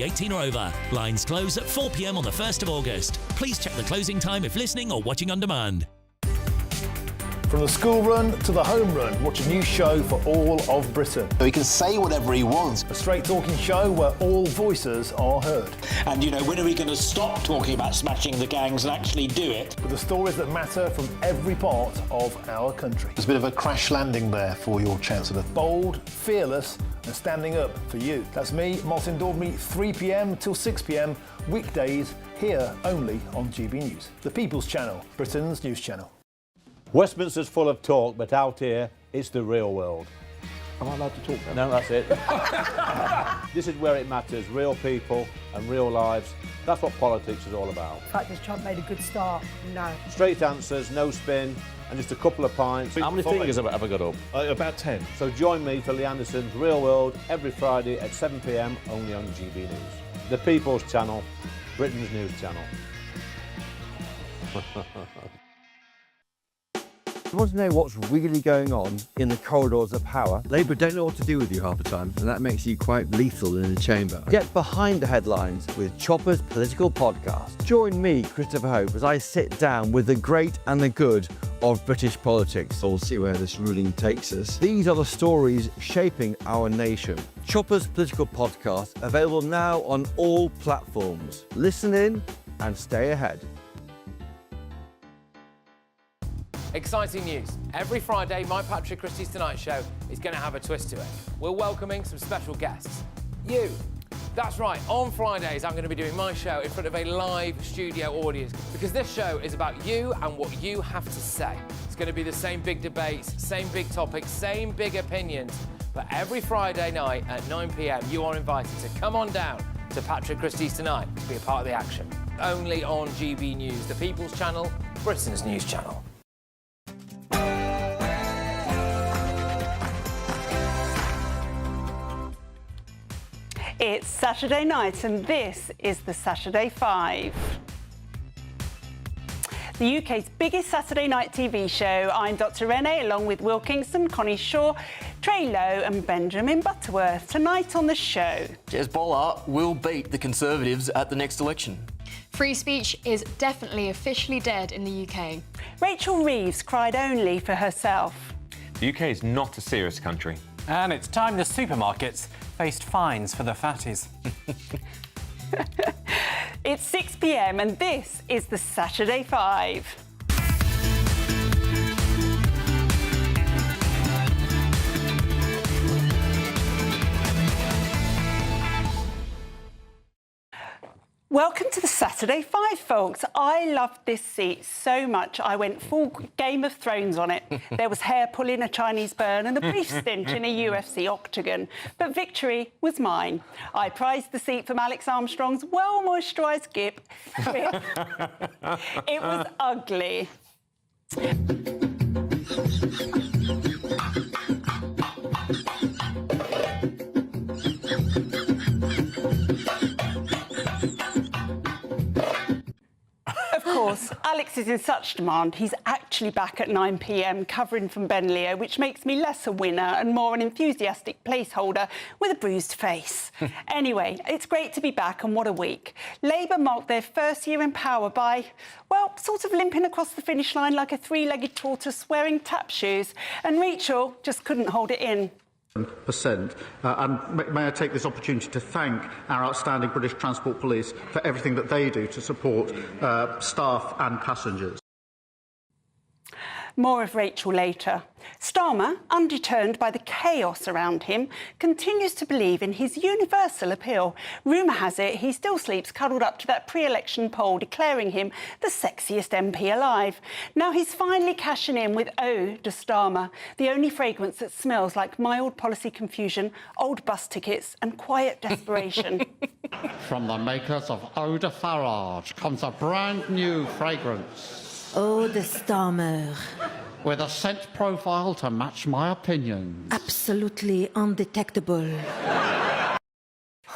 18 or over. Lines close at 4 p.m. on the 1st of August. Please check the closing time if listening or watching on demand. From the school run to the home run, watch a new show for all of Britain. So he can say whatever he wants. A straight-talking show where all voices are heard. And, you know, when are we going to stop talking about smashing the gangs and actually do it? With the stories that matter from every part of our country. There's a bit of a crash landing there for your Chancellor. Bold, fearless and standing up for you. That's me, Martin Daubney, 3 p.m. till 6 p.m, weekdays, here only on GB News. The People's Channel, Britain's news channel. Westminster's full of talk, but out here, it's the real world. Am I allowed to talk now? No, that's it. This is where it matters, real people and real lives. That's what politics is all about. In fact, has Trump made a good start? No. Straight answers, no spin, and just a couple of pints. How many fingers have I got up? About 10. So join me for Lee Anderson's Real World every Friday at 7 p.m, only on GB News. The People's Channel, Britain's news channel. You want to know what's really going on in the corridors of power? Labour don't know what to do with you half the time, and that makes you quite lethal in the chamber. Get behind the headlines with Chopper's Political Podcast. Join me, Christopher Hope, as I sit down with the great and the good of British politics. We'll see where this ruling takes us. These are the stories shaping our nation. Chopper's Political Podcast, available now on all platforms. Listen in and stay ahead. Exciting news. Every Friday, my Patrick Christie's Tonight Show is going to have a twist to it. We're welcoming some special guests. You. That's right, on Fridays I'm going to be doing my show in front of a live studio audience because this show is about you and what you have to say. It's going to be the same big debates, same big topics, same big opinions. But every Friday night at 9 p.m, you are invited to come on down to Patrick Christie's Tonight to be a part of the action. Only on GB News, the People's Channel, Britain's news channel. It's Saturday night and this is the Saturday 5. The UK's biggest Saturday night TV show. I'm Dr. Renee, along with Will Kingston, Connie Shaw, Trey Lowe and Benjamin Butterworth. Tonight on the show. Jez Bollard will beat the Conservatives at the next election. Free speech is definitely officially dead in the UK. Rachel Reeves cried only for herself. The UK is not a serious country. And it's time the supermarkets faced fines for the fatties. It's 6 p.m. and this is the Saturday 5. Welcome to the Saturday 5, folks. I loved this seat so much I went full Game of Thrones on it. There was hair pulling, a Chinese burn and a brief stint in a UFC octagon. But victory was mine. I prized the seat from Alex Armstrong's well-moisturised gip. It was ugly. Of course, Alex is in such demand, he's actually back at 9 p.m, covering from Benleo, which makes me less a winner and more an enthusiastic placeholder with a bruised face. Anyway, it's great to be back, and what a week. Labour marked their first year in power by, well, sort of limping across the finish line like a three-legged tortoise wearing tap shoes, and Rachel just couldn't hold it in. And may I take this opportunity to thank our outstanding British Transport Police for everything that they do to support staff and passengers. More of Rachel later. Starmer, undeterred by the chaos around him, continues to believe in his universal appeal. Rumour has it he still sleeps cuddled up to that pre-election poll declaring him the sexiest MP alive. Now he's finally cashing in with Eau de Starmer, the only fragrance that smells like mild policy confusion, old bus tickets and quiet desperation. From the makers of Eau de Farage comes a brand new fragrance. Eau de Starmer. With a scent profile to match my opinions. Absolutely undetectable.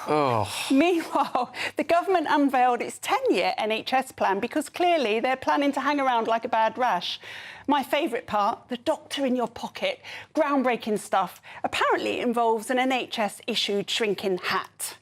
Oh. Meanwhile, the government unveiled its 10-year NHS plan because clearly they're planning to hang around like a bad rash. My favourite part, the doctor in your pocket. Groundbreaking stuff. Apparently it involves an NHS-issued shrinking hat.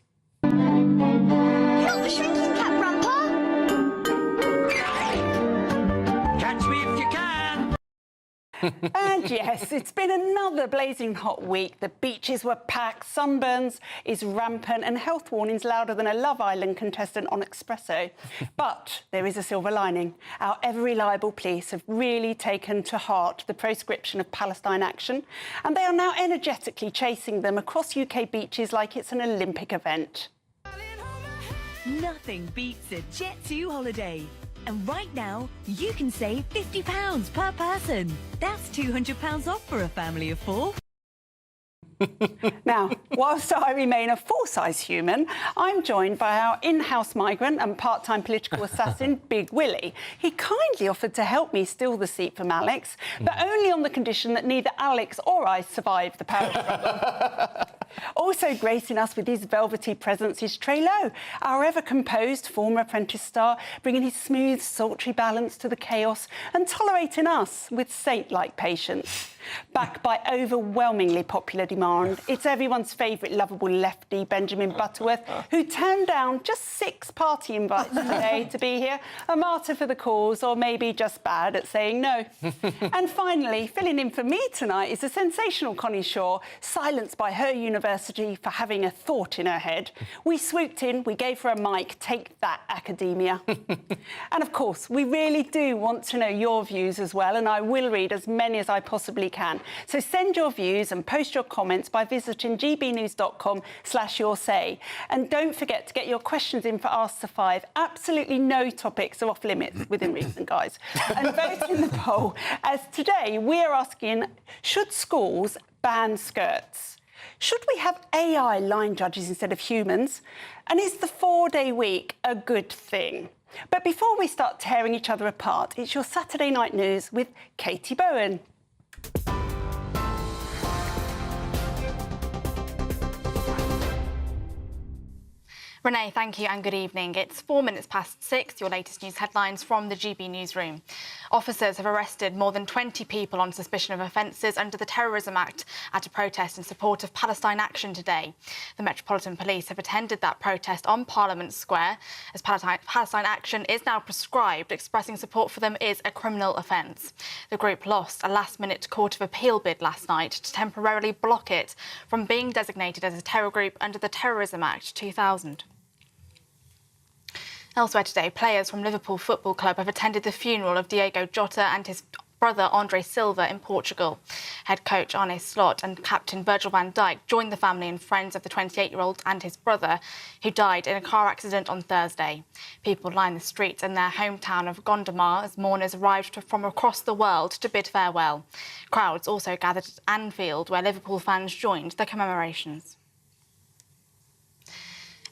And yes, it's been another blazing hot week. The beaches were packed, sunburns is rampant, and health warnings louder than a Love Island contestant on espresso. But there is a silver lining. Our ever-reliable police have really taken to heart the proscription of Palestine action, and they are now energetically chasing them across UK beaches like it's an Olympic event. Nothing beats a Jet2 holiday. And right now, you can save £50 per person. That's £200 off for a family of 4. Now, whilst I remain a full-size human, I'm joined by our in-house migrant and part-time political assassin, Big Willie. He kindly offered to help me steal the seat from Alex, but only on the condition that neither Alex or I survive the power struggle. Also gracing us with his velvety presence is Trey Lowe, our ever-composed former Apprentice star, bringing his smooth, sultry balance to the chaos and tolerating us with saint-like patience. Backed by overwhelmingly popular demand, it's everyone's favourite lovable lefty, Benjamin Butterworth, who turned down just 6 party invites today to be here, a martyr for the cause, or maybe just bad at saying no. And finally, filling in for me tonight is the sensational Connie Shaw, silenced by her university for having a thought in her head. We swooped in, we gave her a mic, take that, academia. And of course, we really do want to know your views as well, and I will read as many as I possibly can. So send your views and post your comments by visiting gbnews.com/yoursay. And don't forget to get your questions in for Ask the Five. Absolutely no topics are off limits within reason, guys. And vote in the poll, as today we are asking, should schools ban skirts? Should we have AI line judges instead of humans? And is the 4-day week a good thing? But before we start tearing each other apart, it's your Saturday night news with Katie Bowen. Renee, thank you and good evening. It's 4 minutes past 6, your latest news headlines from the GB Newsroom. Officers have arrested more than 20 people on suspicion of offences under the Terrorism Act at a protest in support of Palestine Action today. The Metropolitan Police have attended that protest on Parliament Square. As Palestine Action is now prescribed, expressing support for them is a criminal offence. The group lost a last-minute Court of Appeal bid last night to temporarily block it from being designated as a terror group under the Terrorism Act 2000. Elsewhere today, players from Liverpool Football Club have attended the funeral of Diego Jota and his brother Andre Silva in Portugal. Head coach Arne Slot and captain Virgil van Dijk joined the family and friends of the 28-year-old and his brother, who died in a car accident on Thursday. People lined the streets in their hometown of Gondomar as mourners arrived from across the world to bid farewell. Crowds also gathered at Anfield, where Liverpool fans joined the commemorations.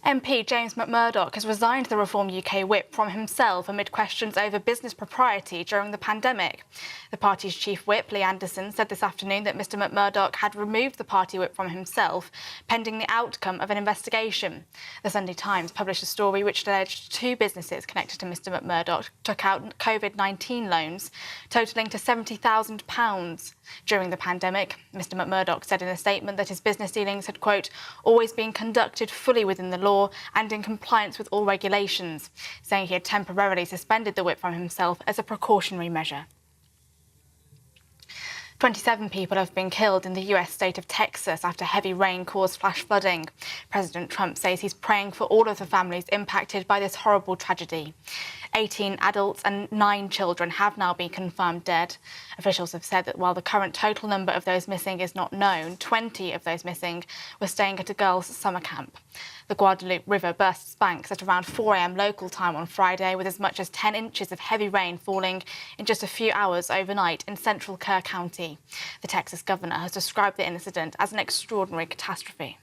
MP James McMurdoch has resigned the Reform UK whip from himself amid questions over business propriety during the pandemic. The party's chief whip, Lee Anderson, said this afternoon that Mr McMurdoch had removed the party whip from himself, pending the outcome of an investigation. The Sunday Times published a story which alleged 2 businesses connected to Mr McMurdoch took out COVID-19 loans, totalling to £70,000 during the pandemic. Mr McMurdoch said in a statement that his business dealings had, quote, always been conducted fully within the law and in compliance with all regulations, saying he had temporarily suspended the whip from himself as a precautionary measure. 27 people have been killed in the US state of Texas after heavy rain caused flash flooding. President Trump says he's praying for all of the families impacted by this horrible tragedy. 18 adults and 9 children have now been confirmed dead. Officials have said that while the current total number of those missing is not known, 20 of those missing were staying at a girls' summer camp. The Guadalupe River burst its banks at around 4 a.m. local time on Friday, with as much as 10 inches of heavy rain falling in just a few hours overnight in central Kerr County. The Texas governor has described the incident as an extraordinary catastrophe.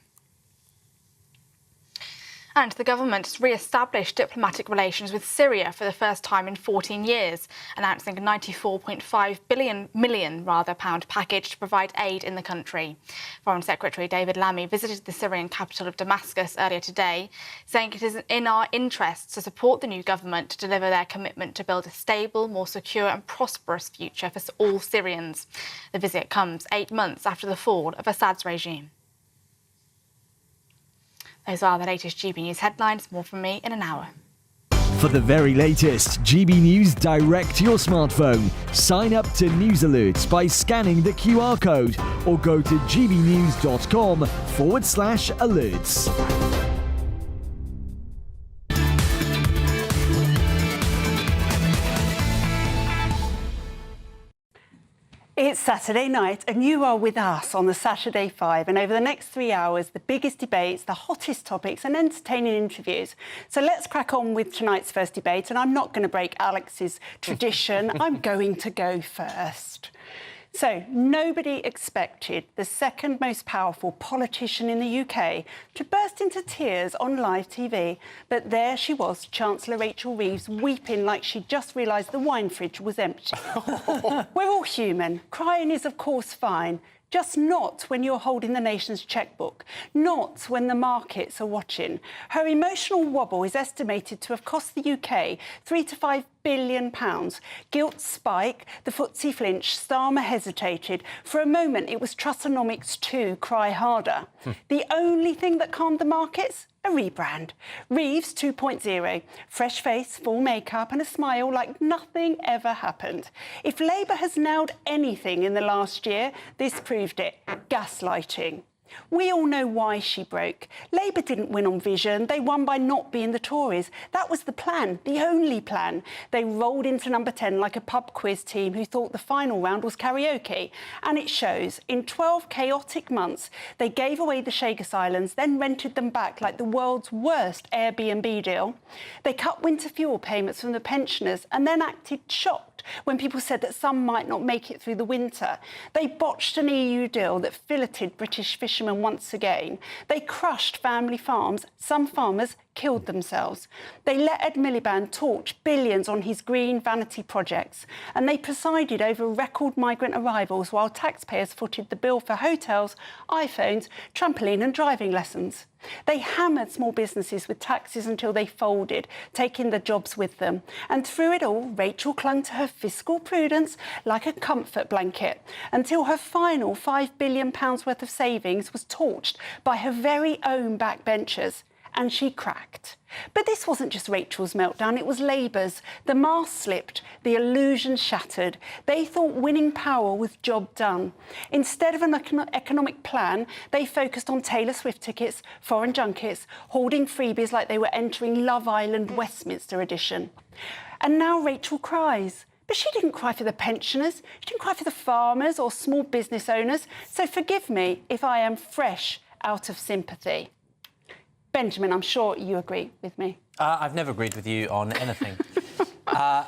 And the government has re-established diplomatic relations with Syria for the first time in 14 years, announcing a £94.5 million package to provide aid in the country. Foreign Secretary David Lammy visited the Syrian capital of Damascus earlier today, saying it is in our interests to support the new government to deliver their commitment to build a stable, more secure and prosperous future for all Syrians. The visit comes 8 months after the fall of Assad's regime. Those are the latest GB News headlines. More from me in an hour. For the very latest GB News direct to your smartphone, sign up to News Alerts by scanning the QR code or go to gbnews.com/alerts. It's Saturday night and you are with us on the Saturday 5, and over the next 3 hours, the biggest debates, the hottest topics and entertaining interviews. So let's crack on with tonight's first debate, and I'm not going to break Alex's tradition. I'm going to go first. So, nobody expected the second most powerful politician in the UK to burst into tears on live TV, but there she was, Chancellor Rachel Reeves, weeping like she'd just realised the wine fridge was empty. We're all human. Crying is, of course, fine. Just not when you're holding the nation's chequebook, not when the markets are watching. Her emotional wobble is estimated to have cost the UK £3 to £5 billion. Gilt spike, the FTSE flinch, Starmer hesitated. For a moment, it was Trussonomics 2, cry harder. The only thing that calmed the markets? A rebrand. Reeves 2.0. Fresh face, full makeup and a smile like nothing ever happened. If Labour has nailed anything in the last year, this proved it. Gaslighting. We all know why she broke. Labour didn't win on vision. They won by not being the Tories. That was the plan, the only plan. They rolled into number 10 like a pub quiz team who thought the final round was karaoke. And it shows. In 12 chaotic months, they gave away the Chagos Islands, then rented them back like the world's worst Airbnb deal. They cut winter fuel payments from the pensioners and then acted shocked when people said that some might not make it through the winter. They botched an EU deal that filleted British fishermen once again. They crushed family farms. Some farmers killed themselves. They let Ed Miliband torch billions on his green vanity projects, and they presided over record migrant arrivals while taxpayers footed the bill for hotels, iPhones, trampoline and driving lessons. They hammered small businesses with taxes until they folded, taking the jobs with them. And through it all, Rachel clung to her fiscal prudence like a comfort blanket until her final £5 billion worth of savings was torched by her very own backbenchers. And she cracked. But this wasn't just Rachel's meltdown, it was Labour's. The mask slipped, the illusion shattered. They thought winning power was job done. Instead of an economic plan, they focused on Taylor Swift tickets, foreign junkets, hoarding freebies like they were entering Love Island Westminster edition. And now Rachel cries. But she didn't cry for the pensioners, she didn't cry for the farmers or small business owners. So forgive me if I am fresh out of sympathy. Benjamin, I'm sure you agree with me. I've never agreed with you on anything. I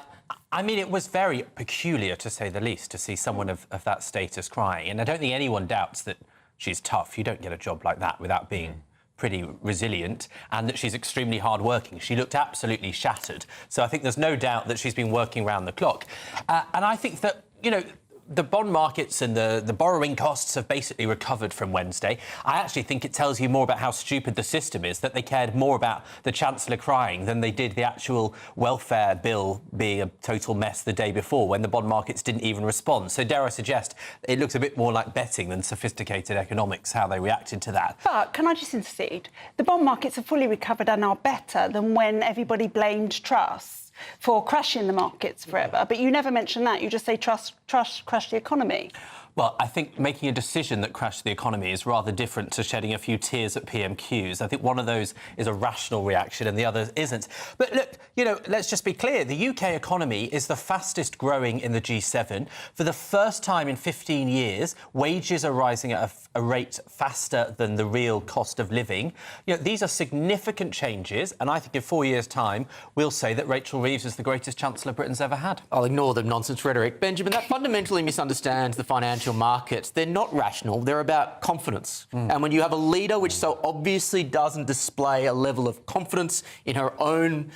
mean, it was very peculiar, to say the least, to see someone of that status crying. And I don't think anyone doubts that she's tough. You don't get a job like that without being pretty resilient, and that she's extremely hard-working. She looked absolutely shattered. So I think there's no doubt that she's been working round the clock. And I think that, you know, the bond markets and the borrowing costs have basically recovered from Wednesday. I actually think it tells you more about how stupid the system is, that they cared more about the Chancellor crying than they did the actual welfare bill being a total mess the day before, when the bond markets didn't even respond. So dare I suggest it looks a bit more like betting than sophisticated economics, how they reacted to that. But can I just intercede? The bond markets have fully recovered and are better than when everybody blamed Truss for crashing the markets forever. But you never mention that. You just say Truss crashed the economy. Well, I think making a decision that crashed the economy is rather different to shedding a few tears at PMQs. I think one of those is a rational reaction and the other isn't. But look, you know, let's just be clear. The UK economy is the fastest growing in the G7. For the first time in 15 years, wages are rising at a rate faster than the real cost of living. You know, these are significant changes, and I think in 4 years' time, we'll say that Rachel Reeves is the greatest Chancellor Britain's ever had. I'll ignore the nonsense rhetoric. Benjamin, that fundamentally misunderstands the financial markets. They're not rational, they're about confidence. And when you have a leader which so obviously doesn't display a level of confidence in her own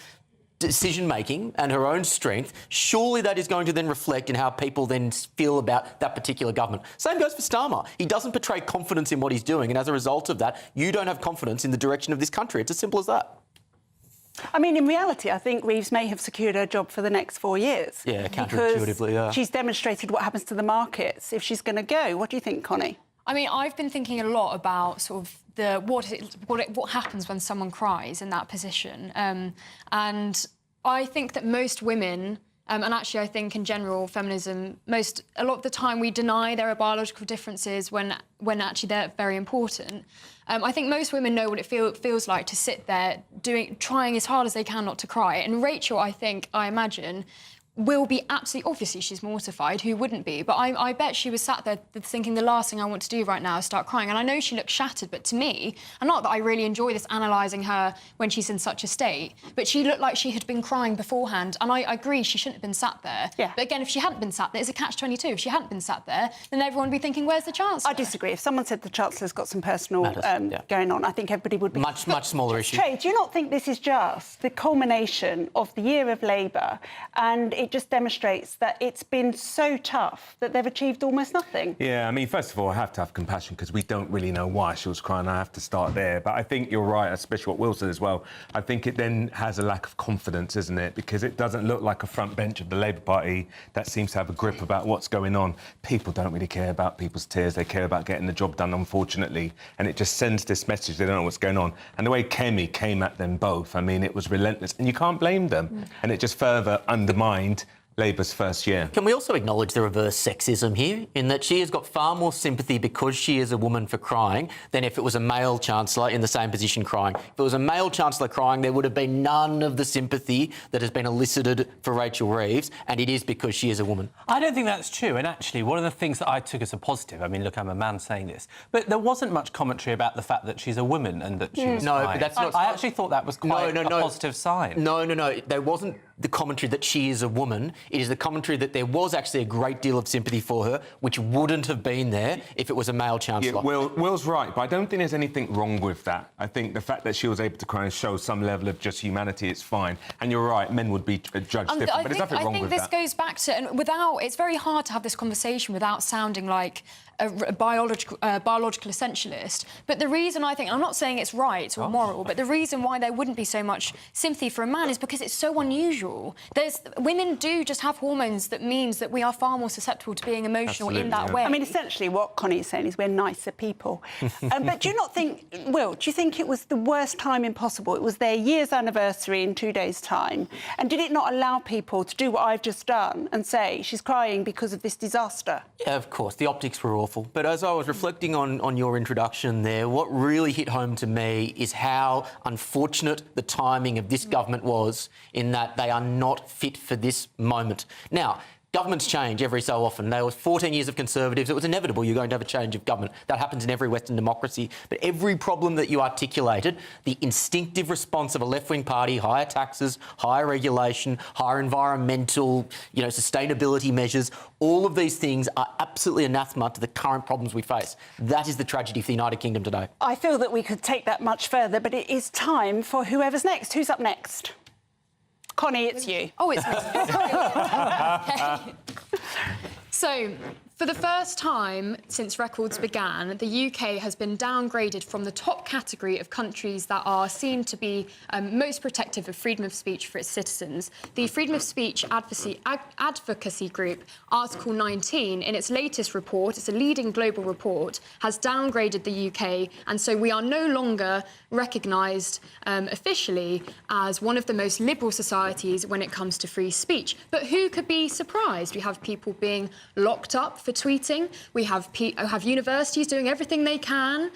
decision-making and her own strength, surely that is going to then reflect in how people then feel about that particular government. Same goes for Starmer. He doesn't portray confidence in what he's doing, and as a result of that, you don't have confidence in the direction of this country. It's as simple as that. I mean, in reality, I think Reeves may have secured her job for the next 4 years. Yeah, counterintuitively, yeah. She's demonstrated what happens to the markets if she's going to go. What do you think, Connie? I mean, I've been thinking a lot about sort of what happens when someone cries in that position. And I think that most women, and actually I think in general feminism, a lot of the time we deny there are biological differences when actually they're very important. I think most women know what it feels like to sit there trying as hard as they can not to cry. And Rachel, I imagine, will be absolutely... Obviously, she's mortified. Who wouldn't be? But I bet she was sat there thinking the last thing I want to do right now is start crying. And I know she looks shattered, but to me, and not that I really enjoy this analysing her when she's in such a state, but she looked like she had been crying beforehand. And I agree, she shouldn't have been sat there. Yeah. But again, if she hadn't been sat there, it's a catch-22. If she hadn't been sat there, then everyone would be thinking, where's the Chancellor? I disagree. If someone said the Chancellor's got some personal going on, I think everybody would be... Much smaller issue. Trey, do you not think this is just the culmination of the year of Labour, and it just demonstrates that it's been so tough that they've achieved almost nothing? Yeah, I mean, first of all, I have to have compassion because we don't really know why she was crying. I have to start there. But I think you're right, especially what Will said as well. I think it then has a lack of confidence, isn't it? Because it doesn't look like a front bench of the Labour Party that seems to have a grip about what's going on. People don't really care about people's tears. They care about getting the job done, unfortunately. And it just sends this message. They don't know what's going on. And the way Kemi came at them both, I mean, it was relentless. And you can't blame them. And it just further undermined Labour's first year. Can we also acknowledge the reverse sexism here, in that she has got far more sympathy because she is a woman for crying than if it was a male Chancellor in the same position crying. If it was a male Chancellor crying, there would have been none of the sympathy that has been elicited for Rachel Reeves, and it is because she is a woman. I don't think that's true, and actually one of the things that I took as a positive, I mean, look, I'm a man saying this, but there wasn't much commentary about the fact that she's a woman and that she was No, crying. but that's not... I actually thought that was quite a positive sign. No. There wasn't the commentary that she is a woman. It is the commentary that there was actually a great deal of sympathy for her, which wouldn't have been there if it was a male Chancellor. Yeah, Will's right, but I don't think there's anything wrong with that. I think the fact that she was able to cry and show some level of just humanity, it's fine. And you're right, men would be judged different, but there's nothing wrong with that. I think this goes back to... And it's very hard to have this conversation without sounding like a biological essentialist. But the reason I think... I'm not saying it's right or moral, but the reason why there wouldn't be so much sympathy for a man is because it's so unusual. Women do just have hormones that means that we are far more susceptible to being emotional in that way. I mean, essentially what Connie is saying is we're nicer people. But do you not think... Will, do you think it was the worst timing possible? It was their year's anniversary in 2 days' time. And did it not allow people to do what I've just done and say she's crying because of this disaster? Yeah, of course. The optics were awful. But as I was reflecting on your introduction there, what really hit home to me is how unfortunate the timing of this government was, in that they are not fit for this moment. Now, governments change every so often. There was 14 years of Conservatives. It was inevitable you're going to have a change of government. That happens in every Western democracy. But every problem that you articulated, the instinctive response of a left-wing party, higher taxes, higher regulation, higher environmental, sustainability measures, all of these things are absolutely anathema to the current problems we face. That is the tragedy for the United Kingdom today. I feel that we could take that much further, but it is time for whoever's next. Who's up next? Connie, it's you. Oh, it's me. So, for the first time since records began, the UK has been downgraded from the top category of countries that are seen to be most protective of freedom of speech for its citizens. The Freedom of Speech advocacy group, Article 19, in its latest report, it's a leading global report, has downgraded the UK, and so we are no longer recognised officially as one of the most liberal societies when it comes to free speech. But who could be surprised? We have people being locked up for tweeting. We have universities doing everything they can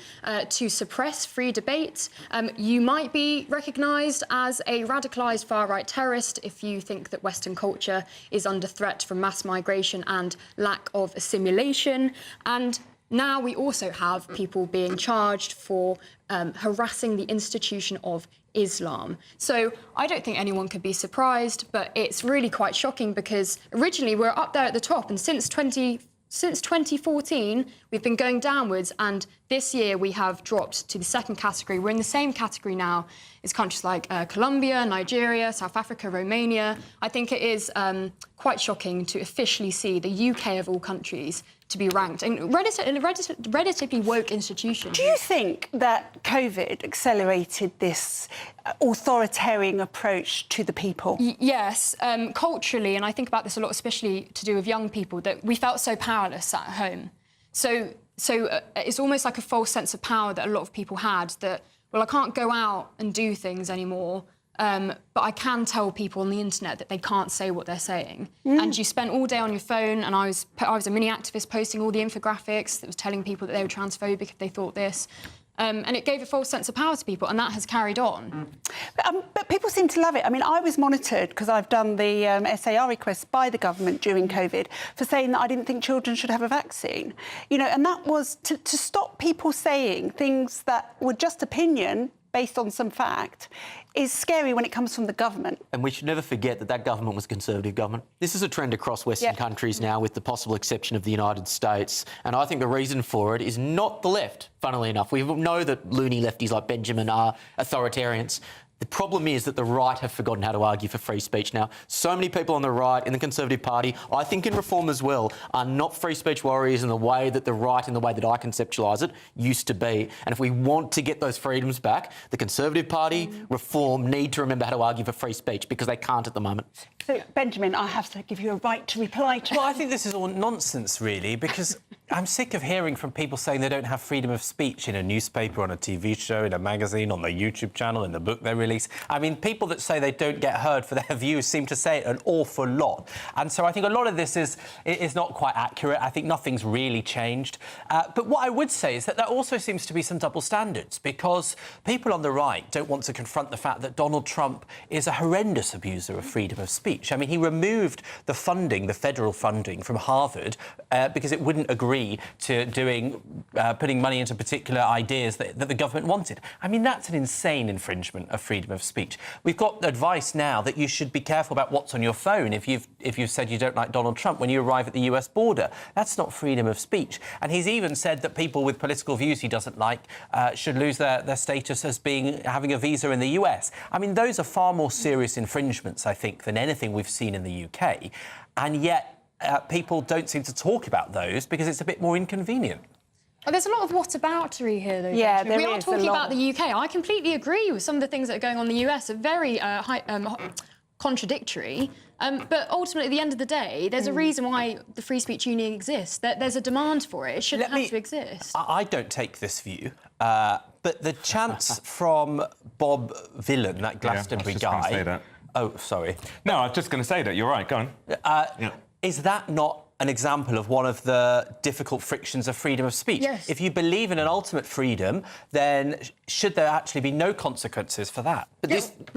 to suppress free debate. You might be recognised as a radicalised far-right terrorist if you think that Western culture is under threat from mass migration and lack of assimilation. And now we also have people being charged for harassing the institution of Islam. So I don't think anyone could be surprised, but it's really quite shocking because originally we're up there at the top, and since 2014 we've been going downwards, and this year we have dropped to the second category. We're in the same category now as countries like Colombia, Nigeria, South Africa, Romania. I think it is quite shocking to officially see the UK of all countries to be ranked in a relatively woke institution. Do you think that COVID accelerated this authoritarian approach to the people? Yes, culturally, and I think about this a lot, especially to do with young people, that we felt so powerless at home. So it's almost like a false sense of power that a lot of people had, that, well, I can't go out and do things anymore but I can tell people on the internet that they can't say what they're saying. And you spent all day on your phone, and I was a mini activist posting all the infographics that was telling people that they were transphobic if they thought this. And it gave a false sense of power to people, and that has carried on. But people seem to love it. I mean, I was monitored because I've done the SAR requests by the government during COVID for saying that I didn't think children should have a vaccine. You know, and that was to stop people saying things that were just opinion based on some fact is scary when it comes from the government. And we should never forget that that government was a Conservative government. This is a trend across Western countries now, with the possible exception of the United States. And I think the reason for it is not the left, funnily enough. We know that loony lefties like Benjamin are authoritarians. The problem is that the right have forgotten how to argue for free speech now. So many people on the right, in the Conservative Party, I think in Reform as well, are not free speech warriors in the way that the right, in the way that I conceptualise it, used to be. And if we want to get those freedoms back, the Conservative Party, Reform, need to remember how to argue for free speech, because they can't at the moment. So, Benjamin, I have to give you a right to reply to... Well, I think this is all nonsense, really, because I'm sick of hearing from people saying they don't have freedom of speech in a newspaper, on a TV show, in a magazine, on their YouTube channel, in the book they release. I mean, people that say they don't get heard for their views seem to say it an awful lot. And so I think a lot of this is not quite accurate. I think nothing's really changed. But what I would say is that there also seems to be some double standards, because people on the right don't want to confront the fact that Donald Trump is a horrendous abuser of freedom of speech. I mean, he removed the funding, the federal funding from Harvard because it wouldn't agree to putting money into particular ideas that the government wanted. I mean, that's an insane infringement of freedom of speech. We've got advice now that you should be careful about what's on your phone if you've said you don't like Donald Trump when you arrive at the US border. That's not freedom of speech. And he's even said that people with political views he doesn't like should lose their status as having a visa in the US. I mean, those are far more serious infringements, I think, than anything we've seen in the UK. And yet people don't seem to talk about those because it's a bit more inconvenient. Oh, there's a lot of whataboutery here, though. Yeah, we are talking about the UK. I completely agree with some of the things that are going on in the US. Are very contradictory. But ultimately, at the end of the day, there's a reason why the Free Speech Union exists. There's a demand for it. It shouldn't have to exist. I don't take this view. But the chants from Bob Villan, that Glastonbury guy... I was just going to say that. Oh, sorry. No, I was just going to say that. You're right. Go on. Is that not an example of one of the difficult frictions of freedom of speech? Yes. If you believe in an ultimate freedom, then should there actually be no consequences for that? But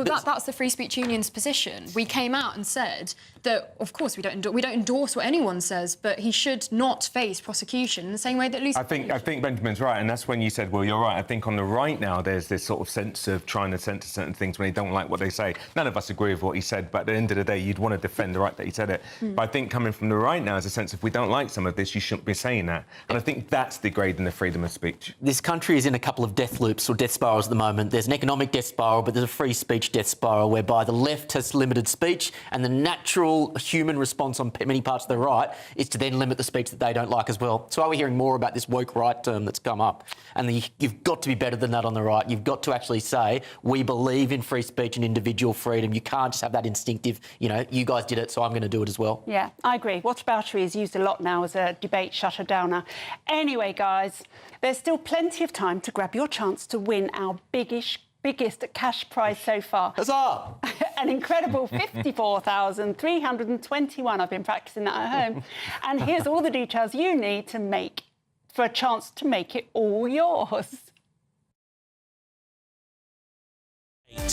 that's the Free Speech Union's position. We came out and said that, of course, we don't endorse what anyone says, but he should not face prosecution in the same way that Lucy... I think Benjamin's right, and that's when you said, well, you're right. I think on the right now, there's this sort of sense of trying to censor certain things when they don't like what they say. None of us agree with what he said, but at the end of the day, you'd want to defend the right that he said it. But I think coming from the right now is a sense if we don't like some of this, you shouldn't be saying that. And I think that's degrading the freedom of speech. This country is in a couple of death loops or death spirals at the moment. There's an economic death spiral, but there's a free speech death spiral whereby the left has limited speech and the natural human response on many parts of the right is to then limit the speech that they don't like as well. So are we hearing more about this woke right term that's come up? And you've got to be better than that on the right. You've got to actually say, we believe in free speech and individual freedom. You can't just have that instinctive, you guys did it, so I'm going to do it as well. Yeah, I agree. Whataboutery is used a lot now as a debate shutter-downer. Anyway, guys, there's still plenty of time to grab your chance to win our biggest cash prize so far. Huzzah! An incredible 54,321. I've been practising that at home. And here's all the details you need for a chance to make it all yours.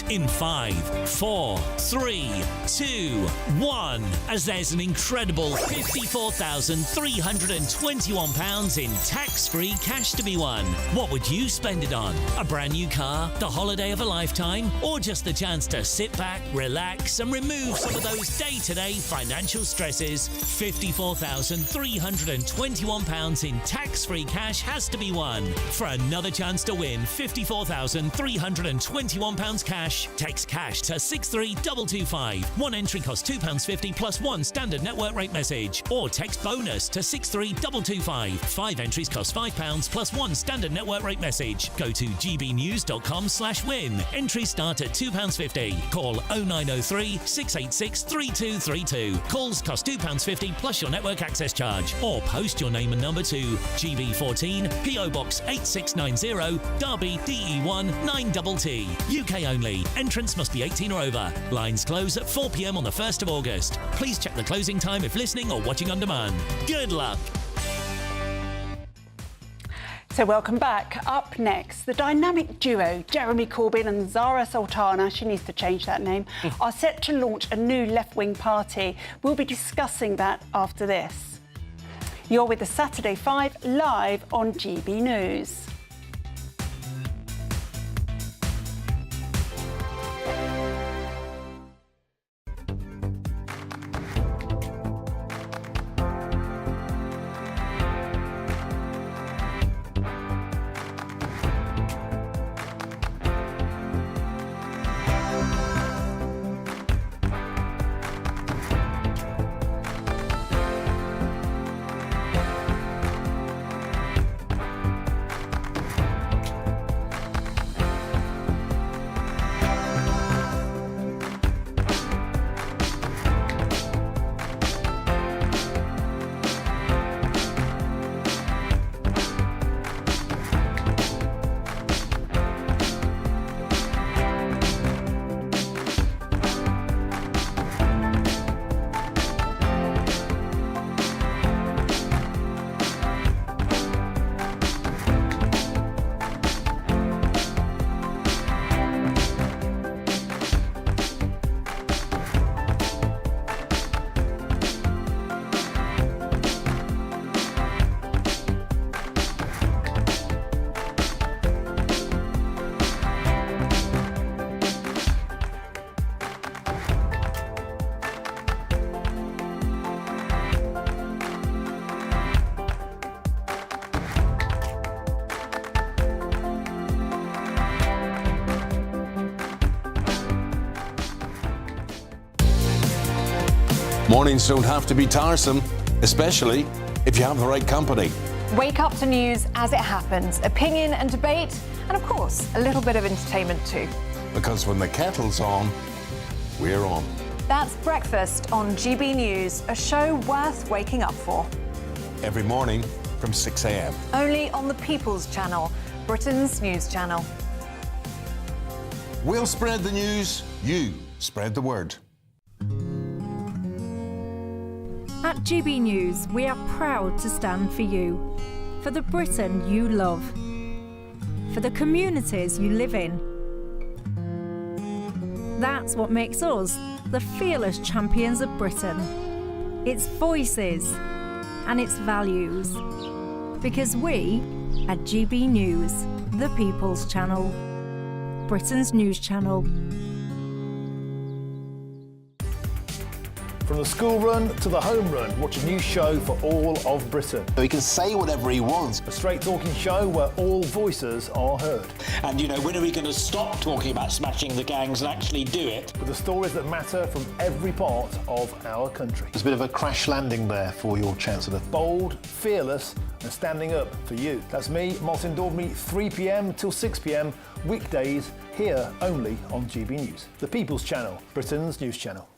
In 5, 4, 3, 2, 1, as there's an incredible £54,321 in tax-free cash to be won. What would you spend it on? A brand new car, the holiday of a lifetime, or just the chance to sit back, relax and remove some of those day-to-day financial stresses? £54,321 in tax-free cash has to be won. For another chance to win £54,321 cash, text cash to 63225. One entry costs £2.50 plus one standard network rate message, or text bonus to 63225. 5 entries cost £5 plus one standard network rate message. Go to gbnews.com/win. Entries start at £2.50. Call 0903 686 3232. Calls cost £2.50 plus your network access charge, or post your name and number to GB14 PO Box 8690 Derby DE1 9TT. UK only. Entrance must be 18 or over. Lines close at 4 p.m. on the 1st of August. Please check the closing time if listening or watching on demand. Good luck. So welcome back. Up next, the dynamic duo Jeremy Corbyn and Zara Sultana, she needs to change that name, are set to launch a new left-wing party. We'll be discussing that after this. You're with the Saturday 5 live on GB News. Mornings don't have to be tiresome, especially if you have the right company. Wake up to news as it happens, opinion and debate, and of course, a little bit of entertainment too. Because when the kettle's on, we're on. That's Breakfast on GB News, a show worth waking up for. Every morning from 6 a.m. Only on the People's Channel, Britain's news channel. We'll spread the news, you spread the word. At GB News, we are proud to stand for you, for the Britain you love, for the communities you live in. That's what makes us the fearless champions of Britain, its voices and its values. Because we, at GB News, the People's Channel, Britain's news channel. From the school run to the home run, watch a new show for all of Britain. So he can say whatever he wants. A straight-talking show where all voices are heard. And, you know, when are we going to stop talking about smashing the gangs and actually do it? With the stories that matter from every part of our country. There's a bit of a crash landing there for your Chancellor. Bold, fearless and standing up for you. That's me, Martin Daubney, 3 p.m. till 6 p.m. weekdays here only on GB News. The People's Channel, Britain's news channel.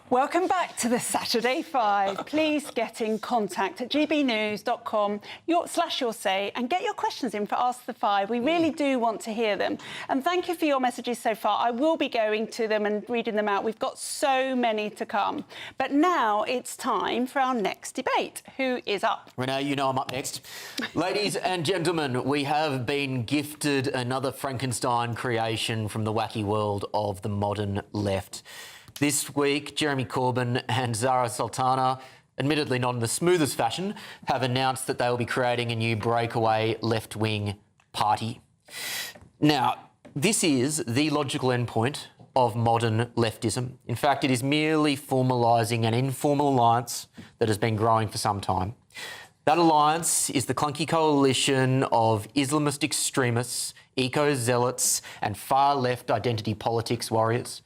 Welcome back to the Saturday 5. Please get in contact at gbnews.com your say and get your questions in for Ask the Five. We really do want to hear them. And thank you for your messages so far. I will be going to them and reading them out. We've got so many to come. But now it's time for our next debate. Who is up? Renee, you know I'm up next. Ladies and gentlemen, we have been gifted another Frankenstein creation from the wacky world of the modern left. This week, Jeremy Corbyn and Zara Sultana, admittedly not in the smoothest fashion, have announced that they will be creating a new breakaway left-wing party. Now, this is the logical endpoint of modern leftism. In fact, it is merely formalising an informal alliance that has been growing for some time. That alliance is the clunky coalition of Islamist extremists, eco-zealots and far-left identity politics warriors.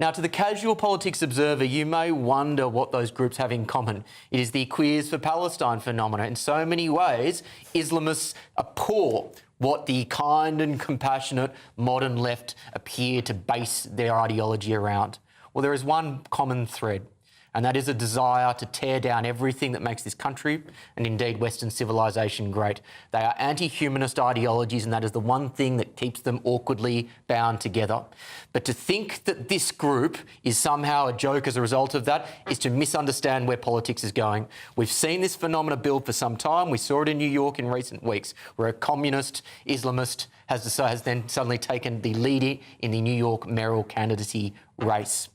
Now, to the casual politics observer, you may wonder what those groups have in common. It is the Queers for Palestine phenomena. In so many ways, Islamists abhor what the kind and compassionate modern left appear to base their ideology around. Well, there is one common thread, and that is a desire to tear down everything that makes this country and indeed Western civilization great. They are anti-humanist ideologies, and that is the one thing that keeps them awkwardly bound together. But to think that this group is somehow a joke as a result of that is to misunderstand where politics is going. We've seen this phenomenon build for some time. We saw it in New York in recent weeks, where a communist Islamist has then suddenly taken the lead in the New York mayoral candidacy race.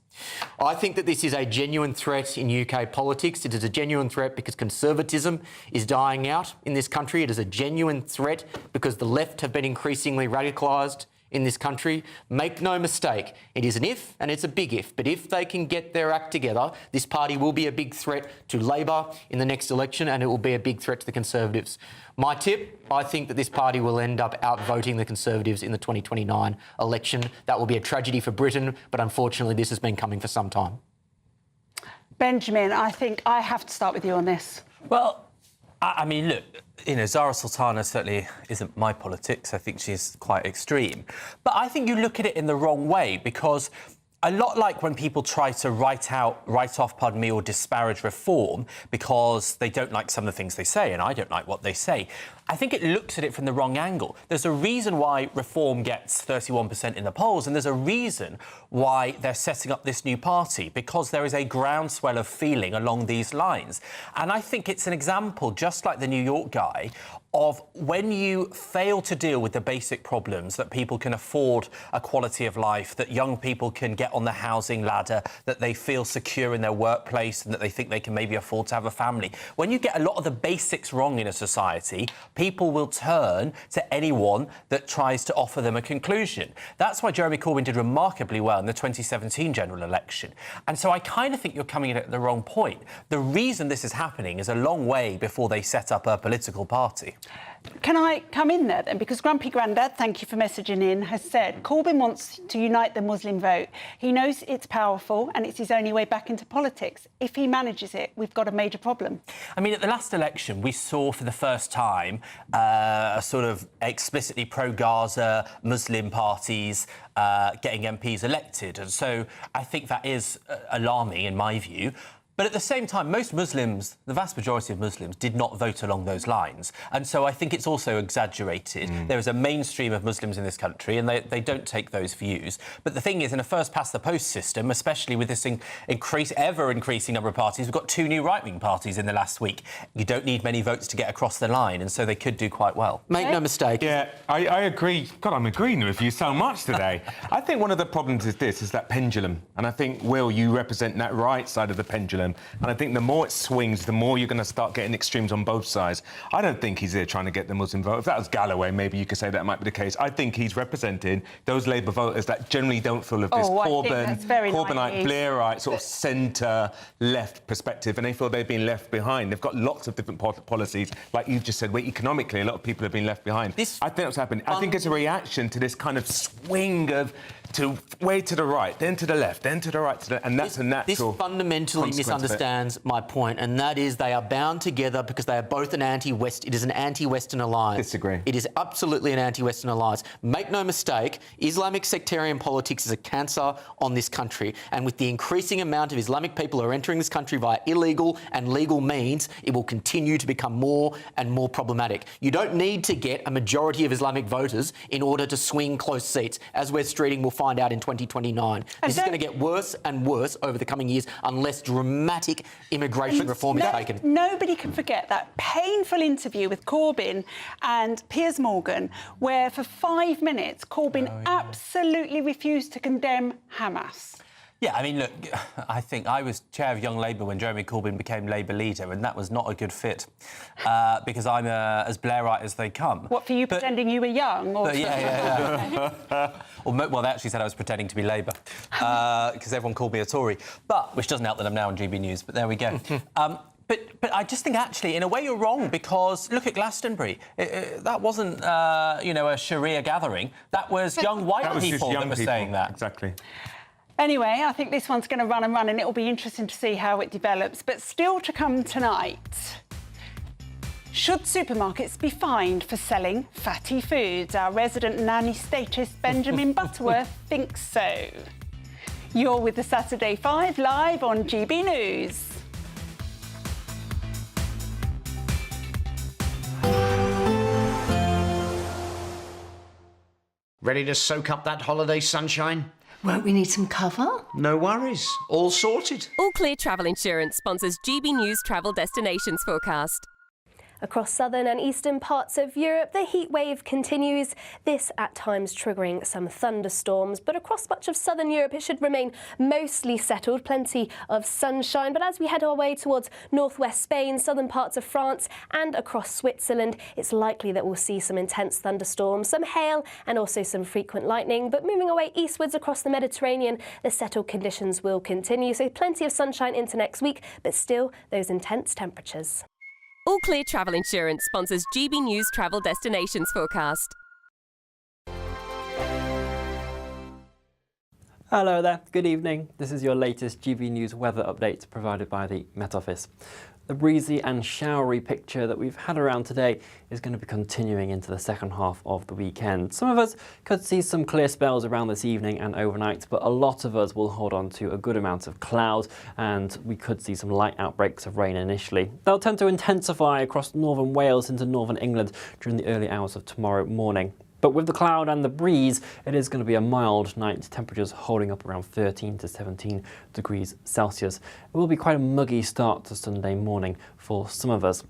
I think that this is a genuine threat in UK politics. It is a genuine threat because conservatism is dying out in this country. It is a genuine threat because the left have been increasingly radicalised in this country. Make no mistake, it is an if and it's a big if, but if they can get their act together, this party will be a big threat to Labor in the next election, and it will be a big threat to the Conservatives. My tip, I think that this party will end up outvoting the Conservatives in the 2029 election. That will be a tragedy for Britain, but unfortunately this has been coming for some time. Benjamin, I think I have to start with you on this. Well, I mean, look, Zara Sultana certainly isn't my politics. I think she's quite extreme. But I think you look at it in the wrong way, because a lot like when people try to write off, or disparage reform because they don't like some of the things they say, and I don't like what they say, I think it looks at it from the wrong angle. There's a reason why reform gets 31% in the polls, and there's a reason why they're setting up this new party, because there is a groundswell of feeling along these lines. And I think it's an example, just like the New York guy, of when you fail to deal with the basic problems, that people can afford a quality of life, that young people can get on the housing ladder, that they feel secure in their workplace, and that they think they can maybe afford to have a family. When you get a lot of the basics wrong in a society, people will turn to anyone that tries to offer them a conclusion. That's why Jeremy Corbyn did remarkably well in the 2017 general election. And so I kind of think you're coming in at the wrong point. The reason this is happening is a long way before they set up a political party. Can I come in there then? Because Grumpy Grandad, thank you for messaging in, has said Corbyn wants to unite the Muslim vote. He knows it's powerful and it's his only way back into politics. If he manages it, we've got a major problem. I mean, at the last election, we saw for the first time a sort of explicitly pro-Gaza Muslim parties getting MPs elected. And so I think that is alarming in my view. But at the same time, most Muslims, the vast majority of Muslims, did not vote along those lines. And so I think it's also exaggerated. There is a mainstream of Muslims in this country, and they don't take those views. But the thing is, in a first-past-the-post system, especially with this ever-increasing number of parties, we've got 2 new right-wing parties in the last week. You don't need many votes to get across the line, and so they could do quite well. Make no mistake. Yeah, I agree. God, I'm agreeing with you so much today. I think one of the problems is that pendulum. And I think, Will, you represent that right side of the pendulum. And I think the more it swings, the more you're going to start getting extremes on both sides. I don't think he's there trying to get the Muslim vote. If that was Galloway, maybe you could say that might be the case. I think he's representing those Labour voters that generally don't feel of this Corbynite, Blairite, sort of centre-left perspective, and they feel they've been left behind. They've got lots of different policies, like you've just said, where economically a lot of people have been left behind. I think that's happened. I think it's a reaction to this kind of swing of way to the right, then to the left, then to the right, and that's a natural. This fundamentally misunderstands my point, and that is they are bound together because they are both an anti-West. It is an anti-Western alliance. Disagree. It is absolutely an anti-Western alliance. Make no mistake, Islamic sectarian politics is a cancer on this country, and with the increasing amount of Islamic people who are entering this country via illegal and legal means, it will continue to become more and more problematic. You don't need to get a majority of Islamic voters in order to swing close seats, as Wes Streeting will find out in 2029. This is going to get worse and worse over the coming years unless dramatic immigration reform is taken. Nobody can forget that painful interview with Corbyn and Piers Morgan, where for 5 minutes Corbyn absolutely refused to condemn Hamas. Yeah, I mean, look, I think I was chair of Young Labour when Jeremy Corbyn became Labour leader, and that was not a good fit because I'm as Blairite as they come. What, for you pretending you were young? Or Yeah. Well, they actually said I was pretending to be Labour because everyone called me a Tory, which doesn't help that I'm now on GBNews, but there we go. But I just think, actually, in a way, you're wrong, because look at Glastonbury. That wasn't, a Sharia gathering. That was young white people that were saying that. Exactly. Anyway, I think this one's going to run and run, and it'll be interesting to see how it develops. But still to come tonight, should supermarkets be fined for selling fatty foods? Our resident nanny statist, Benjamin Butterworth, thinks so. You're with the Saturday 5 live on GB News. Ready to soak up that holiday sunshine? Won't we need some cover? No worries. All sorted. All Clear Travel Insurance sponsors GB News travel destinations forecast. Across southern and eastern parts of Europe, the heat wave continues, this at times triggering some thunderstorms. But across much of southern Europe, it should remain mostly settled, plenty of sunshine. But as we head our way towards northwest Spain, southern parts of France and across Switzerland, it's likely that we'll see some intense thunderstorms, some hail and also some frequent lightning. But moving away eastwards across the Mediterranean, the settled conditions will continue. So plenty of sunshine into next week, but still those intense temperatures. All Clear Travel Insurance sponsors GB News travel destinations forecast. Hello there, good evening. This is your latest GB News weather update provided by the Met Office. The breezy and showery picture that we've had around today is going to be continuing into the second half of the weekend. Some of us could see some clear spells around this evening and overnight, but a lot of us will hold on to a good amount of cloud, and we could see some light outbreaks of rain initially. They'll tend to intensify across northern Wales into northern England during the early hours of tomorrow morning. But with the cloud and the breeze, it is going to be a mild night, temperatures holding up around 13 to 17 degrees Celsius. It will be quite a muggy start to Sunday morning for some of us.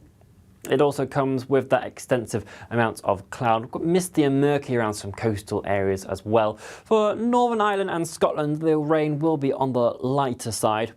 It also comes with that extensive amount of cloud, misty and murky around some coastal areas as well. For Northern Ireland and Scotland, the rain will be on the lighter side.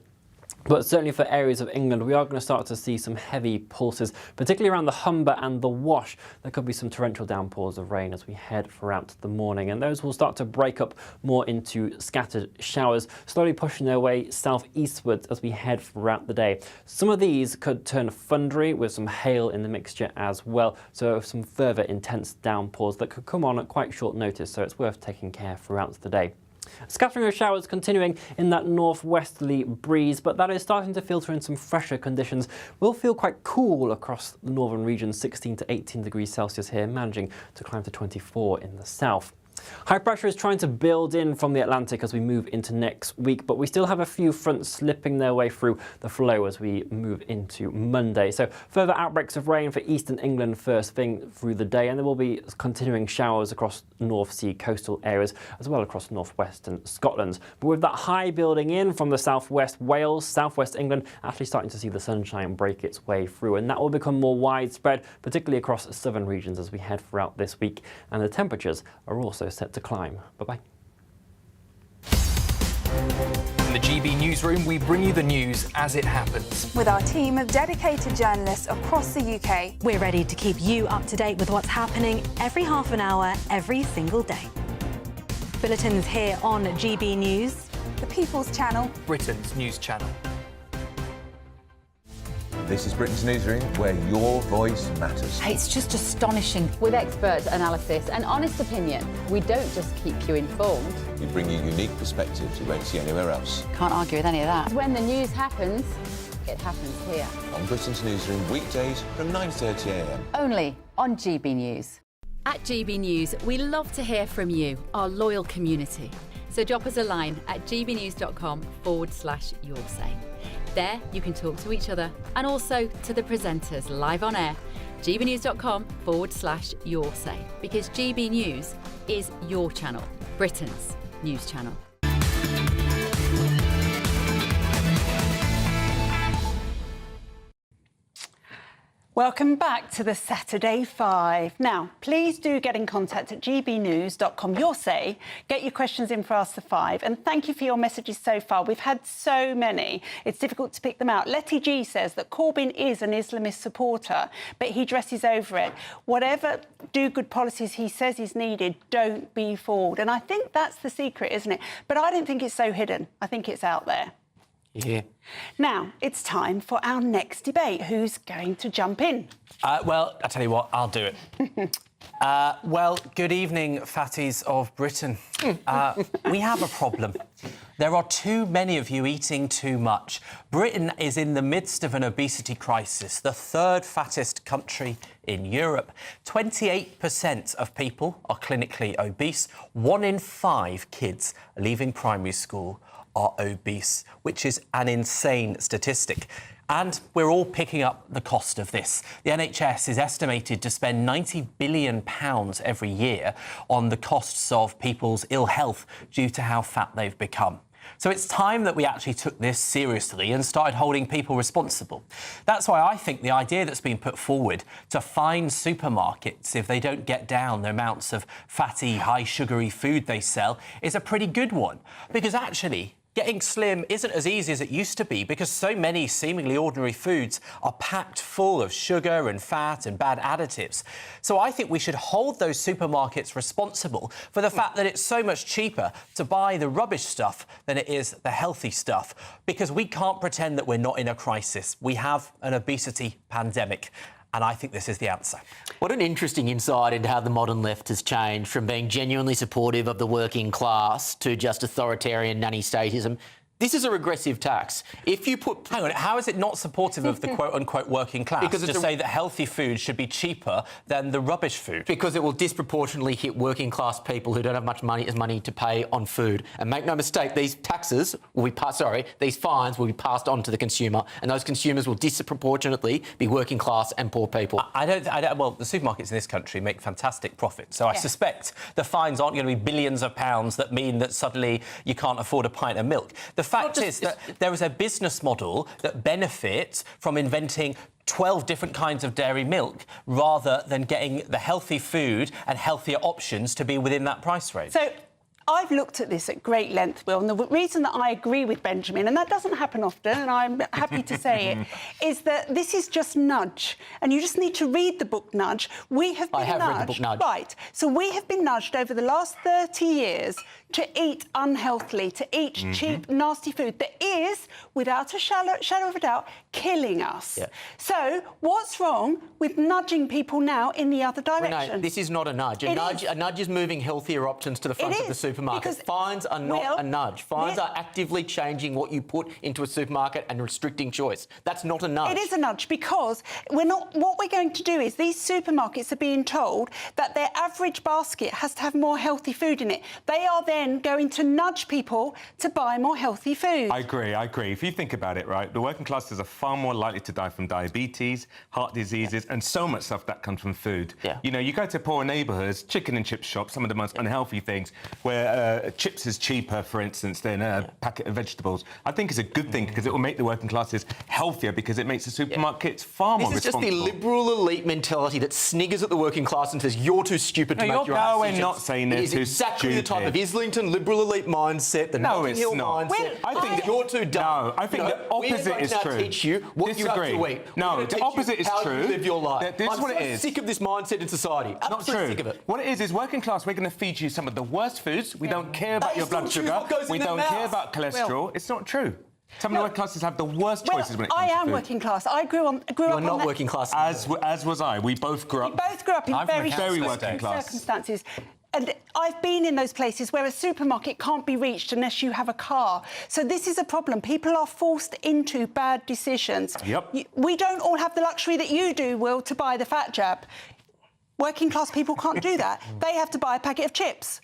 But certainly for areas of England, we are going to start to see some heavy pulses, particularly around the Humber and the Wash. There could be some torrential downpours of rain as we head throughout the morning, and those will start to break up more into scattered showers, slowly pushing their way southeastwards as we head throughout the day. Some of these could turn thundery with some hail in the mixture as well, so some further intense downpours that could come on at quite short notice, so it's worth taking care throughout the day. Scattering of showers continuing in that northwesterly breeze, but that is starting to filter in some fresher conditions. We'll feel quite cool across the northern region, 16 to 18 degrees Celsius here, managing to climb to 24 in the south. High pressure is trying to build in from the Atlantic as we move into next week, but we still have a few fronts slipping their way through the flow as we move into Monday. So further outbreaks of rain for eastern England first thing through the day, and there will be continuing showers across North Sea coastal areas as well across northwestern Scotland. But with that high building in from the southwest Wales, southwest England, actually starting to see the sunshine break its way through, and that will become more widespread, particularly across southern regions as we head throughout this week, and the temperatures are also set to climb. Bye-bye. In the GB newsroom, we bring you the news as it happens. With our team of dedicated journalists across the UK, we're ready to keep you up to date with what's happening every half an hour, every single day. Bulletins here on GB News, the People's Channel, Britain's news channel. This is Britain's Newsroom, where your voice matters. It's just astonishing. With expert analysis and honest opinion, we don't just keep you informed. We bring you unique perspectives you won't see anywhere else. Can't argue with any of that. When the news happens, it happens here. On Britain's Newsroom, weekdays from 9:30 a.m. Only on GB News. At GB News, we love to hear from you, our loyal community. So drop us a line at gbnews.com/yoursay. There, you can talk to each other and also to the presenters live on air. gbnews.com/yoursay, because GB News is your channel, Britain's news channel. Welcome back to the Saturday 5. Now, please do get in contact at gbnews.com/yoursay. Get your questions in for Ask the 5. And thank you for your messages so far. We've had so many. It's difficult to pick them out. Letty G says that Corbyn is an Islamist supporter, but he dresses over it. Whatever do-good policies he says is needed, don't be fooled. And I think that's the secret, isn't it? But I don't think it's so hidden. I think it's out there. Yeah. Now, it's time for our next debate. Who's going to jump in? Well, I tell you what, I'll do it. Well, good evening, fatties of Britain. We have a problem. There are too many of you eating too much. Britain is in the midst of an obesity crisis, the third fattest country in Europe. 28% of people are clinically obese. 1 in 5 kids leaving primary school are obese, which is an insane statistic. And we're all picking up the cost of this. The NHS is estimated to spend £90 billion every year on the costs of people's ill health due to how fat they've become. So it's time that we actually took this seriously and started holding people responsible. That's why I think the idea that's been put forward to fine supermarkets if they don't get down the amounts of fatty, high sugary food they sell is a pretty good one. Because actually, getting slim isn't as easy as it used to be because so many seemingly ordinary foods are packed full of sugar and fat and bad additives. So I think we should hold those supermarkets responsible for the fact that it's so much cheaper to buy the rubbish stuff than it is the healthy stuff, because we can't pretend that we're not in a crisis. We have an obesity pandemic. And I think this is the answer. What an interesting insight into how the modern left has changed from being genuinely supportive of the working class to just authoritarian nanny-statism. This is a regressive tax. If you put... Hang on, how is it not supportive of the quote-unquote working class because to say that healthy food should be cheaper than the rubbish food? Because it will disproportionately hit working class people who don't have much money to pay on food. And make no mistake, these taxes will be these fines will be passed on to the consumer, and those consumers will disproportionately be working class and poor people. Well, the supermarkets in this country make fantastic profit, so I suspect the fines aren't going to be billions of pounds that mean that suddenly you can't afford a pint of milk. The fact is that there is a business model that benefits from inventing 12 different kinds of dairy milk rather than getting the healthy food and healthier options to be within that price range. So I've looked at this at great length, Will, and the reason that I agree with Benjamin, and that doesn't happen often, and I'm happy to say it, is that this is just Nudge, and you just need to read the book Nudge. We have been nudged. Read the book Nudge. Right. So we have been nudged over the last 30 years to eat unhealthily, to eat cheap, nasty food that is, without a shadow of a doubt, killing us. Yeah. So what's wrong with nudging people now in the other direction? Renee, this is not a nudge. A nudge is moving healthier options to the front of the supermarket. Because fines are not a nudge. Fines are actively changing what you put into a supermarket and restricting choice. That's not a nudge. It is a nudge because what we're going to do is these supermarkets are being told that their average basket has to have more healthy food in it. They are then going to nudge people to buy more healthy food. I agree. If you think about it, right, the working classes are far more likely to die from diabetes, heart diseases, and so much stuff that comes from food. Yeah. You know, you go to poor neighbourhoods, chicken and chip shops, some of the most unhealthy things, where chips is cheaper, for instance, than a packet of vegetables. I think it's a good thing because it will make the working classes healthier because it makes the supermarkets far more responsible. This is just the liberal elite mentality that sniggers at the working class and says, you're too stupid to make your own decisions. No, we're not saying they're too stupid. It is exactly the type of Islington liberal elite mindset, the Notting Hill mindset. I think that you're too dumb. No, I think the opposite is true. We're going to teach you what you have to eat. No, the opposite is true. You live your life. I'm so sick of this mindset in society. Absolutely sick of it. What it is working class, we're going to feed you some of the worst foods. We don't care about your blood sugar. We don't care about cholesterol. It's not true. Some of the working classes have the worst choices when it comes to food. I am working class. I grew up You're on not working class. As was I. We both grew up. We both grew up in very working class circumstances. And I've been in those places where a supermarket can't be reached unless you have a car. So this is a problem. People are forced into bad decisions. Yep. We don't all have the luxury that you do, Will, to buy the fat jab. Working class people can't do that. They have to buy a packet of chips.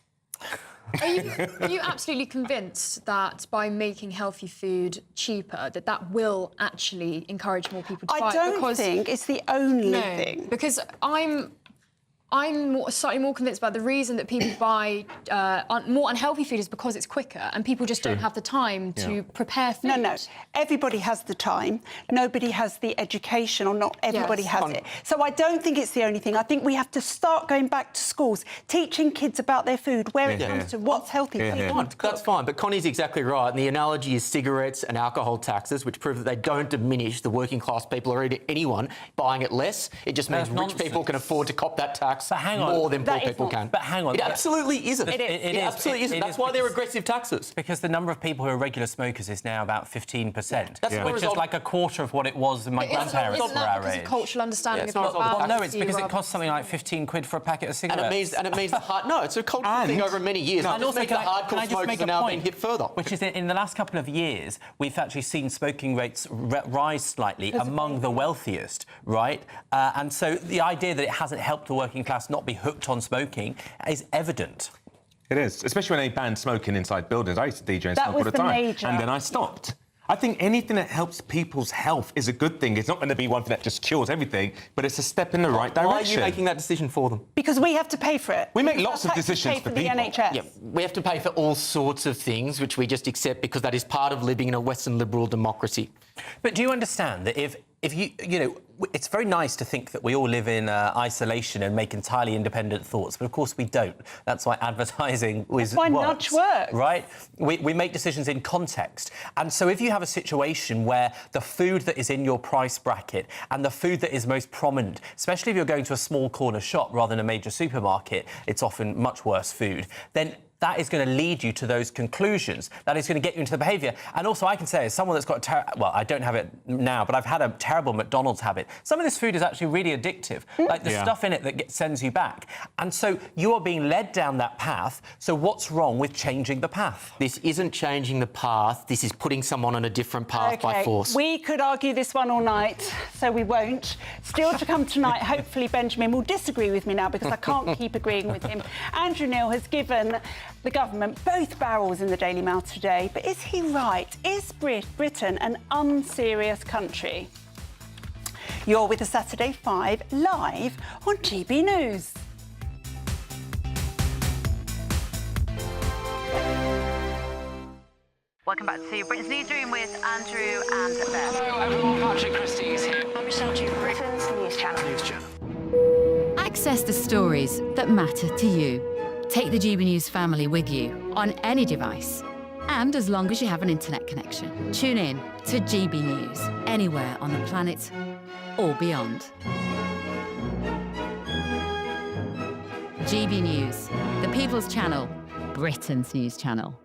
Are you absolutely convinced that by making healthy food cheaper, that will actually encourage more people to buy it? I don't think it's the only thing. Because I'm slightly more convinced about the reason that people buy more unhealthy food is because it's quicker and people just don't have the time to prepare food. No. Everybody has the time. Nobody has the education, or not everybody has it. So I don't think it's the only thing. I think we have to start going back to schools, teaching kids about their food, where it comes to what's healthy. That's fine, but Connie's exactly right. And the analogy is cigarettes and alcohol taxes, which prove that they don't diminish the working class people or anyone buying it less. It just means rich people can afford to cop that tax more than poor people can. But hang on. It absolutely isn't. It absolutely isn't. That's why they're aggressive taxes. Because the number of people who are regular smokers is now about 15%, which is result... like a quarter of what it was when my grandparents were our age. It's a cultural understanding of what Well, no, it's because it costs something like 15 quid for a packet of cigarettes. And it means the hard... No, it's a cultural thing over many years. And also, the hardcore smokers are now being hit further. Which is, in the last couple of years, we've actually seen smoking rates rise slightly among the wealthiest, right? And so the idea that it hasn't helped the working class not be hooked on smoking is evident. It is, especially when they banned smoking inside buildings. I used to DJ and That smoke all was the the time, major. and then I stopped. I think anything that helps people's health is a good thing. It's not going to be one thing that just cures everything, but it's a step in the right direction. Why are you making that decision for them? Because we have to pay for it. We make lots of decisions for the people. NHS. Yeah, we have to pay for all sorts of things, which we just accept because that is part of living in a Western liberal democracy. But do you understand that if you know, it's very nice to think that we all live in isolation and make entirely independent thoughts, but of course we don't. That's why advertising works. That's why nudge works. Right? We make decisions in context. And so if you have a situation where the food that is in your price bracket and the food that is most prominent, especially if you're going to a small corner shop rather than a major supermarket, it's often much worse food, then that is going to lead you to those conclusions. That is going to get you into the behaviour. And also, I can say, as someone that's got well, I don't have it now, but I've had a terrible McDonald's habit. Some of this food is actually really addictive, like the stuff in it that sends you back. And so you are being led down that path. So what's wrong with changing the path? This isn't changing the path. This is putting someone on a different path by force. We could argue this one all night, so we won't. Still to come tonight, hopefully Benjamin will disagree with me now because I can't keep agreeing with him. Andrew Neil has given the government both barrels in the Daily Mail today, but is he right? Is Britain an unserious country? You're with us Saturday 5 live on GB News. Welcome back to Britain's Newsroom with Andrew and Beth. Hello everyone, Patrick Christie is here. I'm Michelle Duke, Britain's News Channel. Access the stories that matter to you. Take the GB News family with you on any device. And as long as you have an internet connection, tune in to GB News anywhere on the planet or beyond. GB News, the People's Channel, Britain's news channel.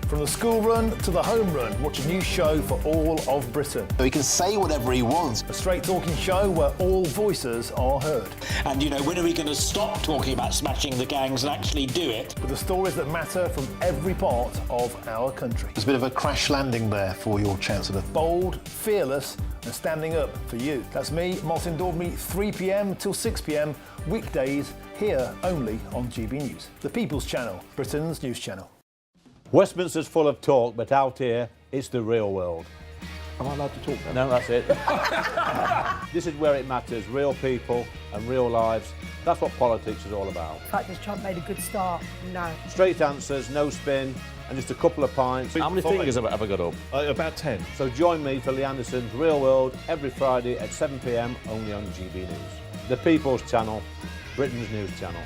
From the school run to the home run, watch a new show for all of Britain. So he can say whatever he wants. A straight-talking show where all voices are heard. And, you know, when are we going to stop talking about smashing the gangs and actually do it? With the stories that matter from every part of our country. There's a bit of a crash landing there for your Chancellor. Bold, fearless and standing up for you. That's me, Martin Daubney, 3 p.m. till 6 p.m, weekdays, here only on GB News. The People's Channel, Britain's news channel. Westminster's full of talk, but out here, it's the real world. Am I allowed to talk No, now? that's it. This is where it matters, real people and real lives. That's what politics is all about. The fact has Trump made a good start? No. Straight answers, no spin, and just a couple of pints. How many fingers have I got up? About 10. So join me for Lee Anderson's Real World every Friday at 7 p.m, only on GB News. The People's Channel, Britain's news channel.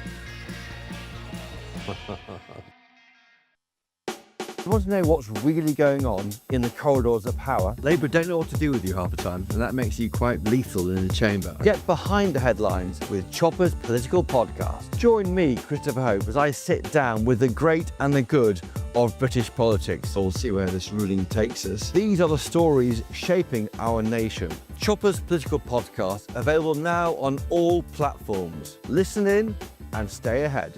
You want to know what's really going on in the corridors of power? Labour don't know what to do with you half the time, and that makes you quite lethal in the chamber. Get behind the headlines with Chopper's Political Podcast. Join me, Christopher Hope, as I sit down with the great and the good of British politics. We'll see where this ruling takes us. These are the stories shaping our nation. Chopper's Political Podcast, available now on all platforms. Listen in and stay ahead.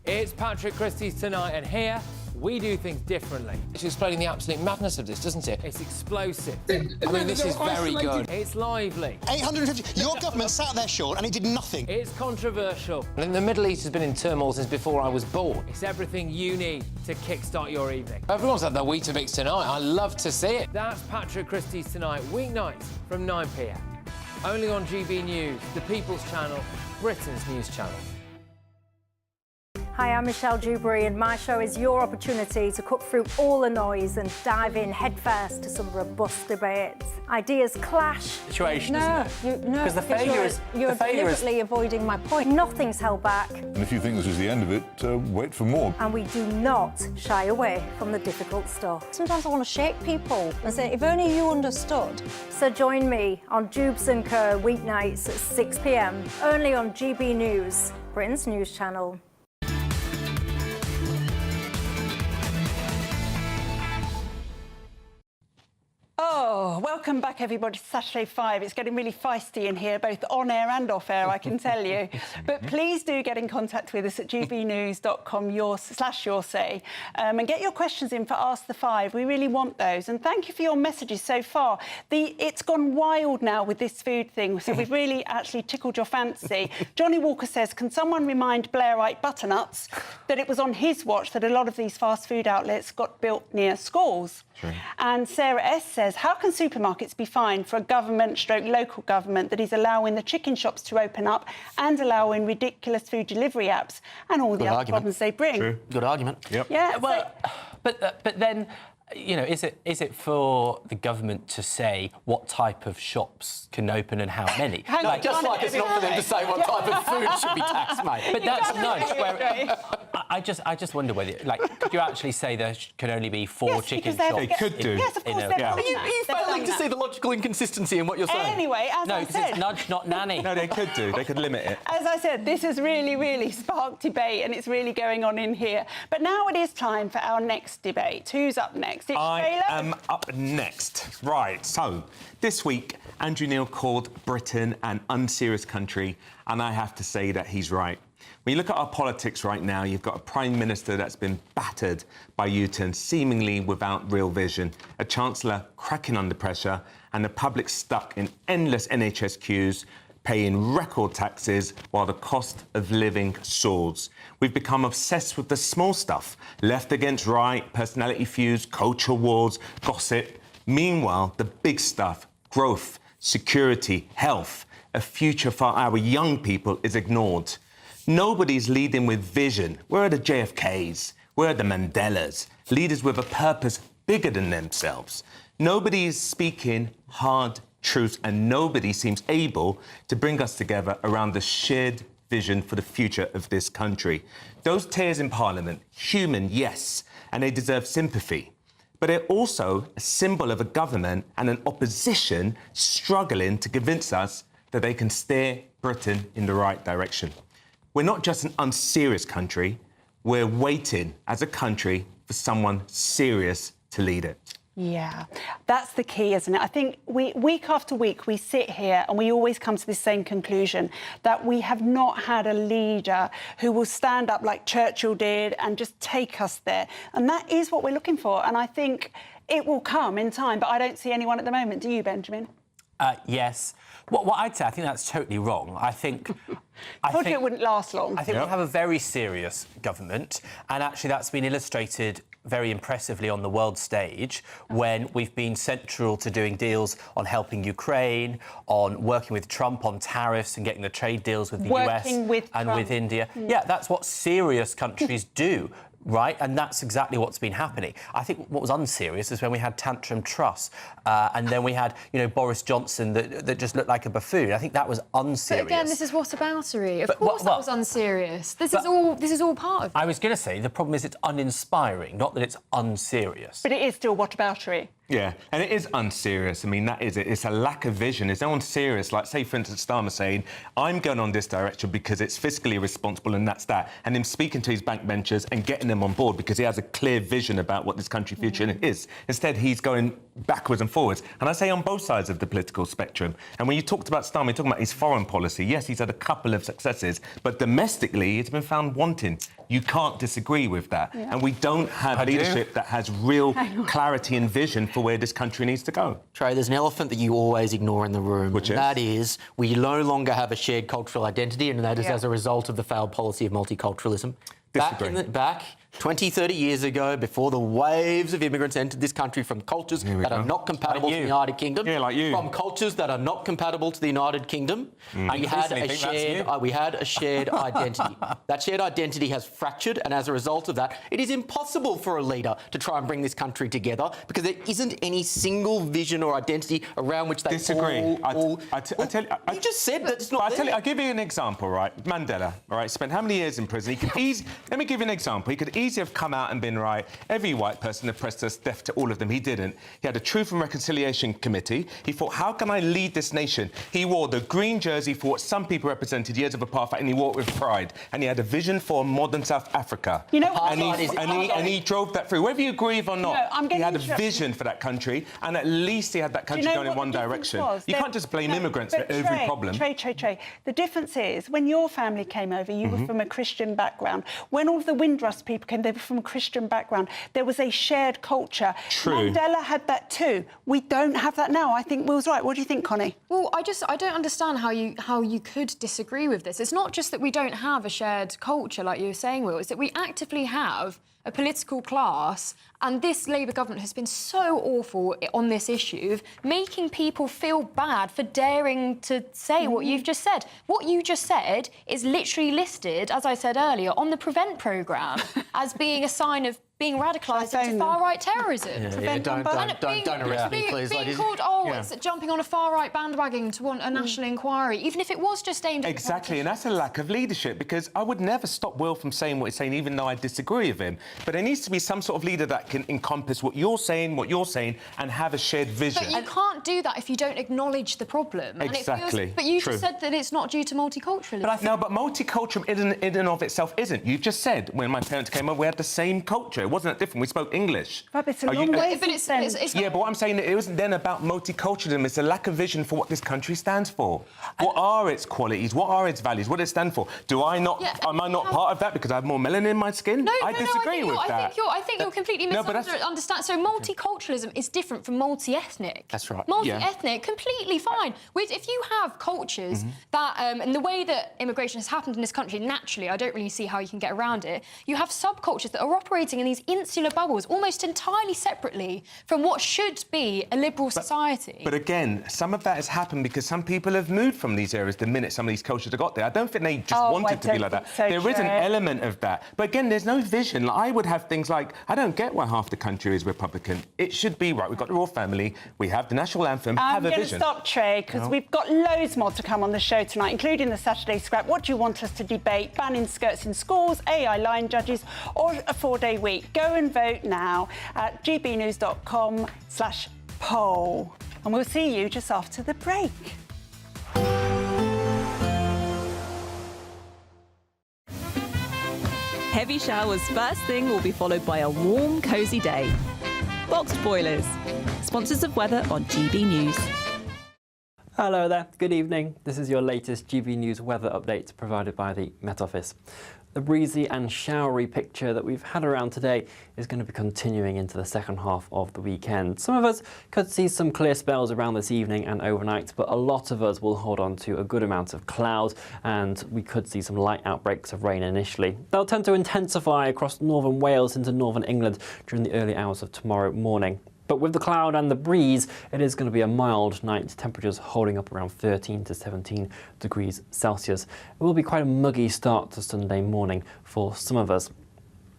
It's Patrick Christie's Tonight, and here we do things differently. It's explaining the absolute madness of this, doesn't it? It's explosive. I mean, this is very good. It's lively. 850. Your government sat there, Sean, and it did nothing. It's controversial. And the Middle East has been in turmoil since before I was born. It's everything you need to kickstart your evening. Everyone's had their Weetabix tonight. I love to see it. That's Patrick Christie's Tonight, weeknights from 9 p.m. Only on GB News, the People's Channel, Britain's news channel. Hi, I'm Michelle Dewberry, and my show is your opportunity to cut through all the noise and dive in headfirst to some robust debates. Ideas clash. Situation, No, isn't it? no, Because the failure is... You're the failure deliberately avoiding my point. Nothing's held back, And if you think this is the end of it, wait for more. and we do not shy away from the difficult stuff. Sometimes I want to shake people and say, if only you understood. So join me on Jubes & Co. weeknights at 6 p.m, only on GB News, Britain's news channel. Oh, welcome Welcome back, everybody, to Saturday 5. It's getting really feisty in here, both on air and off air, I can tell you. But please do get in contact with us at gbnews.com/your say and get your questions in for Ask the Five. We really want those. And thank you for your messages so far. It's gone wild now with this food thing, so we've really actually tickled your fancy. Johnny Walker says, can someone remind Blairite Butternuts that it was on his watch that a lot of these fast food outlets got built near schools? True. And Sarah S says, how can supermarkets be fined for a government/local government that is allowing the chicken shops to open up and allowing ridiculous food delivery apps and all the other problems they bring? True. Good argument. Yep. Yeah. Well, but then, you know, is it for the government to say what type of shops can open and how many? Like, just like it's not for them to say what type of food should be taxed, mate. But that's a nudge. Where I just wonder whether, like, could you actually say there can only be 4 chicken shops? They could do. Yes, of course. Are you failing to see the logical inconsistency in what you're saying? Anyway, as I said... No, because it's nudge, not nanny. No, they could do. They could limit it. As I said, this has really, really sparked debate and it's really going on in here. But now it is time for our next debate. Who's up next? It's I am up next. Right, so this week, Andrew Neil called Britain an unserious country, and I have to say that he's right. When you look at our politics right now, you've got a Prime Minister that's been battered by U-turn, seemingly without real vision, a Chancellor cracking under pressure, and the public stuck in endless NHS queues, paying record taxes while the cost of living soars. We've become obsessed with the small stuff, left against right, personality feuds, culture wars, gossip. Meanwhile, the big stuff, growth, security, health, a future for our young people is ignored. Nobody's leading with vision. Where are the JFKs? Where are the Mandelas? Leaders with a purpose bigger than themselves. Nobody is speaking hard truth, and nobody seems able to bring us together around the shared vision for the future of this country. Those tears in Parliament, human, yes, and they deserve sympathy. But they're also a symbol of a government and an opposition struggling to convince us that they can steer Britain in the right direction. We're not just an unserious country, we're waiting as a country for someone serious to lead it. Yeah, that's the key, isn't it? I think week after week we sit here and we always come to the same conclusion, that we have not had a leader who will stand up like Churchill did and just take us there. And that is what we're looking for. And I think it will come in time, but I don't see anyone at the moment. Do you, Benjamin? Yes. What I'd say, I think that's totally wrong. I think it wouldn't last long. I think we have a very serious government, and actually that's been illustrated very impressively on the world stage when we've been central to doing deals on helping Ukraine, on working with Trump on tariffs and getting the trade deals with the US and with India. Yeah, that's what serious countries do. Right, and that's exactly what's been happening. I think what was unserious is when we had Tantrum Truss, and then we had, you know, Boris Johnson that just looked like a buffoon. I think that was unserious. But again, this is whataboutery. Of course, that was unserious. This is all part of it. I was going to say the problem is it's uninspiring, not that it's unserious. But it is still whataboutery. Yeah, and it is unserious. I mean, that is it. It's a lack of vision. There's no one serious. Like, say, for instance, Starmer saying, I'm going on this direction because it's fiscally responsible and that's that. And him speaking to his backbenchers and getting them on board because he has a clear vision about what this country's future is. Instead, he's going backwards and forwards. And I say on both sides of the political spectrum. And when you talked about Starmer, you're talking about his foreign policy. Yes, he's had a couple of successes, but domestically, it's been found wanting. You can't disagree with that. Yeah. And we don't have leadership that has real clarity and vision for where this country needs to go. Trey, there's an elephant that you always ignore in the room. Which is? That is, we no longer have a shared cultural identity, and that is as a result of the failed policy of multiculturalism. Back 20, 30 years ago, before the waves of immigrants entered this country from cultures that are not compatible to the United Kingdom. Yeah, like you. From cultures that are not compatible to the United Kingdom. We had a shared identity. That shared identity has fractured, and as a result of that, it is impossible for a leader to try and bring this country together because there isn't any single vision or identity around which they disagree. You just said that it's not there. I'll give you an example, right? Mandela, all right, spent how many years in prison? Let me give you an example. He could easy to have come out and been right. Every white person oppressed us, deaf to all of them. He didn't. He had a Truth and Reconciliation Committee. He thought, how can I lead this nation? He wore the green jersey for what some people represented years of apartheid, and he wore it with pride. And he had a vision for modern South Africa. You know what? And he drove that through. Whether you agree with or not, he had a vision for that country, and at least he had that country going in one direction. You can't just blame immigrants for every problem. Trey. The difference is, when your family came over, you were from a Christian background. When all of the Windrush people came, they were from a Christian background. There was a shared culture. True. Mandela had that too. We don't have that now. I think Will's right. What do you think, Connie? Well, I don't understand how you could disagree with this. It's not just that we don't have a shared culture, like you were saying, Will. It's that we actively have a political class, and this Labour government has been so awful on this issue of making people feel bad for daring to say what you've just said. What you just said is literally listed, as I said earlier, on the Prevent programme as being a sign of being radicalised into far-right terrorism. Don't arrest me, please. Being called, it's jumping on a far-right bandwagon to want a national inquiry, even if it was just aimed at... Exactly, and that's a lack of leadership, because I would never stop Will from saying what he's saying, even though I disagree with him. But there needs to be some sort of leader that can encompass what you're saying, and have a shared vision. But you can't do that if you don't acknowledge the problem. Exactly. But you just said that it's not due to multiculturalism. No, but multiculturalism in and of itself isn't. You've just said, when my parents came over, we had the same culture. It wasn't that different. We spoke English. But it's a long way but what I'm saying, it wasn't then about multiculturalism. It's a lack of vision for what this country stands for. What are its qualities? What are its values? What does it stand for? Am I not part of that because I have more melanin in my skin? I disagree with that. I think you're completely misunderstanding. So multiculturalism is different from multi-ethnic. That's right. Multi-ethnic, completely fine. If you have cultures that, and the way that immigration has happened in this country, naturally, I don't really see how you can get around it. You have subcultures that are operating in these insular bubbles, almost entirely separately from what should be a liberal society. But again, some of that has happened because some people have moved from these areas the minute some of these cultures have got there. I don't think they just wanted to be like that. There is an element of that. But again, there's no vision. I would have things like, I don't get why half the country is Republican. It should be, right, we've got the royal family, we have the national anthem, have a vision. I'm going to stop, Trey, because we've got loads more to come on the show tonight, including the Saturday Scrap. What do you want us to debate? Banning skirts in schools, AI line judges, or a 4-day week? Go and vote now at gbnews.com/poll. And we'll see you just after the break. Heavy showers first thing will be followed by a warm, cosy day. Boxed Boilers, sponsors of weather on GB News. Hello there, good evening. This is your latest GB News weather update provided by the Met Office. The breezy and showery picture that we've had around today is going to be continuing into the second half of the weekend. Some of us could see some clear spells around this evening and overnight, but a lot of us will hold on to a good amount of cloud, and we could see some light outbreaks of rain initially. They'll tend to intensify across northern Wales into northern England during the early hours of tomorrow morning. But with the cloud and the breeze, it is going to be a mild night, temperatures holding up around 13 to 17 degrees Celsius. It will be quite a muggy start to Sunday morning for some of us.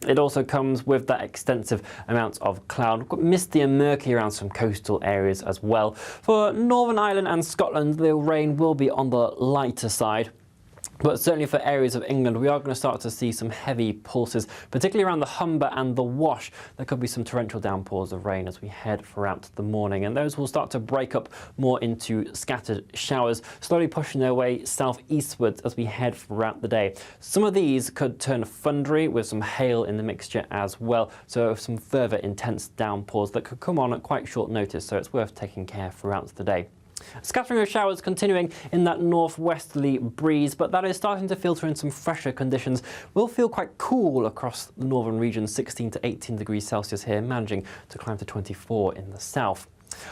It also comes with that extensive amount of cloud, misty and murky around some coastal areas as well. For Northern Ireland and Scotland, the rain will be on the lighter side. But certainly for areas of England, we are going to start to see some heavy pulses, particularly around the Humber and the Wash. There could be some torrential downpours of rain as we head throughout the morning, and those will start to break up more into scattered showers, slowly pushing their way southeastwards as we head throughout the day. Some of these could turn thundery with some hail in the mixture as well, so some further intense downpours that could come on at quite short notice, so it's worth taking care throughout the day. Scattering of showers continuing in that northwesterly breeze, but that is starting to filter in some fresher conditions. We'll feel quite cool across the northern region, 16 to 18 degrees Celsius here, managing to climb to 24 in the south.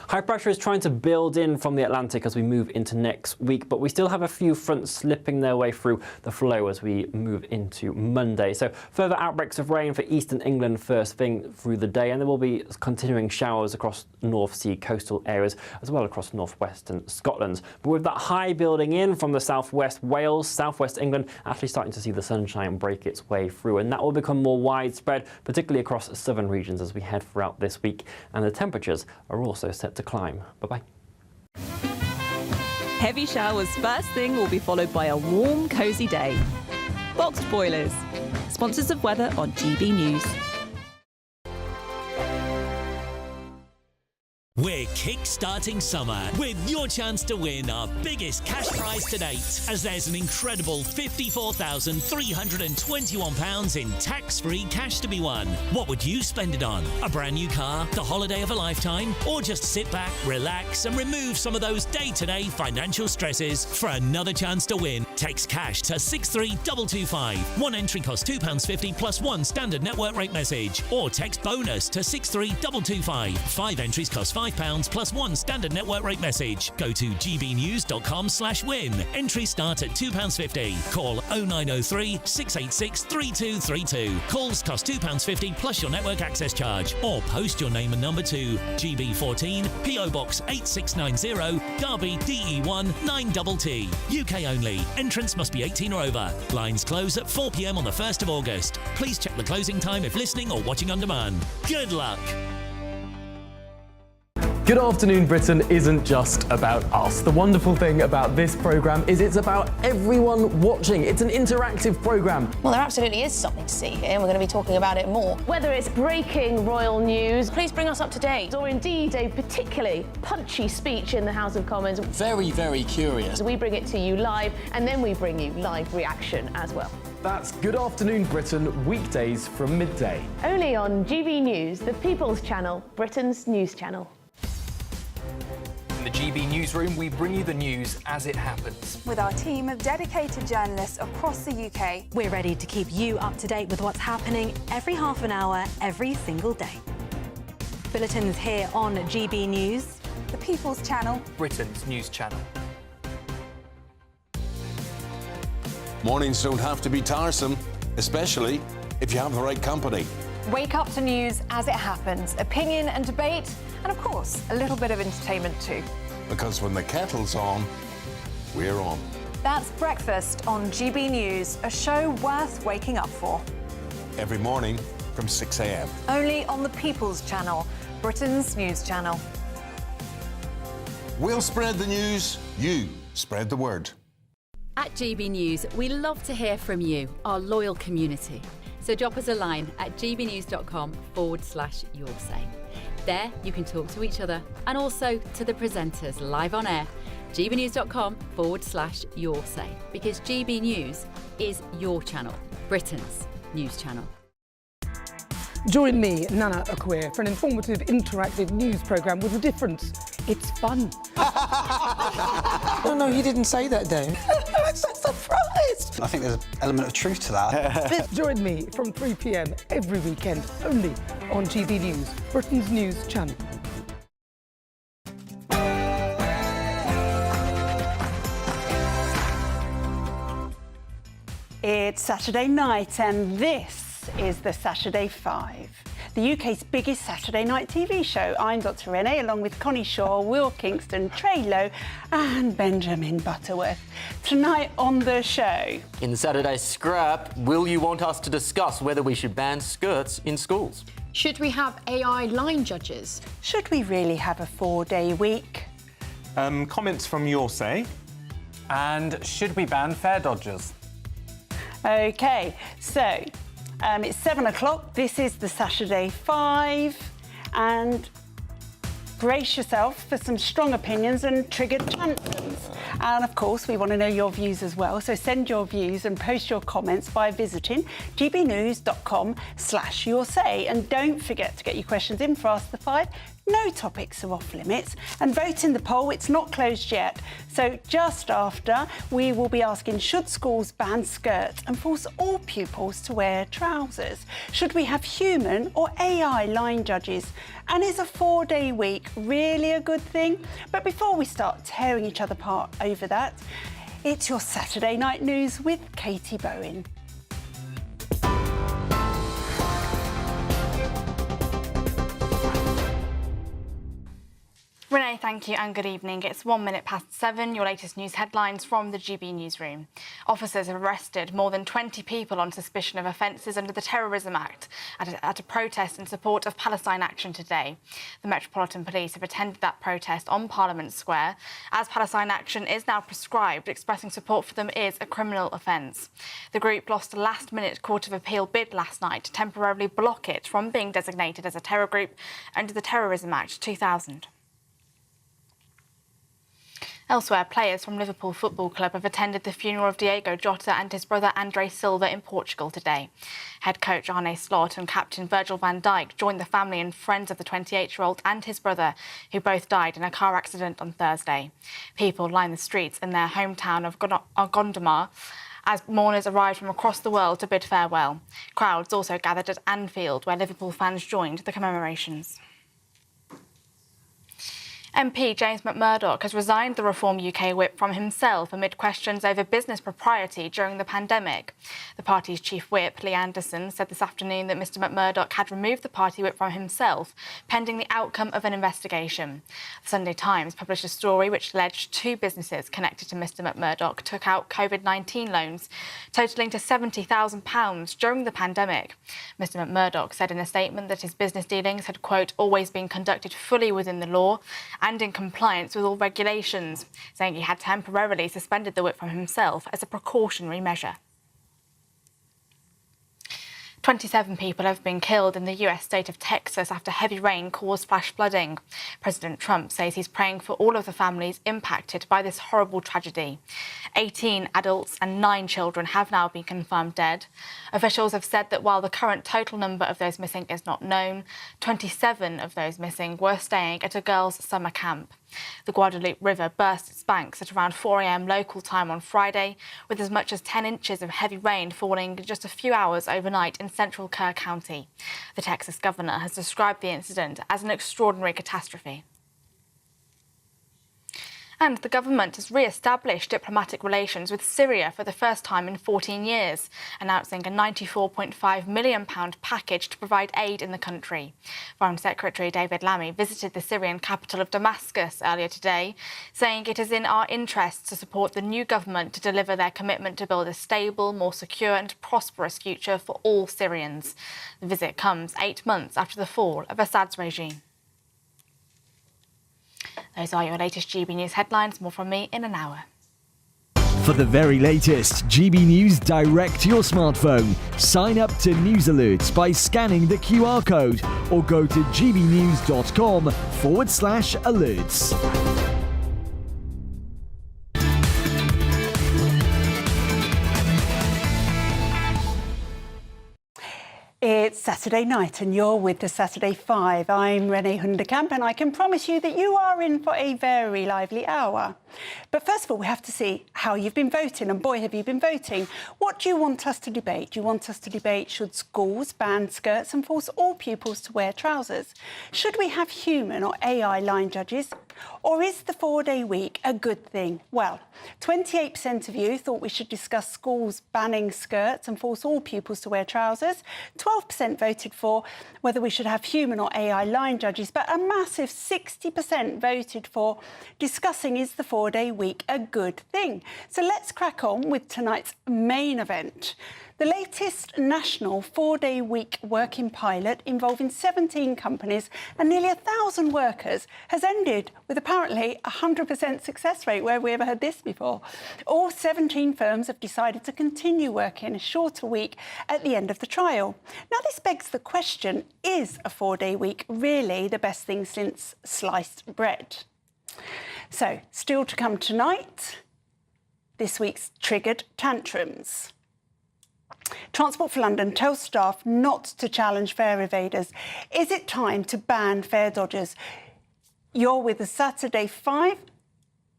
High pressure is trying to build in from the Atlantic as we move into next week, but we still have a few fronts slipping their way through the flow as we move into Monday. So further outbreaks of rain for eastern England first thing through the day, and there will be continuing showers across North Sea coastal areas as well across northwestern Scotland. But with that high building in from the southwest Wales, southwest England, actually starting to see the sunshine break its way through, and that will become more widespread, particularly across southern regions as we head throughout this week, and the temperatures are also set to climb. Bye-bye. Heavy showers first thing will be followed by a warm, cosy day. Boxed Boilers, sponsors of weather on GB News. We're kick-starting summer with your chance to win our biggest cash prize to date, as there's an incredible £54,321 in tax-free cash to be won. What would you spend it on? A brand new car, the holiday of a lifetime, or just sit back, relax and remove some of those day-to-day financial stresses? For another chance to win, text cash to 63225. One entry costs £2.50 plus one standard network rate message, or text bonus to 63225. 5 entries cost £5 plus one standard network rate message. Go to gbnews.com/win. Entries start at £2.50. Call 0903 686 3232. Calls cost £2.50 plus your network access charge. Or post your name and number to GB14 PO Box 8690 Derby DE1 9TT. UK only. Entrance must be 18 or over. Lines close at 4 p.m. on the 1st of August. Please check the closing time if listening or watching on demand. Good luck. Good Afternoon Britain isn't just about us. The wonderful thing about this programme is it's about everyone watching. It's an interactive programme. Well, there absolutely is something to see here, and we're going to be talking about it more. Whether it's breaking royal news, please bring us up to date, or indeed a particularly punchy speech in the House of Commons. Very, very curious. We bring it to you live, and then we bring you live reaction as well. That's Good Afternoon Britain, weekdays from midday. Only on GB News, the People's Channel, Britain's news channel. In the GB Newsroom, we bring you the news as it happens. With our team of dedicated journalists across the UK, we're ready to keep you up to date with what's happening every half an hour, every single day. Bulletins here on GB News, the People's Channel, Britain's news channel. Mornings don't have to be tiresome, especially if you have the right company. Wake up to news as it happens, opinion and debate, and of course, a little bit of entertainment too. Because when the kettle's on, we're on. That's Breakfast on GB News, a show worth waking up for. Every morning from 6 a.m. Only on the People's Channel, Britain's news channel. We'll spread the news, you spread the word. At GB News, we love to hear from you, our loyal community. So drop us a line at gbnews.com/yoursay. There you can talk to each other and also to the presenters live on air. gbnews.com/yoursay, because GB News is your channel, Britain's news channel. Join me, Nana Akweer, for an informative, interactive news programme with a difference. It's fun. No, he didn't say that, Dave. I'm so surprised. I think there's an element of truth to that. Join me from 3 p.m. every weekend, only on GB News, Britain's news channel. It's Saturday night, and this is the Saturday 5, the UK's biggest Saturday night TV show. I'm Dr. Renee, along with Connie Shaw, Will Kingston, Trey Lowe and Benjamin Butterworth. Tonight on the show... In the Saturday Scrap, will you want us to discuss whether we should ban skirts in schools? Should we have AI line judges? Should we really have a 4-day week? Comments from your say. And should we ban fare dodgers? OK, so... it's 7 o'clock. This is the Saturday 5, and brace yourself for some strong opinions and triggered tantrums. And of course, we want to know your views as well. So send your views and post your comments by visiting gbnews.com/yoursay. And don't forget to get your questions in for Ask the Five. No topics are off limits. And vote in the poll, it's not closed yet. So just after, we will be asking, should schools ban skirts and force all pupils to wear trousers? Should we have human or AI line judges? And is a 4-day week really a good thing? But before we start tearing each other apart over that, it's your Saturday night news with Katie Bowen. Renee, thank you and good evening. It's 1 minute past 7, your latest news headlines from the GB newsroom. Officers have arrested more than 20 people on suspicion of offences under the Terrorism Act at a protest in support of Palestine Action today. The Metropolitan Police have attended that protest on Parliament Square. As Palestine Action is now prescribed, expressing support for them is a criminal offence. The group lost a last-minute Court of Appeal bid last night to temporarily block it from being designated as a terror group under the Terrorism Act 2000. Elsewhere, players from Liverpool Football Club have attended the funeral of Diego Jota and his brother Andre Silva in Portugal today. Head coach Arne Slot and captain Virgil van Dijk joined the family and friends of the 28-year-old and his brother, who both died in a car accident on Thursday. People lined the streets in their hometown of Gondomar as mourners arrived from across the world to bid farewell. Crowds also gathered at Anfield, where Liverpool fans joined the commemorations. MP James McMurdoch has resigned the Reform UK whip from himself amid questions over business propriety during the pandemic. The party's chief whip, Lee Anderson, said this afternoon that Mr McMurdoch had removed the party whip from himself, pending the outcome of an investigation. The Sunday Times published a story which alleged 2 businesses connected to Mr McMurdoch took out COVID-19 loans, totalling to £70,000 during the pandemic. Mr McMurdoch said in a statement that his business dealings had, quote, always been conducted fully within the law and in compliance with all regulations, saying he had temporarily suspended the whip from himself as a precautionary measure. 27 people have been killed in the US state of Texas after heavy rain caused flash flooding. President Trump says he's praying for all of the families impacted by this horrible tragedy. 18 adults and 9 children have now been confirmed dead. Officials have said that while the current total number of those missing is not known, 27 of those missing were staying at a girls' summer camp. The Guadalupe River burst its banks at around 4 a.m. local time on Friday, with as much as 10 inches of heavy rain falling in just a few hours overnight in central Kerr County. The Texas governor has described the incident as an extraordinary catastrophe. And the government has re-established diplomatic relations with Syria for the first time in 14 years, announcing a £94.5 million package to provide aid in the country. Foreign Secretary David Lammy visited the Syrian capital of Damascus earlier today, saying it is in our interests to support the new government to deliver their commitment to build a stable, more secure and prosperous future for all Syrians. The visit comes 8 months after the fall of Assad's regime. Those are your latest GB News headlines. More from me in an hour. For the very latest GB News direct to your smartphone, sign up to News Alerts by scanning the QR code or go to gbnews.com/alerts. It's Saturday night and you're with the Saturday 5. I'm Renee Hundekamp and I can promise you that you are in for a very lively hour. But first of all, we have to see how you've been voting, and boy, have you been voting. What do you want us to debate? Do you want us to debate should schools ban skirts and force all pupils to wear trousers? Should we have human or AI line judges? Or is the 4-day week a good thing? Well, 28% of you thought we should discuss schools banning skirts and force all pupils to wear trousers. 12% voted for whether we should have human or AI line judges, but a massive 60% voted for discussing is the 4-day week a good thing. So let's crack on with tonight's main event. The latest national 4-day week working pilot involving 17 companies and nearly 1,000 workers has ended with apparently a 100% success rate. Where have we ever heard this before? All 17 firms have decided to continue working a shorter week at the end of the trial. Now, this begs the question, is a 4-day week really the best thing since sliced bread? So, still to come tonight, this week's triggered tantrums. Transport for London tells staff not to challenge fare evaders. Is it time to ban fare dodgers? You're with the Saturday 5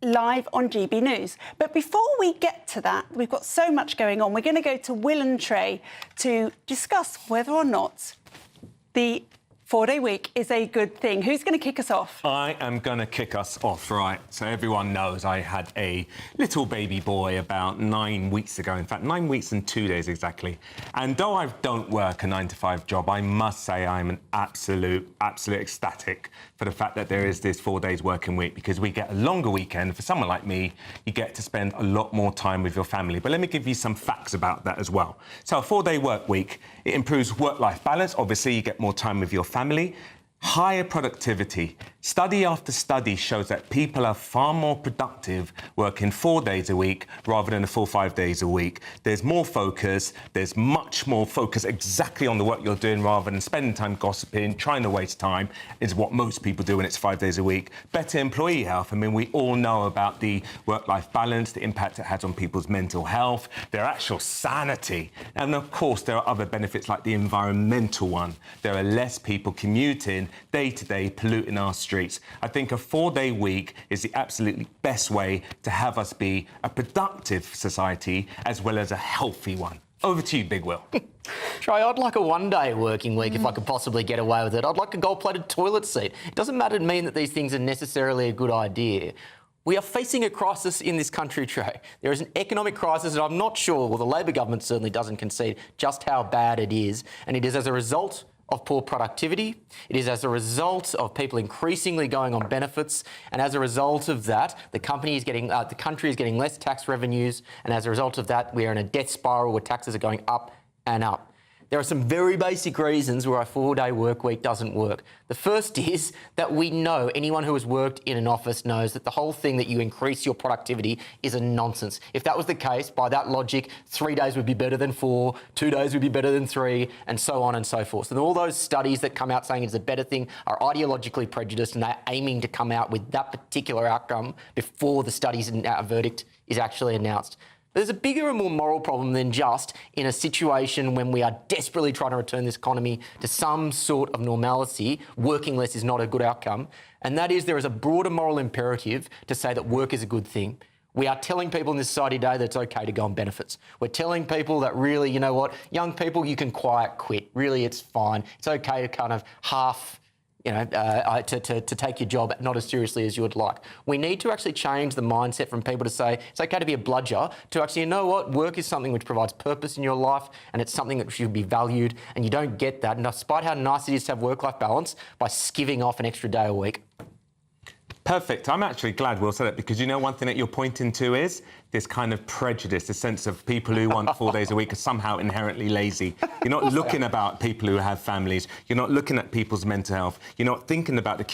live on GB News. But before we get to that, we've got so much going on. We're going to go to Will and Trey to discuss whether or not the 4-day week is a good thing. Who's going to kick us off? I am going to kick us off, right. So everyone knows I had a little baby boy about 9 weeks ago. In fact, 9 weeks and 2 days exactly. And though I don't work a 9-to-5 job, I must say I'm an absolute ecstatic for the fact that there is this 4 days working week, because we get a longer weekend. For someone like me, you get to spend a lot more time with your family. But let me give you some facts about that as well. So a 4-day work week, it improves work-life balance. Obviously, you get more time with your family. Higher productivity. Study after study shows that people are far more productive working 4 days a week rather than a full 5 days a week. There's more focus. There's much more focus exactly on the work you're doing rather than spending time gossiping, trying to waste time, is what most people do when it's 5 days a week. Better employee health. I mean, we all know about the work-life balance, the impact it has on people's mental health, their actual sanity. And of course, there are other benefits like the environmental one. There are less people commuting day to day, polluting our streets. I think a 4-day week is the absolutely best way to have us be a productive society as well as a healthy one. Over to you, Big Will. Troy, I'd like a 1-day working week if I could possibly get away with it. I'd like a gold-plated toilet seat. It doesn't matter to me that these things are necessarily a good idea. We are facing a crisis in this country, Trey. There is an economic crisis, and I'm not sure, well, the Labor government certainly doesn't concede just how bad it is, and it is as a result of poor productivity. It is as a result of people increasingly going on benefits, and as a result of that, the country is getting less tax revenues, and as a result of that, we are in a death spiral where taxes are going up and up. There are some very basic reasons where a 4-day work week doesn't work. The first is that we know, anyone who has worked in an office knows that the whole thing that you increase your productivity is a nonsense. If that was the case, by that logic, 3 days would be better than 4, 2 days would be better than 3, and so on and so forth. So all those studies that come out saying it's a better thing are ideologically prejudiced, and they're aiming to come out with that particular outcome before the study's verdict is actually announced. There's a bigger and more moral problem than just in a situation when we are desperately trying to return this economy to some sort of normalcy. Working less is not a good outcome. And that is, there is a broader moral imperative to say that work is a good thing. We are telling people in this society today that it's okay to go on benefits. We're telling people that really, you know what, young people, you can quiet quit. Really, it's fine. It's okay to kind of to take your job not as seriously as you would like. We need to actually change the mindset from people to say it's okay to be a bludger to actually, you know what, work is something which provides purpose in your life, and it's something that should be valued, and you don't get that, and despite how nice it is to have work-life balance, by skiving off an extra day a week. Perfect. I'm actually glad Will said it, because you know one thing that you're pointing to is this kind of prejudice, the sense of people who want 4 days a week are somehow inherently lazy. You're not looking about people who have families. You're not looking at people's mental health. You're not thinking about the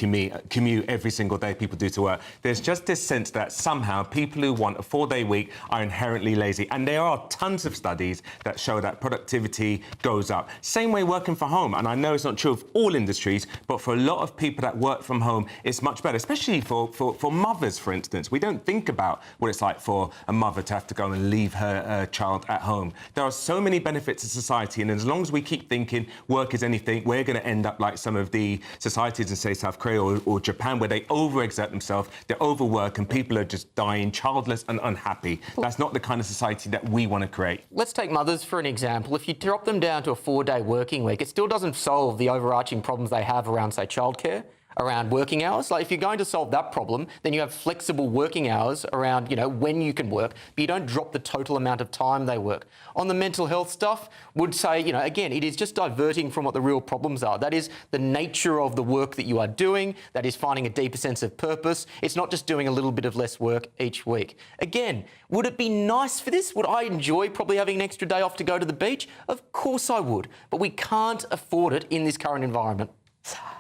commute every single day people do to work. There's just this sense that somehow people who want a 4-day week are inherently lazy. And there are tons of studies that show that productivity goes up. Same way working from home. And I know it's not true of all industries, but for a lot of people that work from home, it's much better, especially for mothers, for instance. We don't think about what it's like for a mother to have to go and leave her child at home. There are so many benefits to society, and as long as we keep thinking work is anything, we're going to end up like some of the societies in, say, South Korea or Japan, where they overexert themselves, they overwork, and people are just dying childless and unhappy. That's not the kind of society that we want to create. Let's take mothers for an example. If you drop them down to a 4-day working week, it still doesn't solve the overarching problems they have around, say, childcare, around working hours. Like, if you're going to solve that problem, then you have flexible working hours around, when you can work, but you don't drop the total amount of time they work. On the mental health stuff, would say, again, it is just diverting from what the real problems are. That is the nature of the work that you are doing. That is finding a deeper sense of purpose. It's not just doing a little bit of less work each week. Again, would it be nice for this? Would I enjoy probably having an extra day off to go to the beach? Of course I would, but we can't afford it in this current environment.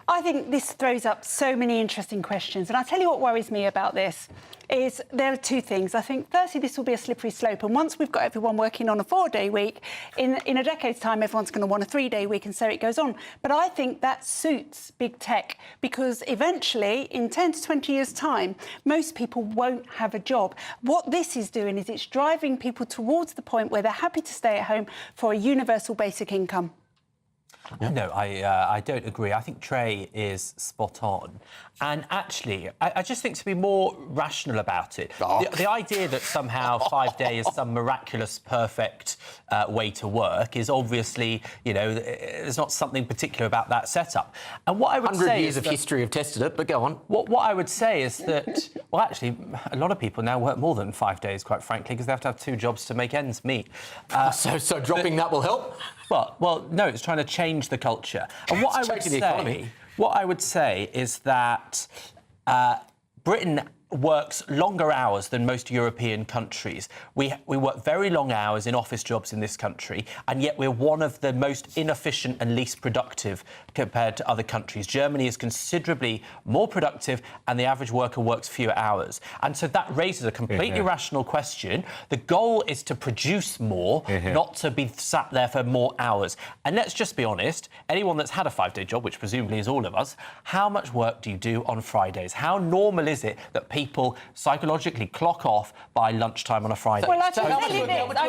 I think this throws up so many interesting questions. And I'll tell you what worries me about this is there are two things. I think, firstly, this will be a slippery slope. And once we've got everyone working on a 4-day week, in a decade's time, everyone's going to want a 3-day week, and so it goes on. But I think that suits big tech, because eventually, in 10 to 20 years' time, most people won't have a job. What this is doing is it's driving people towards the point where they're happy to stay at home for a universal basic income. Yeah. No, I don't agree. I think Trey is spot on. And actually, I just think to be more rational about it, the idea that somehow 5 days is some miraculous, perfect way to work is obviously, you know, there's not something particular about that setup. And what I would say 100 years is of history have tested it, but go on. What I would say is that, well, actually, a lot of people now work more than 5 days, quite frankly, because they have to have 2 jobs to make ends meet. So dropping that will help? Well, no, it's trying to change the culture. And what I would say is that Britain works longer hours than most European countries. We work very long hours in office jobs in this country, and yet we're one of the most inefficient and least productive compared to other countries. Germany is considerably more productive, and the average worker works fewer hours. And so that raises a completely rational question. The goal is to produce more, not to be sat there for more hours. And let's just be honest, anyone that's had a 5-day job, which presumably is all of us, how much work do you do on Fridays? How normal is it that people psychologically clock off by lunchtime on a Friday? Well, I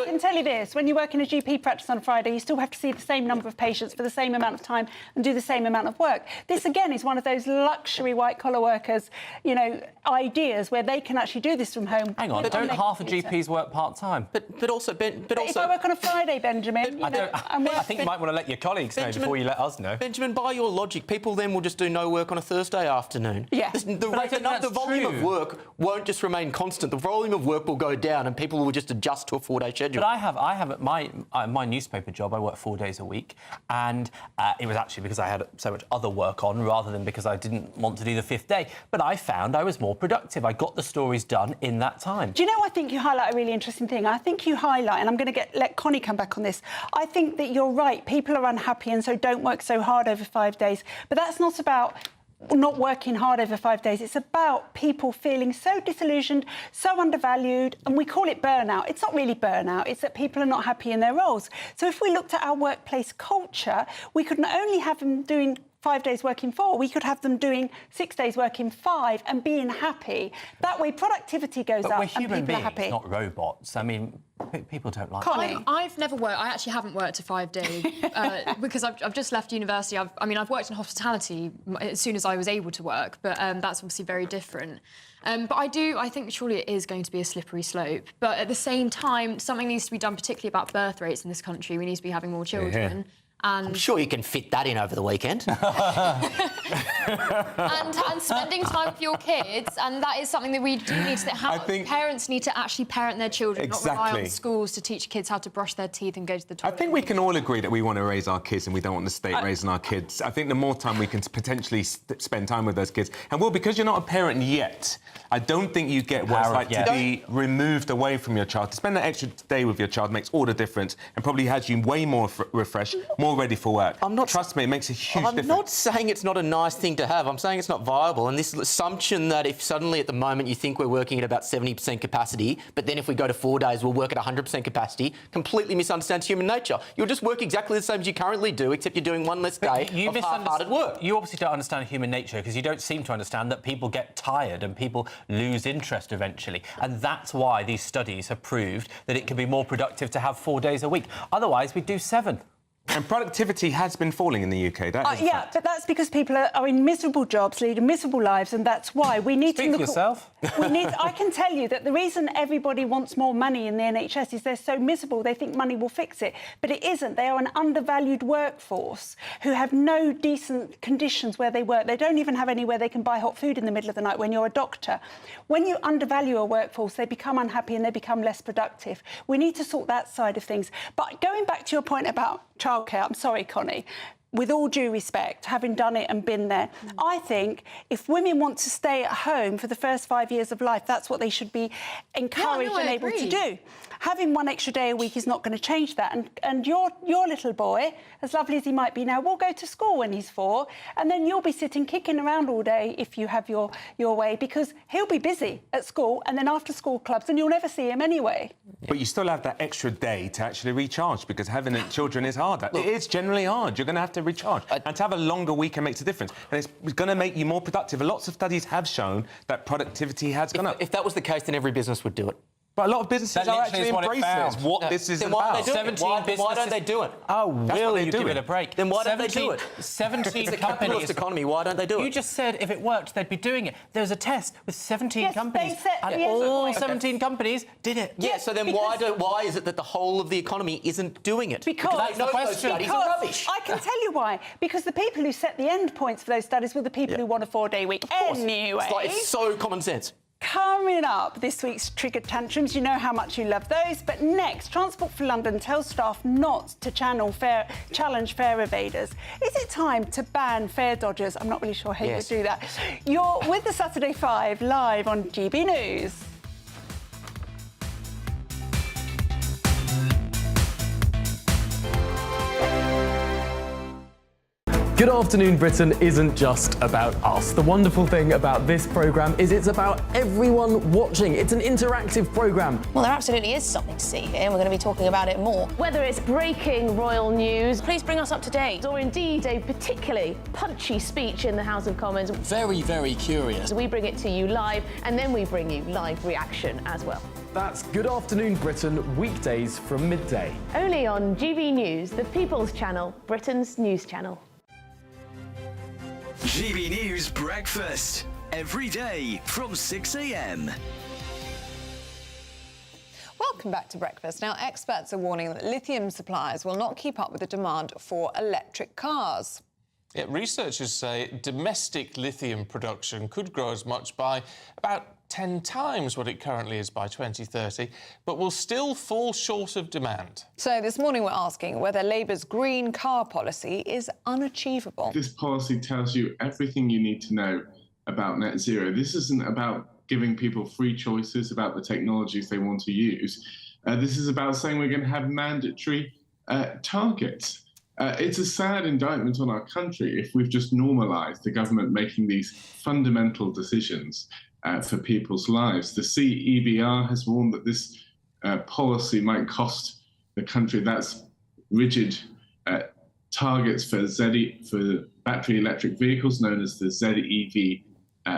can tell you this. When you work in a GP practice on a Friday, you still have to see the same number of patients for the same amount of time and do the same amount of work. This, again, is one of those luxury white-collar workers, you know, ideas where they can actually do this from home. Hang on, don't half the GPs work part-time? But also... If I work on a Friday, Benjamin, I think you might want to let your colleagues know before you let us know. Benjamin, by your logic, people then will just do no work on a Thursday afternoon. Yeah. The volume of work won't just remain constant. The volume of work will go down and people will just adjust to a 4-day schedule. But I have at my newspaper job, I work 4 days a week, and it was actually because I had so much other work on rather than because I didn't want to do the 5th day. But I found I was more productive. I got the stories done in that time. Do you know, I think you highlight a really interesting thing. I think you highlight, and I'm going to let Connie come back on this, I think that you're right. People are unhappy and so don't work so hard over 5 days. But that's not about not working hard over 5 days. It's about people feeling so disillusioned, so undervalued, and we call it burnout. It's not really burnout. It's that people are not happy in their roles. So if we looked at our workplace culture, we could not only have them doing 5 days working 4, we could have them doing 6 days working 5 and being happy. That way productivity goes up and people are happy. We're human beings, not robots. I mean, people don't like Connie. I've never worked. I actually haven't worked a 5-day because I've just left university. I've worked in hospitality as soon as I was able to work, but that's obviously very different. But I think surely it is going to be a slippery slope. But at the same time, something needs to be done, particularly about birth rates in this country. We need to be having more children. And I'm sure you can fit that in over the weekend. and spending time with your kids, and that is something that we do need to have. Parents need to actually parent their children, not rely on schools to teach kids how to brush their teeth and go to the toilet. I think we can all agree that we want to raise our kids and we don't want the state raising our kids. I think the more time we can potentially spend time with those kids, and because you're not a parent yet, I don't think you get what it's like to be removed away from your child. To spend that extra day with your child makes all the difference and probably has you way more refreshed, more ready for work. Trust me, it makes a huge difference. I'm not saying it's not a nice thing to have. I'm saying it's not viable. And this assumption that if suddenly at the moment you think we're working at about 70% capacity, but then if we go to 4 days, we'll work at 100% capacity, completely misunderstands human nature. You'll just work exactly the same as you currently do, except you're doing one less day of half-hearted work. You obviously don't understand human nature because you don't seem to understand that people get tired and people lose interest eventually. And that's why these studies have proved that it can be more productive to have 4 days a week. Otherwise, we do 7. And productivity has been falling in the UK. Yeah, but that's because people are in miserable jobs, leading miserable lives, and that's why we need to look for yourself. I can tell you that the reason everybody wants more money in the NHS is they're so miserable, they think money will fix it. But it isn't. They are an undervalued workforce who have no decent conditions where they work. They don't even have anywhere they can buy hot food in the middle of the night when you're a doctor. When you undervalue a workforce, they become unhappy and they become less productive. We need to sort that side of things. But going back to your point about childcare, I'm sorry, Connie, with all due respect, having done it and been there, I think if women want to stay at home for the first 5 years of life, that's what they should be encouraged and able to do. Having 1 extra day a week is not going to change that. And your little boy, as lovely as he might be now, will go to school when he's 4, and then you'll be sitting kicking around all day if you have your way, because he'll be busy at school and then after school clubs, and you'll never see him anyway. But you still have that extra day to actually recharge, because having children is hard. It is generally hard. You're going to have to recharge. And to have a longer weekend makes a difference. And it's going to make you more productive. Lots of studies have shown that productivity has gone up. If that was the case, then every business would do it. But a lot of businesses That are literally actually is what it embracing it. found. It's what this is Then about. why are they doing it? Why don't they do it? Oh, will you give doing. it a break? Then why don't they do it? 17 It's a companies. capitalist economy. Why don't they do it? You just said if it worked, they'd be doing it. There was a test with 17 Yes, companies, they said- and yes. all 17 companies did it. Yeah, so then why is it that the whole of the economy isn't doing it? Because they know those studies are rubbish. I can tell you why. Because the people who set the end points for those studies were the people who want a 4-day week. Anyway. It's so common sense. Coming up, this week's trigger tantrums. You know how much you love those. But next, Transport for London tells staff not to challenge fare evaders. Is it time to ban fare dodgers? I'm not really sure how you would do that. You're with the Saturday 5 live on GB News. Good Afternoon Britain isn't just about us. The wonderful thing about this programme is it's about everyone watching. It's an interactive programme. Well, there absolutely is something to see here, and we're going to be talking about it more. Whether it's breaking royal news, please bring us up to date, or indeed a particularly punchy speech in the House of Commons. Very, very curious. We bring it to you live, and then we bring you live reaction as well. That's Good Afternoon Britain, weekdays from midday. Only on GB News, the People's Channel, Britain's news channel. GB News Breakfast. Every day from 6 a.m. Welcome back to Breakfast. Now, experts are warning that lithium suppliers will not keep up with the demand for electric cars. Yeah, researchers say domestic lithium production could grow as much by about 10 times what it currently is by 2030, but will still fall short of demand. So this morning we're asking whether Labour's green car policy is unachievable. This policy tells you everything you need to know about net zero. This isn't about giving people free choices about the technologies they want to use. This is about saying we're going to have mandatory targets. It's a sad indictment on our country if we've just normalised the government making these fundamental decisions for people's lives. The CEBR has warned that this policy might cost the country. That's rigid targets for battery electric vehicles, known as the ZEV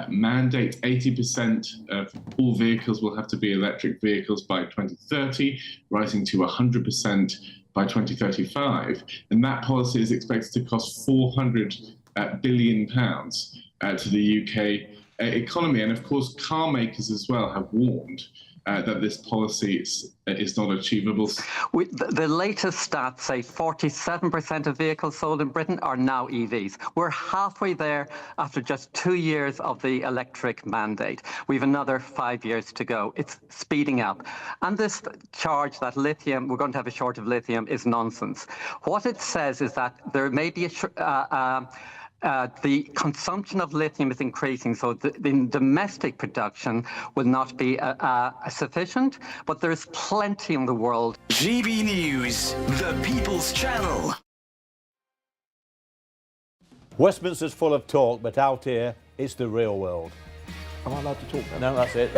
mandate. 80% of all vehicles will have to be electric vehicles by 2030, rising to 100% by 2035. And that policy is expected to cost £400 billion to the UK economy. And of course, car makers as well have warned that this policy is not achievable. The latest stats say 47% of vehicles sold in Britain are now EVs. We're halfway there after just 2 years of the electric mandate. We've another 5 years to go. It's speeding up. And this charge that lithium, we're going to have a shortage of lithium, is nonsense. What it says is that there may be the consumption of lithium is increasing, so the domestic production will not be sufficient, but there's plenty in the world. GB News, the People's Channel. Westminster's full of talk, but out here, it's the real world. Am I allowed to talk now? No, that's it.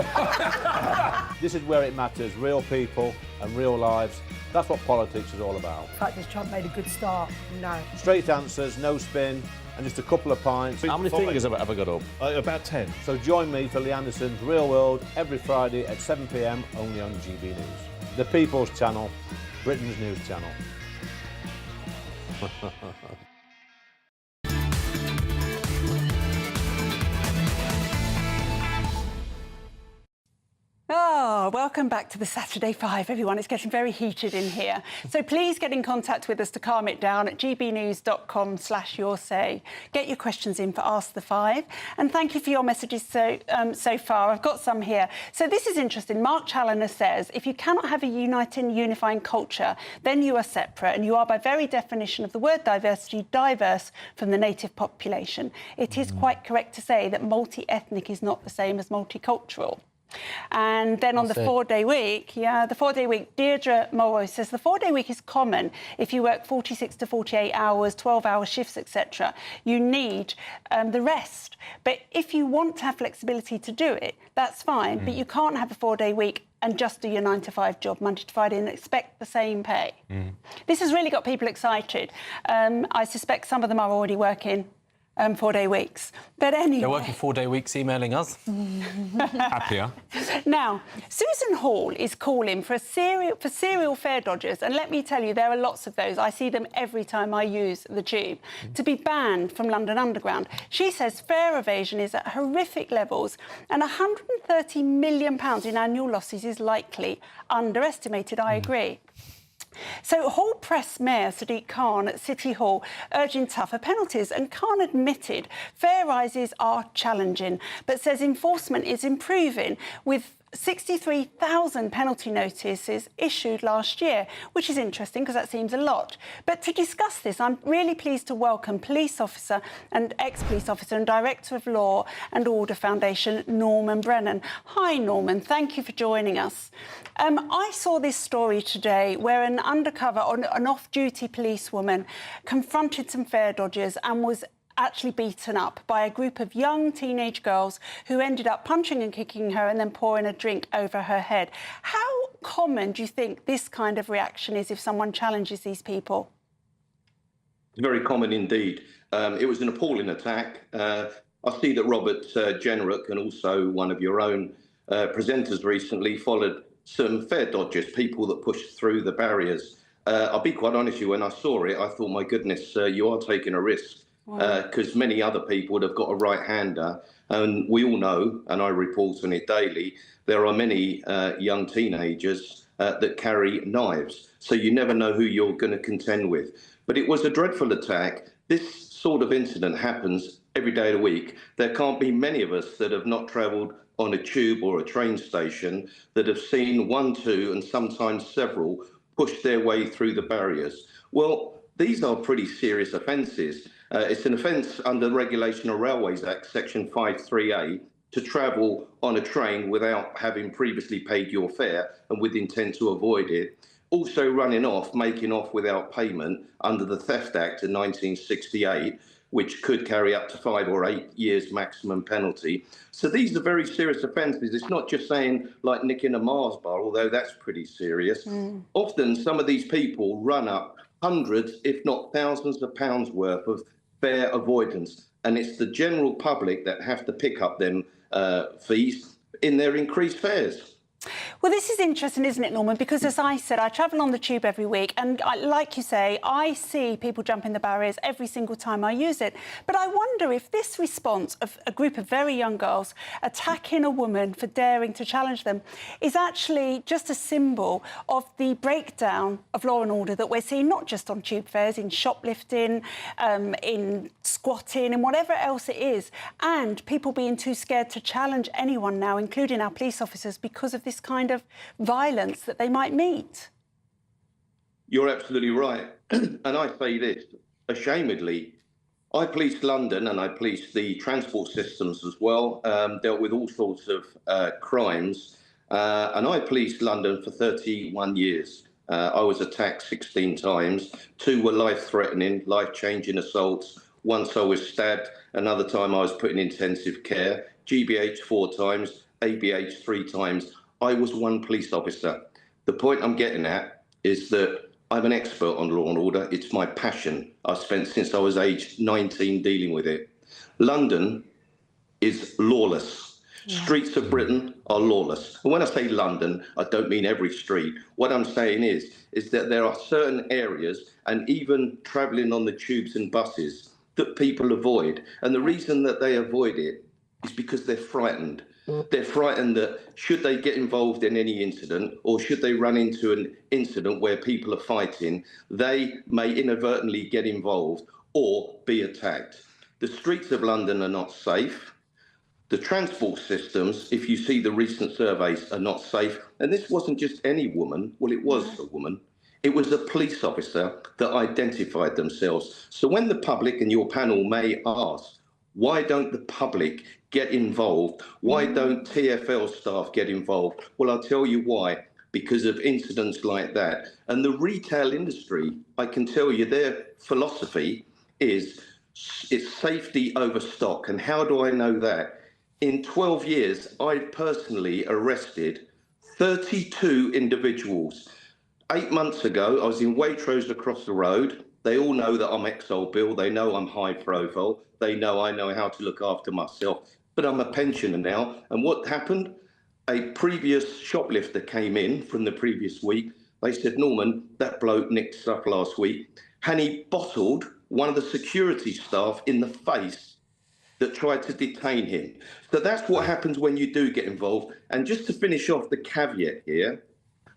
This is where it matters, real people and real lives. That's what politics is all about. The fact has Trump made a good start? No. Straight answers, no spin, and just a couple of pints. How many fingers have I got up? About 10. So join me for Lee Anderson's Real World every Friday at 7 p.m. only on GB News. The People's Channel, Britain's news channel. Oh, welcome back to the Saturday 5, everyone. It's getting very heated in here. So please get in contact with us to calm it down at gbnews.com/yoursay. Get your questions in for Ask the Five. And thank you for your messages so far. I've got some here. So this is interesting. Mark Challoner says, if you cannot have a uniting, unifying culture, then you are separate, and you are by very definition of the word diversity, diverse from the native population. It is quite correct to say that multi-ethnic is not the same as multicultural. And then on the 4-day week, Deirdre Mulroy says the 4-day week is common if you work 46 to 48 hours, 12-hour shifts, etc. You need the rest. But if you want to have flexibility to do it, that's fine. But you can't have a 4-day week and just do your 9-to-5 job, Monday to Friday, and expect the same pay. This has really got people excited. I suspect some of them are already working 4-day weeks. But anyway... They're working 4-day weeks emailing us. Happier. Now, Susan Hall is calling for serial fare dodgers, and let me tell you, there are lots of those. I see them every time I use the tube, to be banned from London Underground. She says fare evasion is at horrific levels and £130 million in annual losses is likely underestimated. I agree. So Hall pressed Mayor Sadiq Khan at City Hall, urging tougher penalties, and Khan admitted fare rises are challenging, but says enforcement is improving, with 63,000 penalty notices issued last year, which is interesting because that seems a lot. But to discuss this, I'm really pleased to welcome police officer and ex-police officer and Director of Law and Order Foundation, Norman Brennan. Hi, Norman. Thank you for joining us. I saw this story today where an off-duty policewoman confronted some fare dodgers and was actually beaten up by a group of young teenage girls who ended up punching and kicking her and then pouring a drink over her head. How common do you think this kind of reaction is if someone challenges these people? Very common indeed. It was an appalling attack. I see that Robert Jenrick and also one of your own presenters recently followed some fare dodgers, people that pushed through the barriers. I'll be quite honest with you, when I saw it, I thought, my goodness, you are taking a risk. Because many other people would have got a right-hander. And we all know, and I report on it daily, there are many young teenagers that carry knives. So you never know who you're going to contend with. But it was a dreadful attack. This sort of incident happens every day of the week. There can't be many of us that have not travelled on a tube or a train station that have seen one, two, and sometimes several push their way through the barriers. Well, these are pretty serious offences. It's an offence under the Regulation of Railways Act, Section 53A, to travel on a train without having previously paid your fare and with intent to avoid it. Also running off, making off without payment under the Theft Act of 1968, which could carry up to 5 or 8 years maximum penalty. So these are very serious offences. It's not just saying like nicking a Mars bar, although that's pretty serious. Often some of these people run up hundreds, if not thousands of pounds worth of fare avoidance, and it's the general public that have to pick up them fees in their increased fares. Well, this is interesting, isn't it, Norman? Because, as I said, I travel on the tube every week, and like you say, I see people jumping the barriers every single time I use it. But I wonder if this response of a group of very young girls attacking a woman for daring to challenge them is actually just a symbol of the breakdown of law and order that we're seeing, not just on tube fares, in shoplifting, in squatting, and whatever else it is, and people being too scared to challenge anyone now, including our police officers, because of this kind of violence that they might meet. You're absolutely right. And I say this, ashamedly, I policed London and I policed the transport systems as well, dealt with all sorts of crimes. And I policed London for 31 years. I was attacked 16 times. 2 were life-threatening, life-changing assaults. Once I was stabbed, another time I was put in intensive care. GBH 4 times, ABH 3 times. I was one police officer. The point I'm getting at is that I'm an expert on law and order. It's my passion. I've spent since I was aged 19 dealing with it. London is lawless. Streets of Britain are lawless. And when I say London, I don't mean every street. What I'm saying is that there are certain areas, and even travelling on the tubes and buses, that people avoid. And the reason that they avoid it is because they're frightened. They're frightened that should they get involved in any incident, or should they run into an incident where people are fighting, they may inadvertently get involved or be attacked. The streets of London are not safe. The transport systems, if you see the recent surveys, are not safe. And this wasn't just any woman. Well, it was a woman. It was a police officer that identified themselves. So when the public and your panel may ask, why don't the public get involved? Why don't TfL staff get involved? Well, I'll tell you why. Because of incidents like that. And the retail industry, I can tell you, their philosophy is it's safety over stock. And how do I know that? In 12 years, I've personally arrested 32 individuals. 8 months ago, I was in Waitrose across the road. They all know that I'm ex-old Bill. They know I'm high profile. They know I know how to look after myself. But I'm a pensioner now. And what happened? A previous shoplifter came in from the previous week. They said, Norman, that bloke nicked stuff last week. And he bottled one of the security staff in the face that tried to detain him. So that's what happens when you do get involved. And just to finish off the caveat here,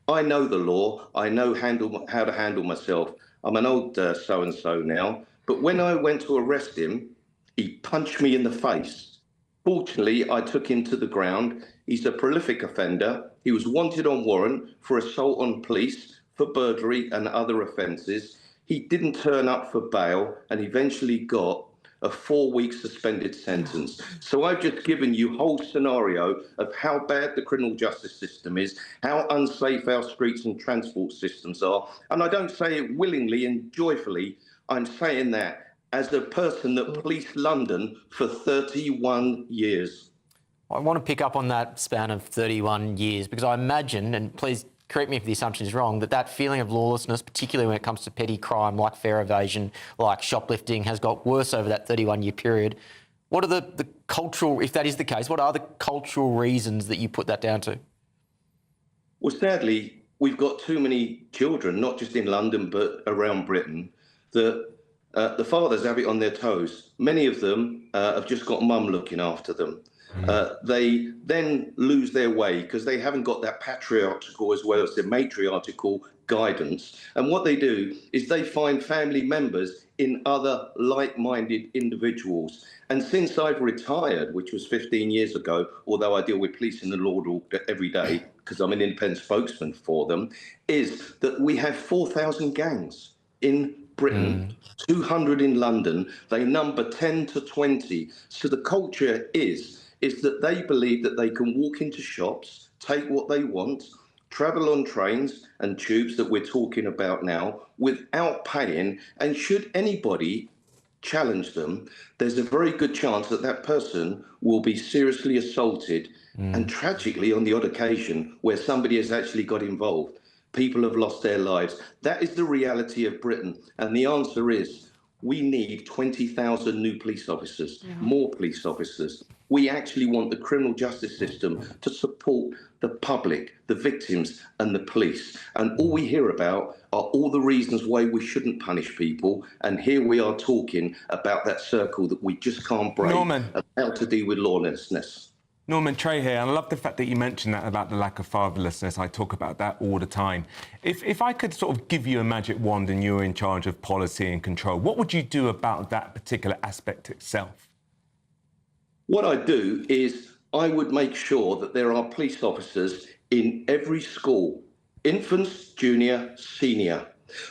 I know the law. I know how to handle myself. I'm an old so-and-so now. But when I went to arrest him, he punched me in the face. Fortunately, I took him to the ground. He's a prolific offender. He was wanted on warrant for assault on police, for burglary and other offences. He didn't turn up for bail and eventually got a 4-week suspended sentence. So I've just given you whole scenario of how bad the criminal justice system is, how unsafe our streets and transport systems are. And I don't say it willingly and joyfully. I'm saying that as a person that policed London for 31 years. I want to pick up on that span of 31 years because I imagine, and please correct me if the assumption is wrong, that feeling of lawlessness, particularly when it comes to petty crime like fare evasion, like shoplifting, has got worse over that 31-year period. What are the cultural, if that is the case, what are the cultural reasons that you put that down to? Well, sadly, we've got too many children, not just in London, but around Britain, that the fathers have it on their toes. Many of them have just got mum looking after them. They then lose their way because they haven't got that patriarchal as well as the matriarchal guidance. And what they do is they find family members in other like-minded individuals. And since I've retired, which was 15 years ago, although I deal with police and the law every day because I'm an independent spokesman for them, is that we have 4,000 gangs in Britain, 200 in London. They number 10 to 20. So the culture is that they believe that they can walk into shops, take what they want, travel on trains and tubes that we're talking about now without paying. And should anybody challenge them, there's a very good chance that that person will be seriously assaulted. And tragically, on the odd occasion where somebody has actually got involved, people have lost their lives. That is the reality of Britain. And the answer is we need 20,000 new police officers, more police officers. We actually want the criminal justice system to support the public, the victims and the police. And all we hear about are all the reasons why we shouldn't punish people. And here we are talking about that circle that we just can't break, Norman, of how to deal with lawlessness. Norman, Trey here, and I love the fact that you mentioned that about the lack of fatherlessness. I talk about that all the time. If I could sort of give you a magic wand and you were in charge of policy and control, what would you do about that particular aspect itself? What I do is I would make sure that there are police officers in every school, infants, junior, senior,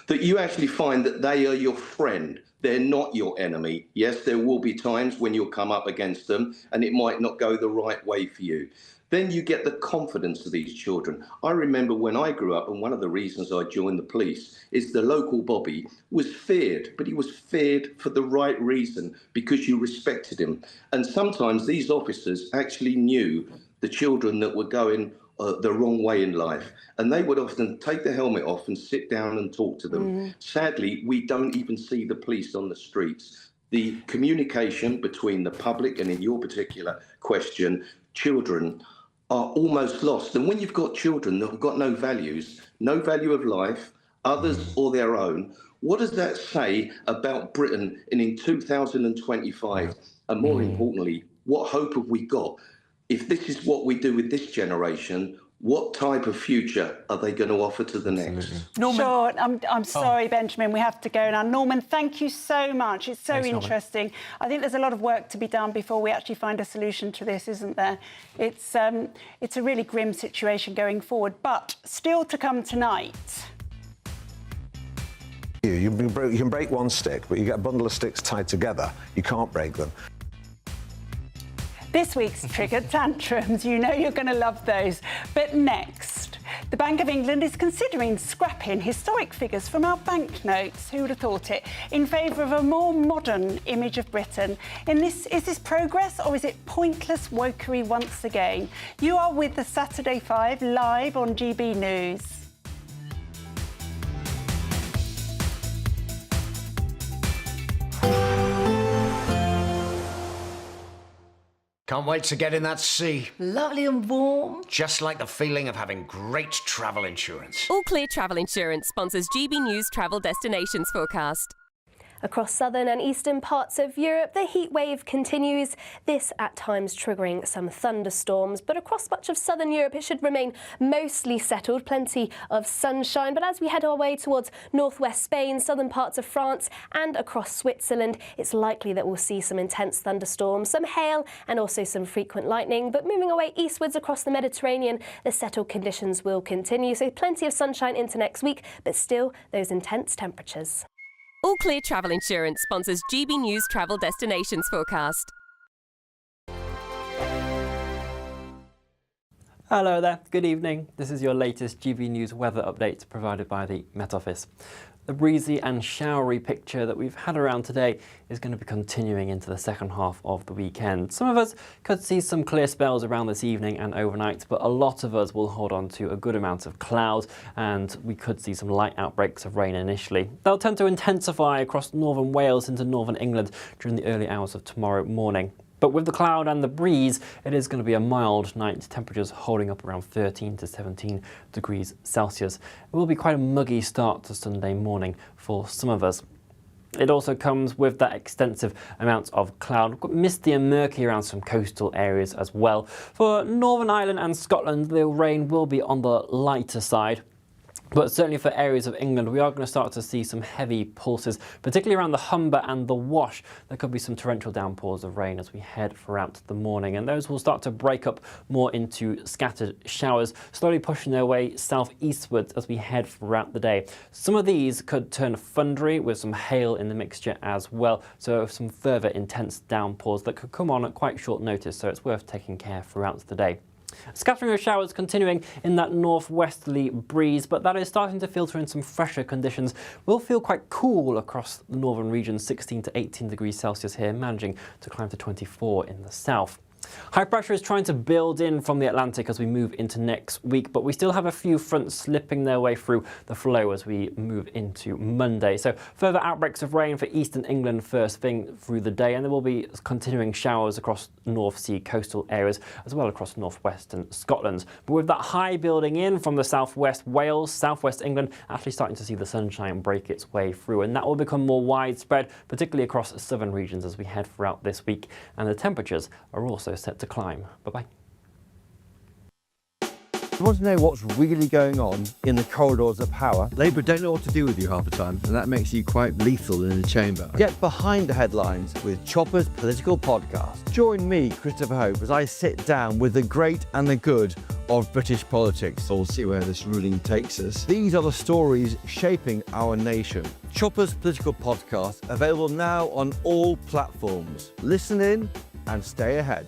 that you actually find that they are your friend. They're not your enemy. Yes, there will be times when you'll come up against them and it might not go the right way for you. Then you get the confidence of these children. I remember when I grew up, and one of the reasons I joined the police is the local Bobby was feared, but he was feared for the right reason, because you respected him. And sometimes these officers actually knew the children that were going the wrong way in life, and they would often take the helmet off and sit down and talk to them. Sadly, we don't even see the police on the streets. The communication between the public and, in your particular question, children are almost lost. And when you've got children that have got no values, no value of life, others or their own, what does that say about Britain in 2025? And more importantly, what hope have we got? If this is what we do with this generation, what type of future are they going to offer to the next? Norman. Sure, I'm sorry, Benjamin, we have to go now. Norman, thank you so much. It's so interesting. I think there's a lot of work to be done before we actually find a solution to this, isn't there? It's a really grim situation going forward, but still to come tonight. You can break one stick, but you get a bundle of sticks tied together, you can't break them. This week's triggered tantrums. You know you're going to love those. But next, the Bank of England is considering scrapping historic figures from our banknotes. Who would have thought it? In favour of a more modern image of Britain. Is this progress, or is it pointless wokery once again? You are with the Saturday 5 live on GB News. Can't wait to get in that sea. Lovely and warm. Just like the feeling of having great travel insurance. All Clear Travel Insurance sponsors GB News Travel Destinations Forecast. Across southern and eastern parts of Europe, the heat wave continues, this at times triggering some thunderstorms. But across much of southern Europe, it should remain mostly settled, plenty of sunshine. But as we head our way towards northwest Spain, southern parts of France and across Switzerland, it's likely that we'll see some intense thunderstorms, some hail and also some frequent lightning. But moving away eastwards across the Mediterranean, the settled conditions will continue. So plenty of sunshine into next week, but still those intense temperatures. All Clear Travel Insurance sponsors GB News Travel Destinations Forecast. Hello there, good evening. This is your latest GB News weather update provided by the Met Office. The breezy and showery picture that we've had around today is going to be continuing into the second half of the weekend. Some of us could see some clear spells around this evening and overnight, but a lot of us will hold on to a good amount of cloud, and we could see some light outbreaks of rain initially. They'll tend to intensify across northern Wales into northern England during the early hours of tomorrow morning. But with the cloud and the breeze, it is going to be a mild night, temperatures holding up around 13 to 17 degrees Celsius. It will be quite a muggy start to Sunday morning for some of us. It also comes with that extensive amount of cloud, misty and murky around some coastal areas as well. For Northern Ireland and Scotland, the rain will be on the lighter side. But certainly for areas of England, we are going to start to see some heavy pulses, particularly around the Humber and the Wash. There could be some torrential downpours of rain as we head throughout the morning, and those will start to break up more into scattered showers, slowly pushing their way southeastwards as we head throughout the day. Some of these could turn thundery with some hail in the mixture as well, so some further intense downpours that could come on at quite short notice, so it's worth taking care throughout the day. Scattering of showers continuing in that northwesterly breeze, but that is starting to filter in some fresher conditions. We'll feel quite cool across the northern region, 16 to 18 degrees Celsius here, managing to climb to 24 in the south. High pressure is trying to build in from the Atlantic as we move into next week, but we still have a few fronts slipping their way through the flow as we move into Monday. So further outbreaks of rain for eastern England first thing through the day, and there will be continuing showers across North Sea coastal areas as well across northwestern Scotland. But with that high building in from the southwest Wales, southwest England, actually starting to see the sunshine break its way through, and that will become more widespread, particularly across southern regions as we head throughout this week, and the temperatures are also set to climb. Bye-bye. You want to know what's really going on in the corridors of power? Labour don't know what to do with you half the time, and that makes you quite lethal in the chamber. Get behind the headlines with Chopper's political podcast. Join me, Christopher Hope, as I sit down with the great and the good of British politics. We'll see where this ruling takes us. These are the stories shaping our nation. Chopper's political podcast, available now on all platforms. Listen in and stay ahead.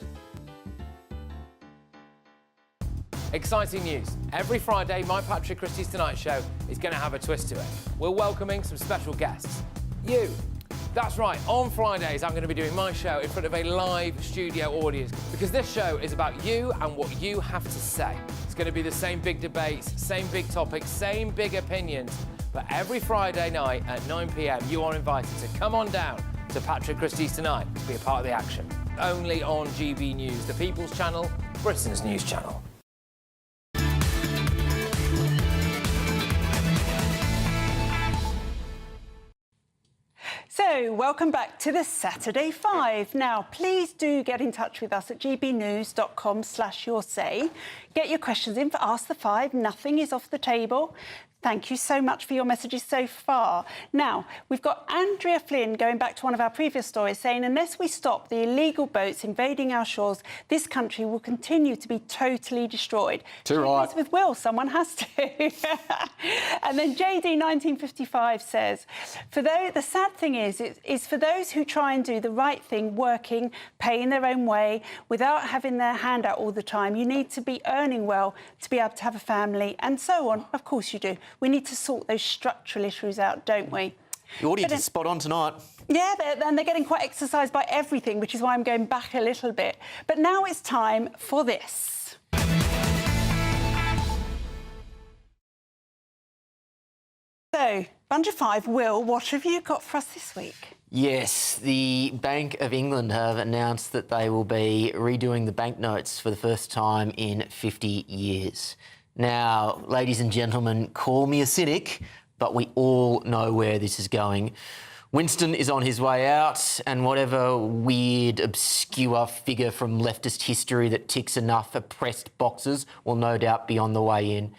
Exciting news. Every Friday, my Patrick Christie's Tonight Show is going to have a twist to it. We're welcoming some special guests. You. That's right, on Fridays I'm going to be doing my show in front of a live studio audience, because this show is about you and what you have to say. It's going to be the same big debates, same big topics, same big opinions, but every Friday night at 9 p.m. you are invited to come on down to Patrick Christie's Tonight to be a part of the action. Only on GB News, the People's Channel, Britain's news channel. So, welcome back to the Saturday Five. Now, please do get in touch with us at gbnews.com/yoursay. Get your questions in for Ask the Five. Nothing is off the table. Thank you so much for your messages so far. Now, we've got Andrea Flynn going back to one of our previous stories saying, unless we stop the illegal boats invading our shores, this country will continue to be totally destroyed. Too right. With Will, someone has to. And then JD 1955 says, the sad thing is for those who try and do the right thing, working, paying their own way, without having their hand out all the time, you need to be earning well to be able to have a family and so on. Of course you do. We need to sort those structural issues out, don't we? The audience is spot on tonight. Yeah, they're getting quite exercised by everything, which is why I'm going back a little bit. But now it's time for this. So, So, Bunch of Five, Will, what have you got for us this week? Yes, the Bank of England have announced that they will be redoing the banknotes for the first time in 50 years. Now, ladies and gentlemen, call me a cynic, but we all know where this is going. Winston is on his way out, and whatever weird, obscure figure from leftist history that ticks enough oppressed boxes will no doubt be on the way in.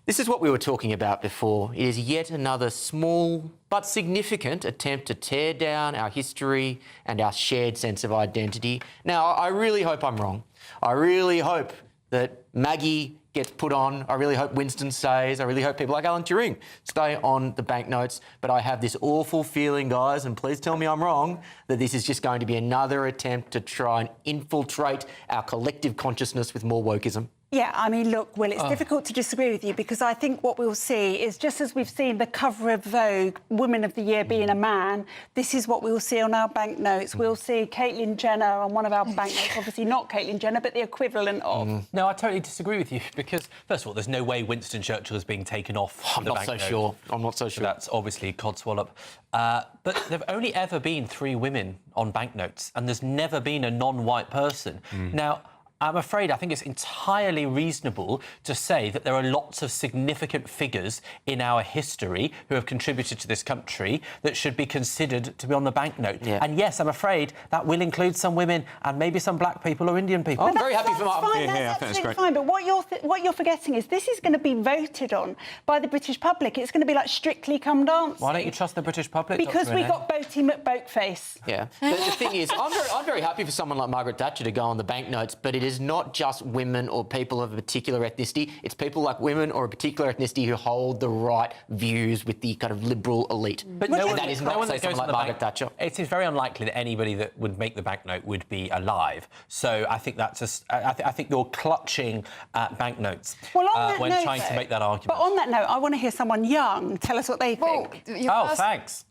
This is what we were talking about before. It is yet another small but significant attempt to tear down our history and our shared sense of identity. Now, I really hope I'm wrong. I really hope that Maggie gets put on. I really hope Winston stays. I really hope people like Alan Turing stay on the banknotes. But I have this awful feeling, guys, and please tell me I'm wrong, that this is just going to be another attempt to try and infiltrate our collective consciousness with more wokeism. Yeah, I mean, look, Will, it's difficult to disagree with you because I think what we'll see is just as we've seen the cover of Vogue, Woman of the Year being a man, this is what we'll see on our banknotes. We'll see Caitlyn Jenner on one of our banknotes, obviously not Caitlyn Jenner, but the equivalent of. No, I totally disagree with you because, first of all, there's no way Winston Churchill is being taken off the banknote. I'm not so sure. That's obviously codswallop. But there have only ever been 3 women on banknotes and there's never been a non-white person. Now, I'm afraid I think it's entirely reasonable to say that there are lots of significant figures in our history who have contributed to this country that should be considered to be on the banknote. Yeah. And yes, I'm afraid that will include some women and maybe some black people or Indian people. I'm very happy for Martin. Fine, that's absolutely fine. But what you're forgetting is this is going to be voted on by the British public. It's going to be like Strictly Come Dancing. Why don't you trust the British public? Because we got Boaty McBoatface. Yeah. The thing is, I'm very happy for someone like Margaret Thatcher to go on the banknotes, but it is not just women or people of a particular ethnicity. It's people like women or a particular ethnicity who hold the right views with the kind of liberal elite. But that is not say someone like Margaret Thatcher. It is very unlikely that anybody that would make the banknote would be alive. So I think that's I think you're clutching at banknotes when trying to make that argument. But on that note, I want to hear someone young tell us what they think. Thanks.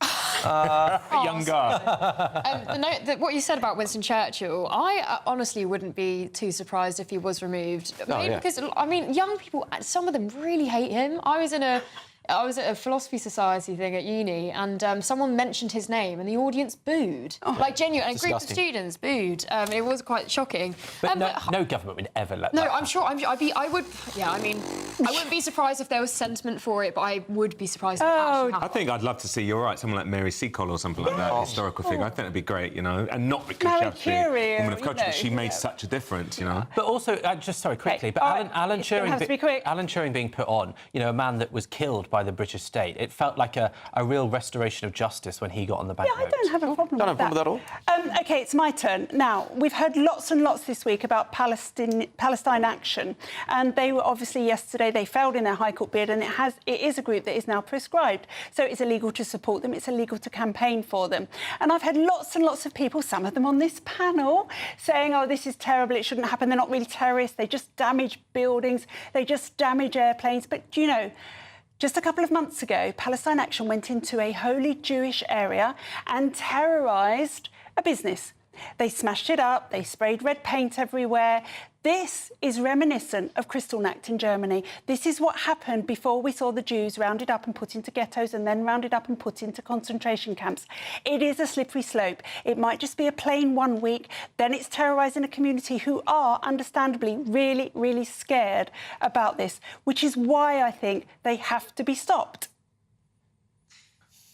Younger. What you said about Winston Churchill, I honestly wouldn't be too surprised if he was removed. Because, I mean, young people, some of them really hate him. I was at a philosophy society thing at uni and someone mentioned his name and the audience booed. Like, genuine. And a group of students booed. It was quite shocking. But no government would ever let that I'm happen. sure. I wouldn't be surprised if there was sentiment for it, but I would be surprised if it actually happened. I think I'd love to see, you're right, someone like Mary Seacole or something like that, a historical figure. I think that'd be great, you know, and not because she actually a woman of culture, but she made such a difference, you know. But also, quickly, but Alan Turing being put on, you know, a man that was killed by the British state, it felt like a real restoration of justice when he got on the banknote. Yeah, I don't have a problem with that. at all. OK, it's my turn. Now, we've heard lots and lots this week about Palestine Action, and they were obviously yesterday, they failed in their High Court bid, and it is a group that is now prescribed. So it's illegal to support them, it's illegal to campaign for them. And I've had lots and lots of people, some of them on this panel, saying, oh, this is terrible, it shouldn't happen, they're not really terrorists, they just damage buildings, they just damage airplanes. But, you know, just a couple of months ago, Palestine Action went into a wholly Jewish area and terrorised a business. They smashed it up, they sprayed red paint everywhere. This is reminiscent of Kristallnacht in Germany. This is what happened before we saw the Jews rounded up and put into ghettos and then rounded up and put into concentration camps. It is a slippery slope. It might just be a plain 1 week, then it's terrorising a community who are, understandably, really, really scared about this, which is why I think they have to be stopped.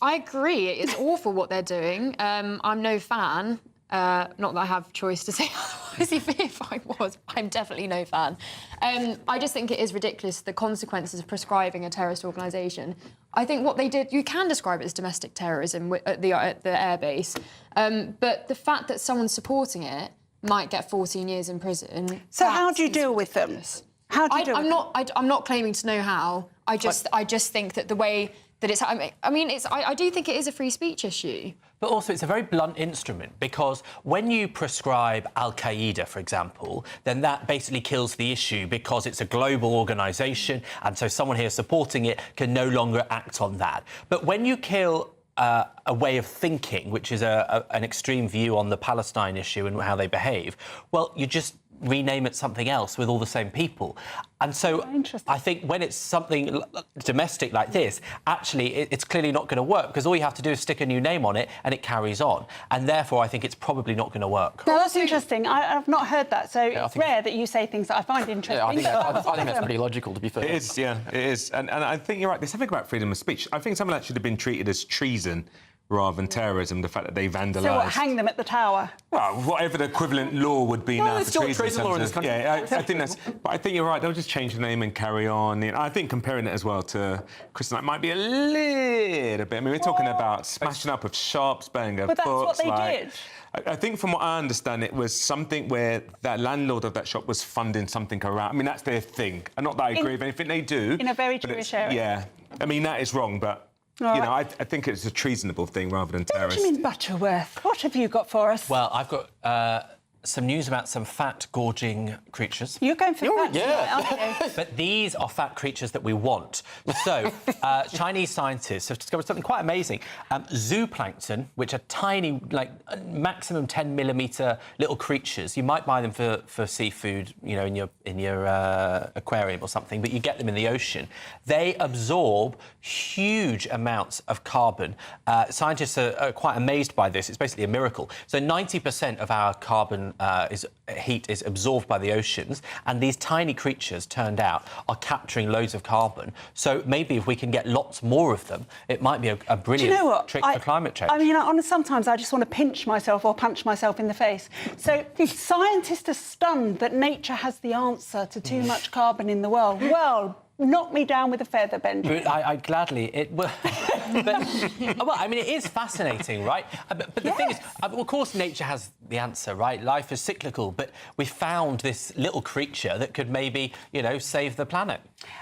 I agree. It's awful what they're doing. I'm no fan. Not that I have choice to say otherwise, if I was. I'm definitely no fan. I just think it is ridiculous, the consequences of prescribing a terrorist organisation. I think what they did, you can describe it as domestic terrorism at the airbase, but the fact that someone's supporting it might get 14 years in prison. So how do you deal with them? How do you deal with them? I'm not claiming to know how. I just think that the way that it's... I do think it is a free speech issue. But also, it's a very blunt instrument because when you prescribe Al-Qaeda, for example, then that basically kills the issue because it's a global organisation and so someone here supporting it can no longer act on that. But when you kill a way of thinking, which is an extreme view on the Palestine issue and how they behave, well, you just rename it something else with all the same people. And so I think when it's something domestic like this, actually, it's clearly not going to work because all you have to do is stick a new name on it and it carries on. And therefore, I think it's probably not going to work. No, that's interesting. I've not heard that. So it's rare that you say things that I find interesting. Yeah, I think that's pretty logical, to be fair. It is, yeah, it is. And I think you're right. There's something about freedom of speech. I think some of that should have been treated as treason rather than terrorism, the fact that they vandalised. So what, hang them at the tower? Well, whatever the equivalent law would be now there's for still treason law in this country. Yeah, I think that's... But I think you're right. They'll just change the name and carry on. I think comparing it as well to Kristallnacht might be a little bit... I mean, we're talking about smashing up of shops, burning of books. But that's what they did. I think from what I understand, it was something where that landlord of that shop was funding something around... I mean, that's their thing. And not that I agree with anything they do. In a very Jewish area. Yeah. I mean, that is wrong, but... I think it's a treasonable thing rather than terrorist. Benjamin Butterworth, what have you got for us? Well, I've got some news about some fat-gorging creatures. You're going for fat, aren't you? But these are fat creatures that we want. So, Chinese scientists have discovered something quite amazing. Zooplankton, which are tiny, like maximum 10mm little creatures. You might buy them for seafood, you know, in your aquarium or something, but you get them in the ocean. They absorb huge amounts of carbon. Scientists are quite amazed by this. It's basically a miracle. So 90% of our carbon heat is absorbed by the oceans, and these tiny creatures, turned out, are capturing loads of carbon. So maybe if we can get lots more of them, it might be a brilliant trick for climate change. I mean, sometimes I just want to pinch myself or punch myself in the face. So scientists are stunned that nature has the answer to too much carbon in the world. Well, knock me down with a feather, Benjamin. I gladly. It will. Well, I mean, it is fascinating, right? But the thing is, of course, nature has the answer, right? Life is cyclical, but we found this little creature that could maybe, you know, save the planet.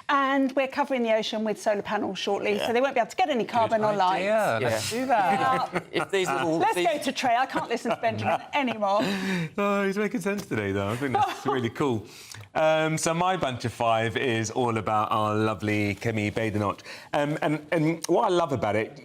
And we're covering the ocean with solar panels shortly, so they won't be able to get any carbon or light. Yeah, let's do that. Let's go to Trey. I can't listen to Benjamin anymore. Oh, he's making sense today, though. I think that's really cool. So my bunch of five is all about our lovely Kemi Badenoch. And what I love about it,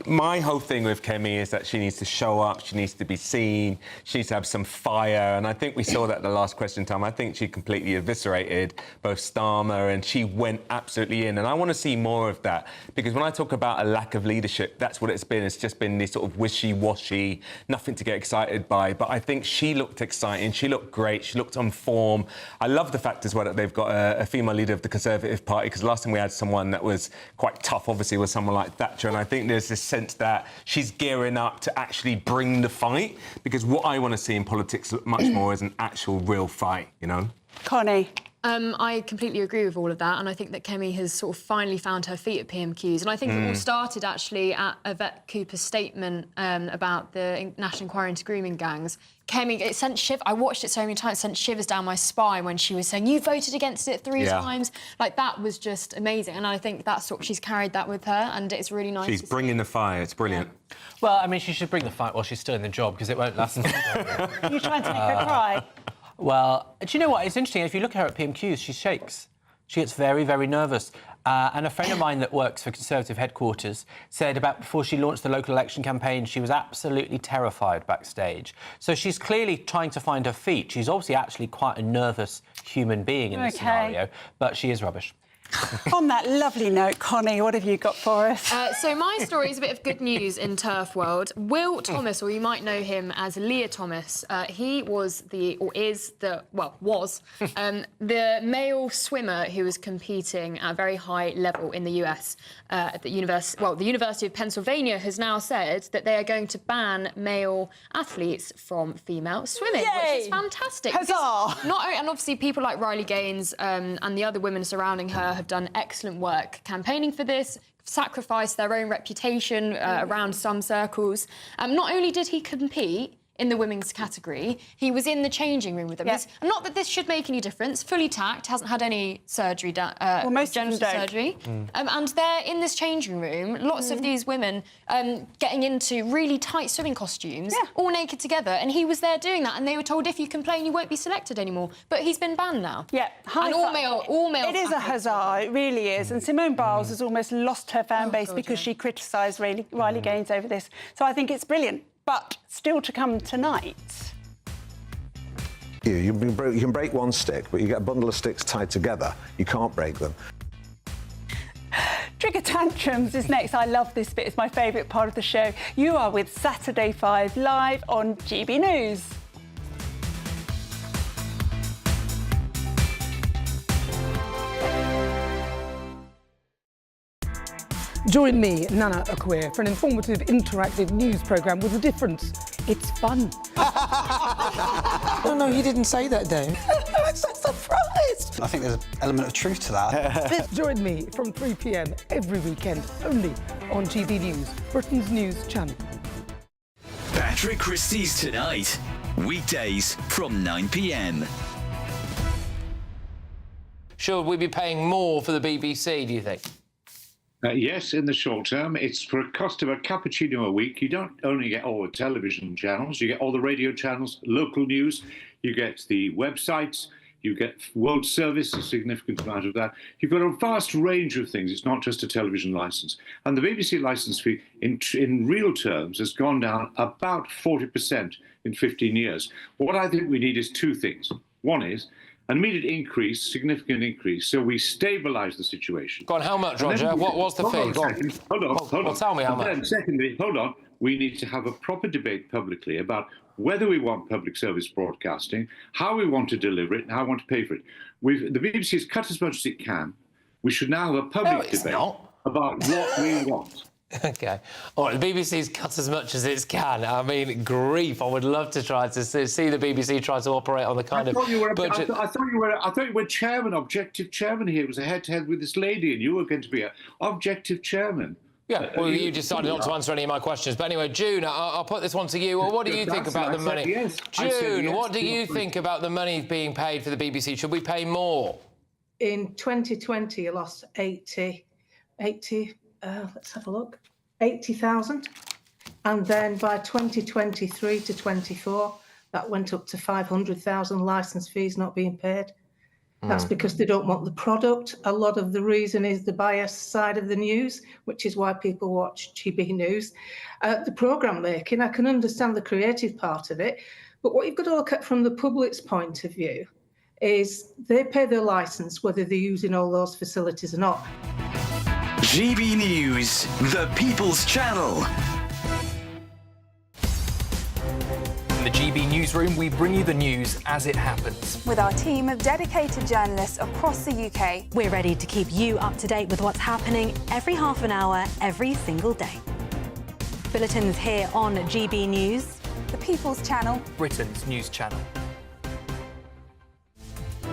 my whole thing with Kemi is that she needs to show up, she needs to be seen, she needs to have some fire, and I think we saw that at the last question time. I think she completely eviscerated both Starmer, and she went absolutely in, and I want to see more of that, because when I talk about a lack of leadership, that's what it's been. It's just been this sort of wishy-washy, nothing to get excited by, but I think she looked exciting, she looked great, she looked on form. I love the fact as well that they've got a female leader of the Conservative Party, because the last time we had someone that was quite tough, obviously, was someone like Thatcher, and I think there's this sense that she's gearing up to actually bring the fight, because what I want to see in politics much more is an actual real fight, you know? Connie. I completely agree with all of that, and I think that Kemi has sort of finally found her feet at PMQs, and I think it all started actually at Yvette Cooper's statement about the National Inquiry into grooming gangs. Kemi, it sent I watched it so many times, it sent shivers down my spine when she was saying, you voted against it 3 times. Like, that was just amazing, and I think that's what she's carried that with her, and it's really nice. She's bringing the fire, it's brilliant. Yeah. Well, I mean, she should bring the fight while she's still in the job, because it won't last. Are you trying to make her cry? Well, do you know what? It's interesting. If you look at her at PMQs, she shakes. She gets very, very nervous. And a friend of mine that works for Conservative headquarters said about before she launched the local election campaign, she was absolutely terrified backstage. So she's clearly trying to find her feet. She's obviously actually quite a nervous human being in this scenario, but she is rubbish. On that lovely note, Connie, what have you got for us? So my story is a bit of good news in turf world. Will Thomas, or you might know him as Leah Thomas, he was the male swimmer who was competing at a very high level in the US at the University of Pennsylvania has now said that they are going to ban male athletes from female swimming, which is fantastic. Huzzah! And obviously people like Riley Gaines and the other women surrounding her have done excellent work campaigning for this, sacrificed their own reputation around some circles. Not only did he compete in the women's category, he was in the changing room with them. Yes. Not that this should make any difference. Fully tacked, hasn't had any surgery, most genital surgery. And they're in this changing room, lots of these women getting into really tight swimming costumes, all naked together, and he was there doing that, and they were told, if you complain, you won't be selected anymore. But he's been banned now. Yeah, and all male. It is a huzzah, it really is. And Simone Biles has almost lost her fan base because she criticised Riley Gaines over this. So I think it's brilliant. But still to come tonight. You can break one stick, but you get a bundle of sticks tied together. You can't break them. Trigger Tantrums is next. I love this bit. It's my favourite part of the show. You are with Saturday 5 live on GB News. Join me, Nana Akweer, for an informative, interactive news programme with a difference. It's fun. No, you didn't say that, Dave. I'm so surprised. I think there's an element of truth to that. Join me from 3 p.m. every weekend, only on GB News, Britain's news channel. Patrick Christie's Tonight, weekdays from 9 p.m. Should we be paying more for the BBC, do you think? Yes, in the short term. It's for a cost of a cappuccino a week. You don't only get all the television channels, you get all the radio channels, local news, you get the websites, you get World Service, a significant amount of that. You've got a vast range of things. It's not just a television licence. And the BBC licence fee, in real terms, has gone down about 40% in 15 years. What I think we need is two things. One is an immediate increase, significant increase, so we stabilise the situation. Go on, how much, Roger? What's the fee? Hold on. Well, tell me how much. Then, secondly, hold on. We need to have a proper debate publicly about whether we want public service broadcasting, how we want to deliver it, and how we want to pay for it. The BBC has cut as much as it can. We should now have a public debate about what we want. OK. All right, the BBC's cut as much as it can. I mean, grief. I would love to try to see the BBC try to operate on the kind of budget. I thought you were chairman, objective chairman here. It was a head-to-head with this lady, and you were going to be an objective chairman. Yeah, well, you decided not to answer any of my questions. But anyway, June, I'll put this one to you. Well, what do you think about the money? Yes. June, what do you think about the money being paid for the BBC? Should we pay more? In 2020, you lost 80, let's have a look, 80,000. And then by 2023 to 24, that went up to 500,000 licence fees not being paid. That's because they don't want the product. A lot of the reason is the biased side of the news, which is why people watch GB News. The programme making, I can understand the creative part of it, but what you've got to look at from the public's point of view is they pay their licence whether they're using all those facilities or not. GB News, the People's Channel. In the GB Newsroom, we bring you the news as it happens. With our team of dedicated journalists across the UK, we're ready to keep you up to date with what's happening every half an hour, every single day. Bulletins here on GB News, the People's Channel, Britain's news channel.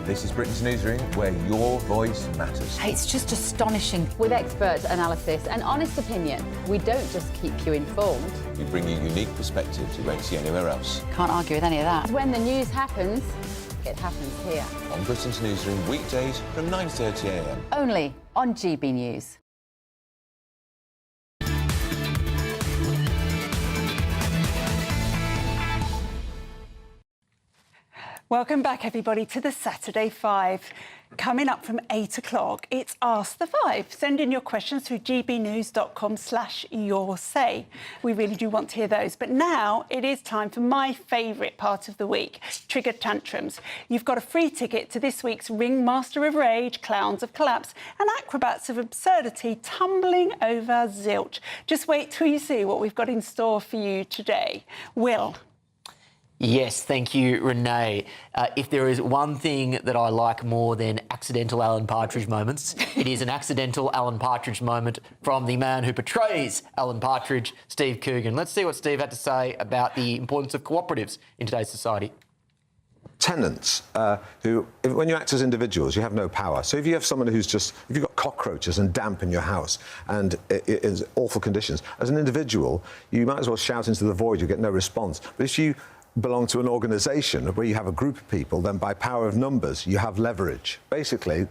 This is Britain's Newsroom, where your voice matters. It's just astonishing. With expert analysis and honest opinion, we don't just keep you informed. We bring you unique perspectives you won't see anywhere else. Can't argue with any of that. When the news happens, it happens here. On Britain's Newsroom, weekdays from 9:30 a.m. Only on GB News. Welcome back, everybody, to the Saturday 5. Coming up from 8 o'clock, it's Ask the Five. Send in your questions through gbnews.com/yoursay. We really do want to hear those. But now it is time for my favourite part of the week, Trigger Tantrums. You've got a free ticket to this week's Ringmaster of Rage, Clowns of Collapse and Acrobats of Absurdity tumbling over zilch. Just wait till you see what we've got in store for you today. Will. Yes, thank you, Renee. If there is one thing that I like more than accidental Alan Partridge moments, it is an accidental Alan Partridge moment from the man who portrays Alan Partridge, Steve Coogan. Let's see what Steve had to say about the importance of cooperatives in today's society. Tenants when you act as individuals, you have no power. So if you have someone if you've got cockroaches and damp in your house and it is awful conditions, as an individual, you might as well shout into the void, you get no response. But if you belong to an organisation where you have a group of people, then by power of numbers, you have leverage. Basically,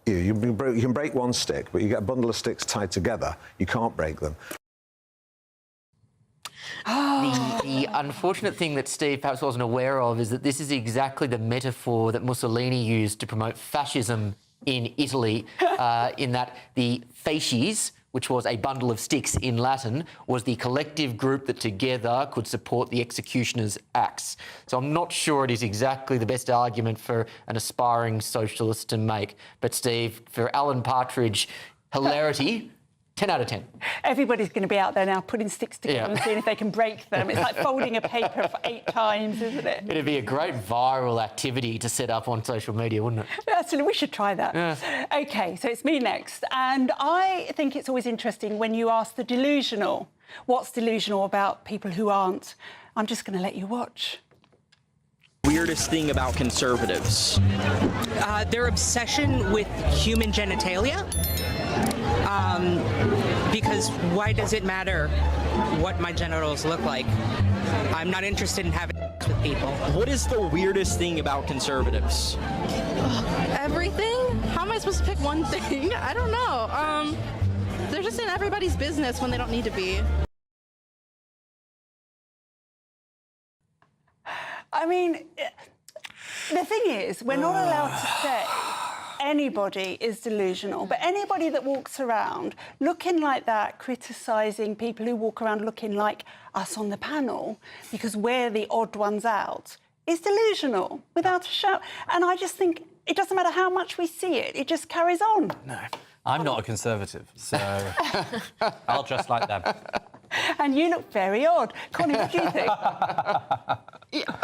you can break one stick, but you get a bundle of sticks tied together, you can't break them. The unfortunate thing that Steve perhaps wasn't aware of is that this is exactly the metaphor that Mussolini used to promote fascism in Italy, in that the fasces, which was a bundle of sticks in Latin, was the collective group that together could support the executioner's axe. So I'm not sure it is exactly the best argument for an aspiring socialist to make. But Steve, for Alan Partridge, hilarity, 10 out of 10. Everybody's going to be out there now putting sticks together and seeing if they can break them. It's like folding a paper for 8 times, isn't it? It'd be a great viral activity to set up on social media, wouldn't it? Actually, we should try that. Yeah. OK, so it's me next. And I think it's always interesting when you ask the delusional, what's delusional about people who aren't? I'm just going to let you watch. Weirdest thing about conservatives? Their obsession with human genitalia. Because why does it matter what my genitals look like? I'm not interested in having sex with people. What is the weirdest thing about conservatives? Everything? How am I supposed to pick one thing? I don't know. They're just in everybody's business when they don't need to be. I mean, the thing is, we're not allowed to say anybody is delusional, but anybody that walks around looking like that, criticising people who walk around looking like us on the panel because we're the odd ones out, is delusional, without a shout. And I just think it doesn't matter how much we see it, it just carries on. No, I'm not a conservative, so I'll dress like them. And you look very odd. Connie, what do you think?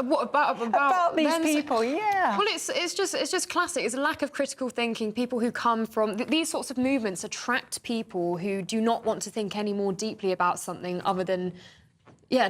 What about these them? people? Yeah. Well, it's just classic. It's a lack of critical thinking. People who come from these sorts of movements attract people who do not want to think any more deeply about something other than,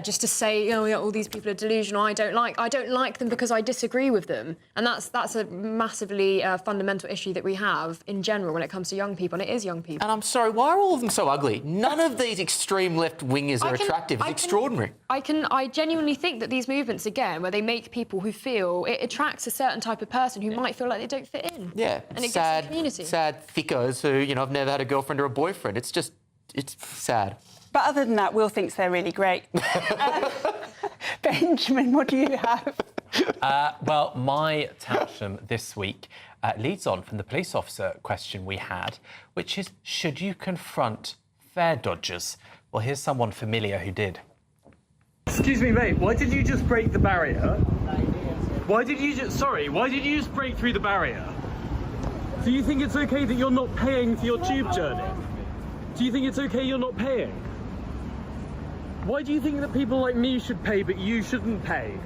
just to say, all these people are delusional. I don't like them because I disagree with them, and that's a massively fundamental issue that we have in general when it comes to young people, and it is young people. And I'm sorry, why are all of them so ugly? None of these extreme left-wingers are attractive. It's extraordinary. I genuinely think that these movements, again, where they make people who feel, it attracts a certain type of person who might feel like they don't fit in. Yeah, and it gets the community. Sad thickos who, have never had a girlfriend or a boyfriend. It's sad. But other than that, Will thinks they're really great. Benjamin, what do you have? Well, my tantrum this week leads on from the police officer question we had, which is, should you confront fare dodgers? Well, here's someone familiar who did. Excuse me, mate, why did you just break the barrier? Why did you just break through the barrier? Do you think it's okay that you're not paying for your tube journey? Do you think it's okay you're not paying? Why do you think that people like me should pay but you shouldn't pay?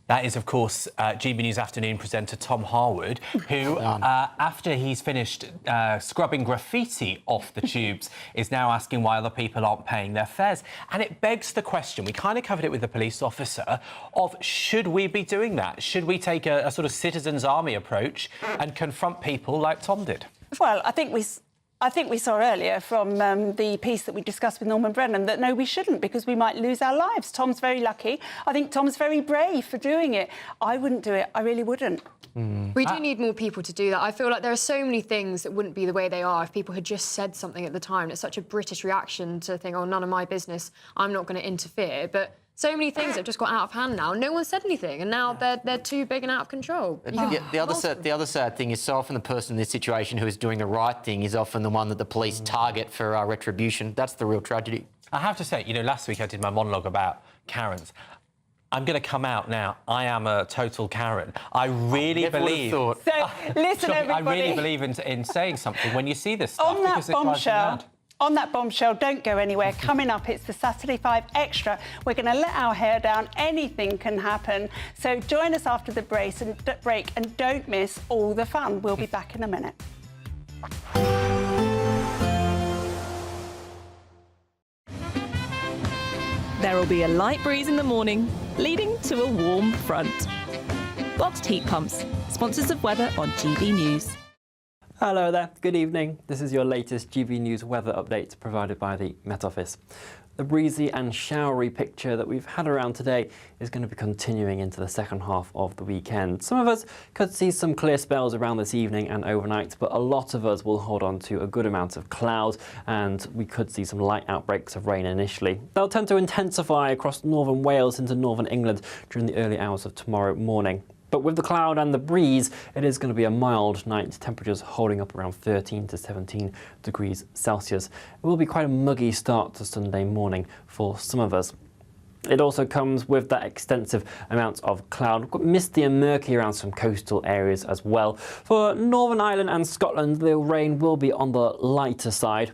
That is, of course, GB News Afternoon presenter Tom Harwood, who, after he's finished scrubbing graffiti off the tubes, is now asking why other people aren't paying their fares. And it begs the question, we kind of covered it with the police officer, of should we be doing that? Should we take a sort of citizens' army approach and confront people like Tom did? Well, I think we saw earlier from the piece that we discussed with Norman Brennan that no, we shouldn't, because we might lose our lives. Tom's very lucky. I think Tom's very brave for doing it. I wouldn't do it. I really wouldn't. We do need more people to do that. I feel like there are so many things that wouldn't be the way they are if people had just said something at the time. It's such a British reaction to think, oh, none of my business, I'm not going to interfere. But so many things have just got out of hand now. No one said anything, and now they're too big and out of control. The other sad thing is so often the person in this situation who is doing the right thing is often the one that the police target for retribution. That's the real tragedy. I have to say, last week I did my monologue about Karens. I'm going to come out now. I am a total Karen. I really believe... So, listen, everybody... I really believe in saying something when you see this stuff, because it drives me mad. On that bombshell, don't go anywhere. Coming up, it's the Saturday 5 Extra. We're going to let our hair down. Anything can happen. So join us after the break and don't miss all the fun. We'll be back in a minute. There will be a light breeze in the morning, leading to a warm front. Boxed heat pumps, sponsors of weather on GB News. Hello there, good evening. This is your latest GB News weather update provided by the Met Office. The breezy and showery picture that we've had around today is going to be continuing into the second half of the weekend. Some of us could see some clear spells around this evening and overnight, but a lot of us will hold on to a good amount of cloud, and we could see some light outbreaks of rain initially. They'll tend to intensify across northern Wales into northern England during the early hours of tomorrow morning. But with the cloud and the breeze, it is going to be a mild night. Temperatures holding up around 13 to 17 degrees Celsius. It will be quite a muggy start to Sunday morning for some of us. It also comes with that extensive amount of cloud, misty and murky around some coastal areas as well. For Northern Ireland and Scotland, the rain will be on the lighter side.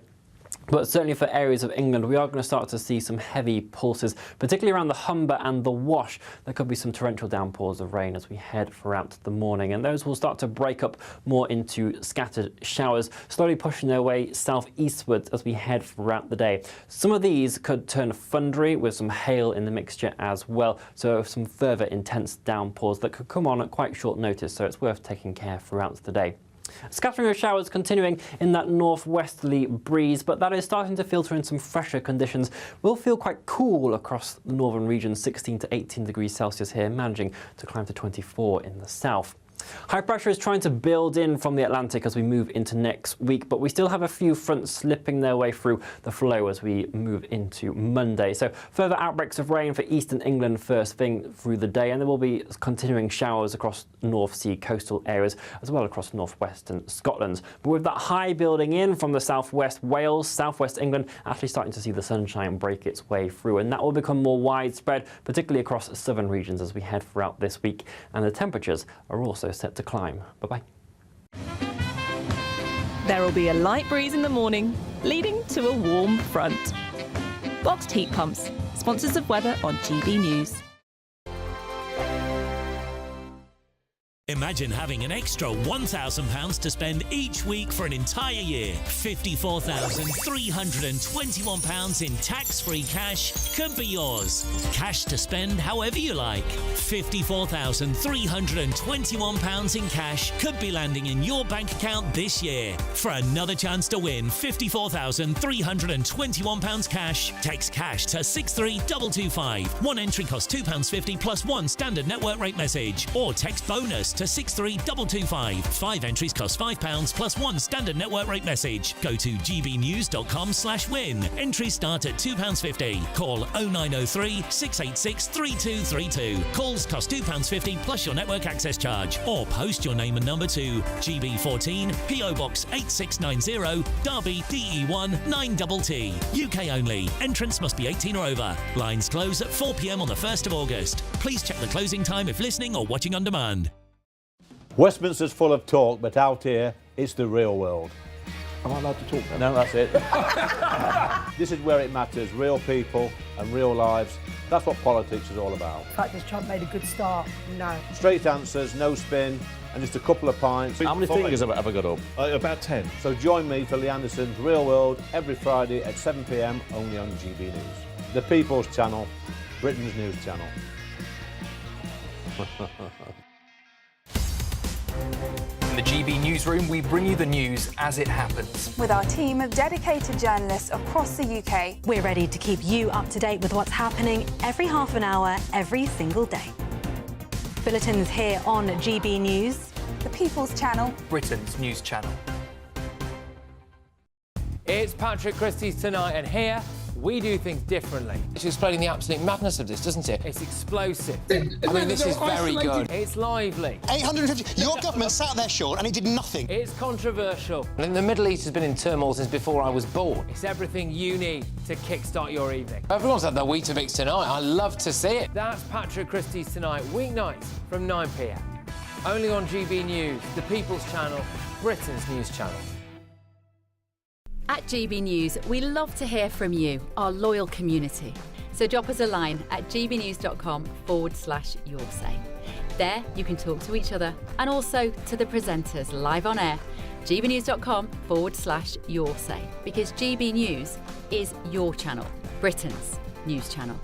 But certainly for areas of England, we are going to start to see some heavy pulses, particularly around the Humber and the Wash. There could be some torrential downpours of rain as we head throughout the morning, and those will start to break up more into scattered showers, slowly pushing their way southeastwards as we head throughout the day. Some of these could turn thundery with some hail in the mixture as well, so some further intense downpours that could come on at quite short notice, so it's worth taking care throughout the day. Scattering of showers continuing in that northwesterly breeze, but that is starting to filter in some fresher conditions. We'll feel quite cool across the northern region, 16 to 18 degrees Celsius here, managing to climb to 24 in the south. High pressure is trying to build in from the Atlantic as we move into next week, but we still have a few fronts slipping their way through the flow as we move into Monday. So further outbreaks of rain for eastern England first thing through the day, and there will be continuing showers across North Sea coastal areas as well across northwestern Scotland. But with that high building in from the southwest Wales, southwest England, actually starting to see the sunshine break its way through, and that will become more widespread, particularly across southern regions as we head throughout this week, and the temperatures are also set to climb. Bye-bye. There will be a light breeze in the morning, leading to a warm front. Boxed heat pumps, sponsors of weather on GB News. Imagine having an extra £1,000 to spend each week for an entire year. £54,321 in tax-free cash could be yours. Cash to spend however you like. £54,321 in cash could be landing in your bank account this year. For another chance to win £54,321 cash, text cash to 63225. One entry costs £2.50 plus one standard network rate message, or text bonus to 63225. 5 entries cost £5 plus one standard network rate message. Go to gbnews.com/win. Entries start at £2.50. Call 0903 686 3232. Calls cost £2.50 plus your network access charge. Or post your name and number to GB14 PO Box 8690 Derby DE1 9TT. UK only. Entrance must be 18 or over. Lines close at 4 p.m. on the 1st of August. Please check the closing time if listening or watching on demand. Westminster's full of talk, but out here, it's the real world. Am I allowed to talk now? No, that's it. This is where it matters, real people and real lives. That's what politics is all about. The fact that Trump made a good start, no. Straight answers, no spin, and just a couple of pints. How many fingers have I got up? About 10. So join me for Lee Anderson's Real World every Friday at 7 p.m, only on GB News. The People's Channel, Britain's news channel. In the GB newsroom, we bring you the news as it happens. With our team of dedicated journalists across the UK, we're ready to keep you up to date with what's happening every half an hour, every single day. Bulletins here on GB News, the People's Channel, Britain's news channel. It's Patrick Christie's Tonight, and here we do things differently. It's explaining the absolute madness of this, doesn't it? It's explosive. I mean, this is very good. It's lively. 850. Your government sat there short and it did nothing. It's controversial. And the Middle East has been in turmoil since before I was born. It's everything you need to kickstart your evening. Everyone's had their Weetabix tonight. I love to see it. That's Patrick Christie's Tonight, weeknights from 9 p.m. Only on GB News, the People's Channel, Britain's news channel. At GB News, we love to hear from you, our loyal community. So drop us a line at gbnews.com/your say. There you can talk to each other and also to the presenters live on air. gbnews.com/your say, because GB News is your channel, Britain's news channel.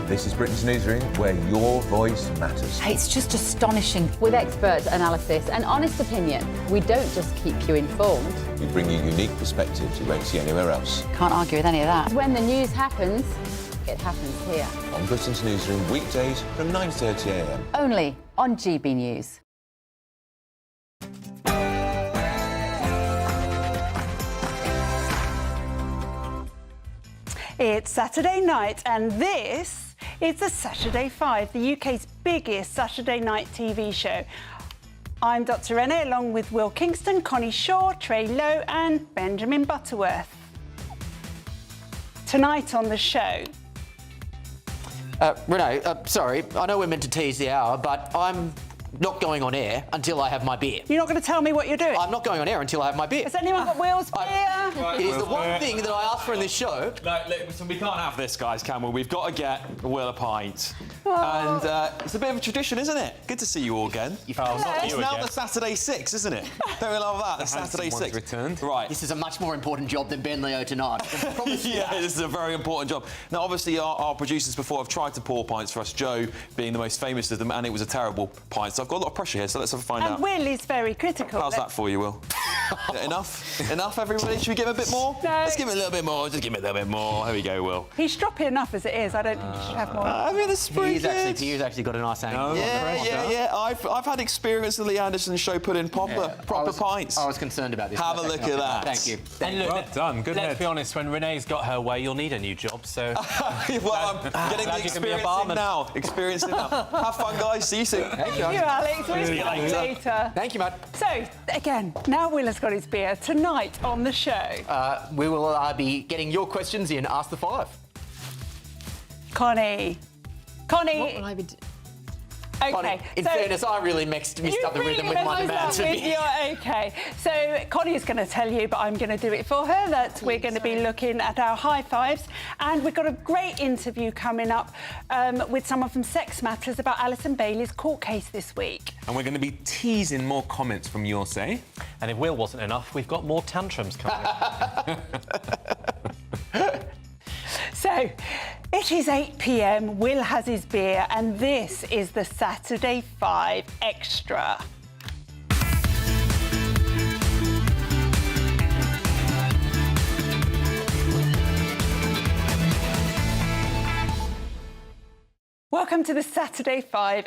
This is Britain's Newsroom, where your voice matters. It's just astonishing. With expert analysis and honest opinion, we don't just keep you informed. We bring you unique perspectives you won't see anywhere else. Can't argue with any of that. When the news happens, it happens here. On Britain's Newsroom, weekdays from 9:30 a.m. Only on GB News. It's Saturday night, and this It's the Saturday 5, the UK's biggest Saturday night TV show. I'm Dr. Renee, along with Will Kingston, Connie Shaw, Trey Lowe and Benjamin Butterworth. Tonight on the show... Renee, sorry, I know we're meant to tease the hour, but I'm not going on air until I have my beer. You're not going to tell me what you're doing? I'm not going on air until I have my beer. Has anyone got Will's beer? It is the one thing that I asked for in this show. No, listen, we can't have this, guys, can we? We've got to get Will a pint. Oh. And it's a bit of a tradition, isn't it? Good to see you all again. It's now the Saturday 6, isn't it? Don't we love that? The Saturday 6. returned. Right. This is a much more important job than Ben Leo tonight. I can promise you Yeah, that. this is a very important job. Now, obviously, our producers before have tried to pour pints for us, Joe being the most famous of them, and it was a terrible pint. So I've got a lot of pressure here, so let's have a find out. And Will is very critical. How's that for you, Will? Enough? Enough, everybody? Should we give him a bit more? No. Let's give him a little bit more. Just give him a little bit more. There we go, Will. He's stroppy enough as it is. I don't think he should have more. I mean, this is pretty good. He's actually got a nice angle. Yeah. I've had experience of the Lee Anderson show putting proper pints. I was concerned about this. Have a look at that. Thank you. And look, Well done, good let's head. be honest, when Renee's got her way, you'll need a new job, so... Well, I'm getting the experience in now. Experience in now. Have fun, guys. See you soon. Thank you, Alex. We'll see you later. Thank you, Matt. So, again, now Will has got his beer. Tonight on the show... We will be getting your questions in Ask the Five. Connie. What will I be doing? Okay. Connie, in fairness, I really mixed up the rhythm with my man to me. Okay. So Connie's going to tell you, but I'm going to do it for her, that we're going to be looking at our high fives. And we've got a great interview coming up with someone from Sex Matters about Alison Bailey's court case this week. And we're going to be teasing more comments from your say. And if Will wasn't enough, we've got more tantrums coming. So, it is 8 p.m, Will has his beer, and this is the Saturday 5 Extra. Welcome to the Saturday 5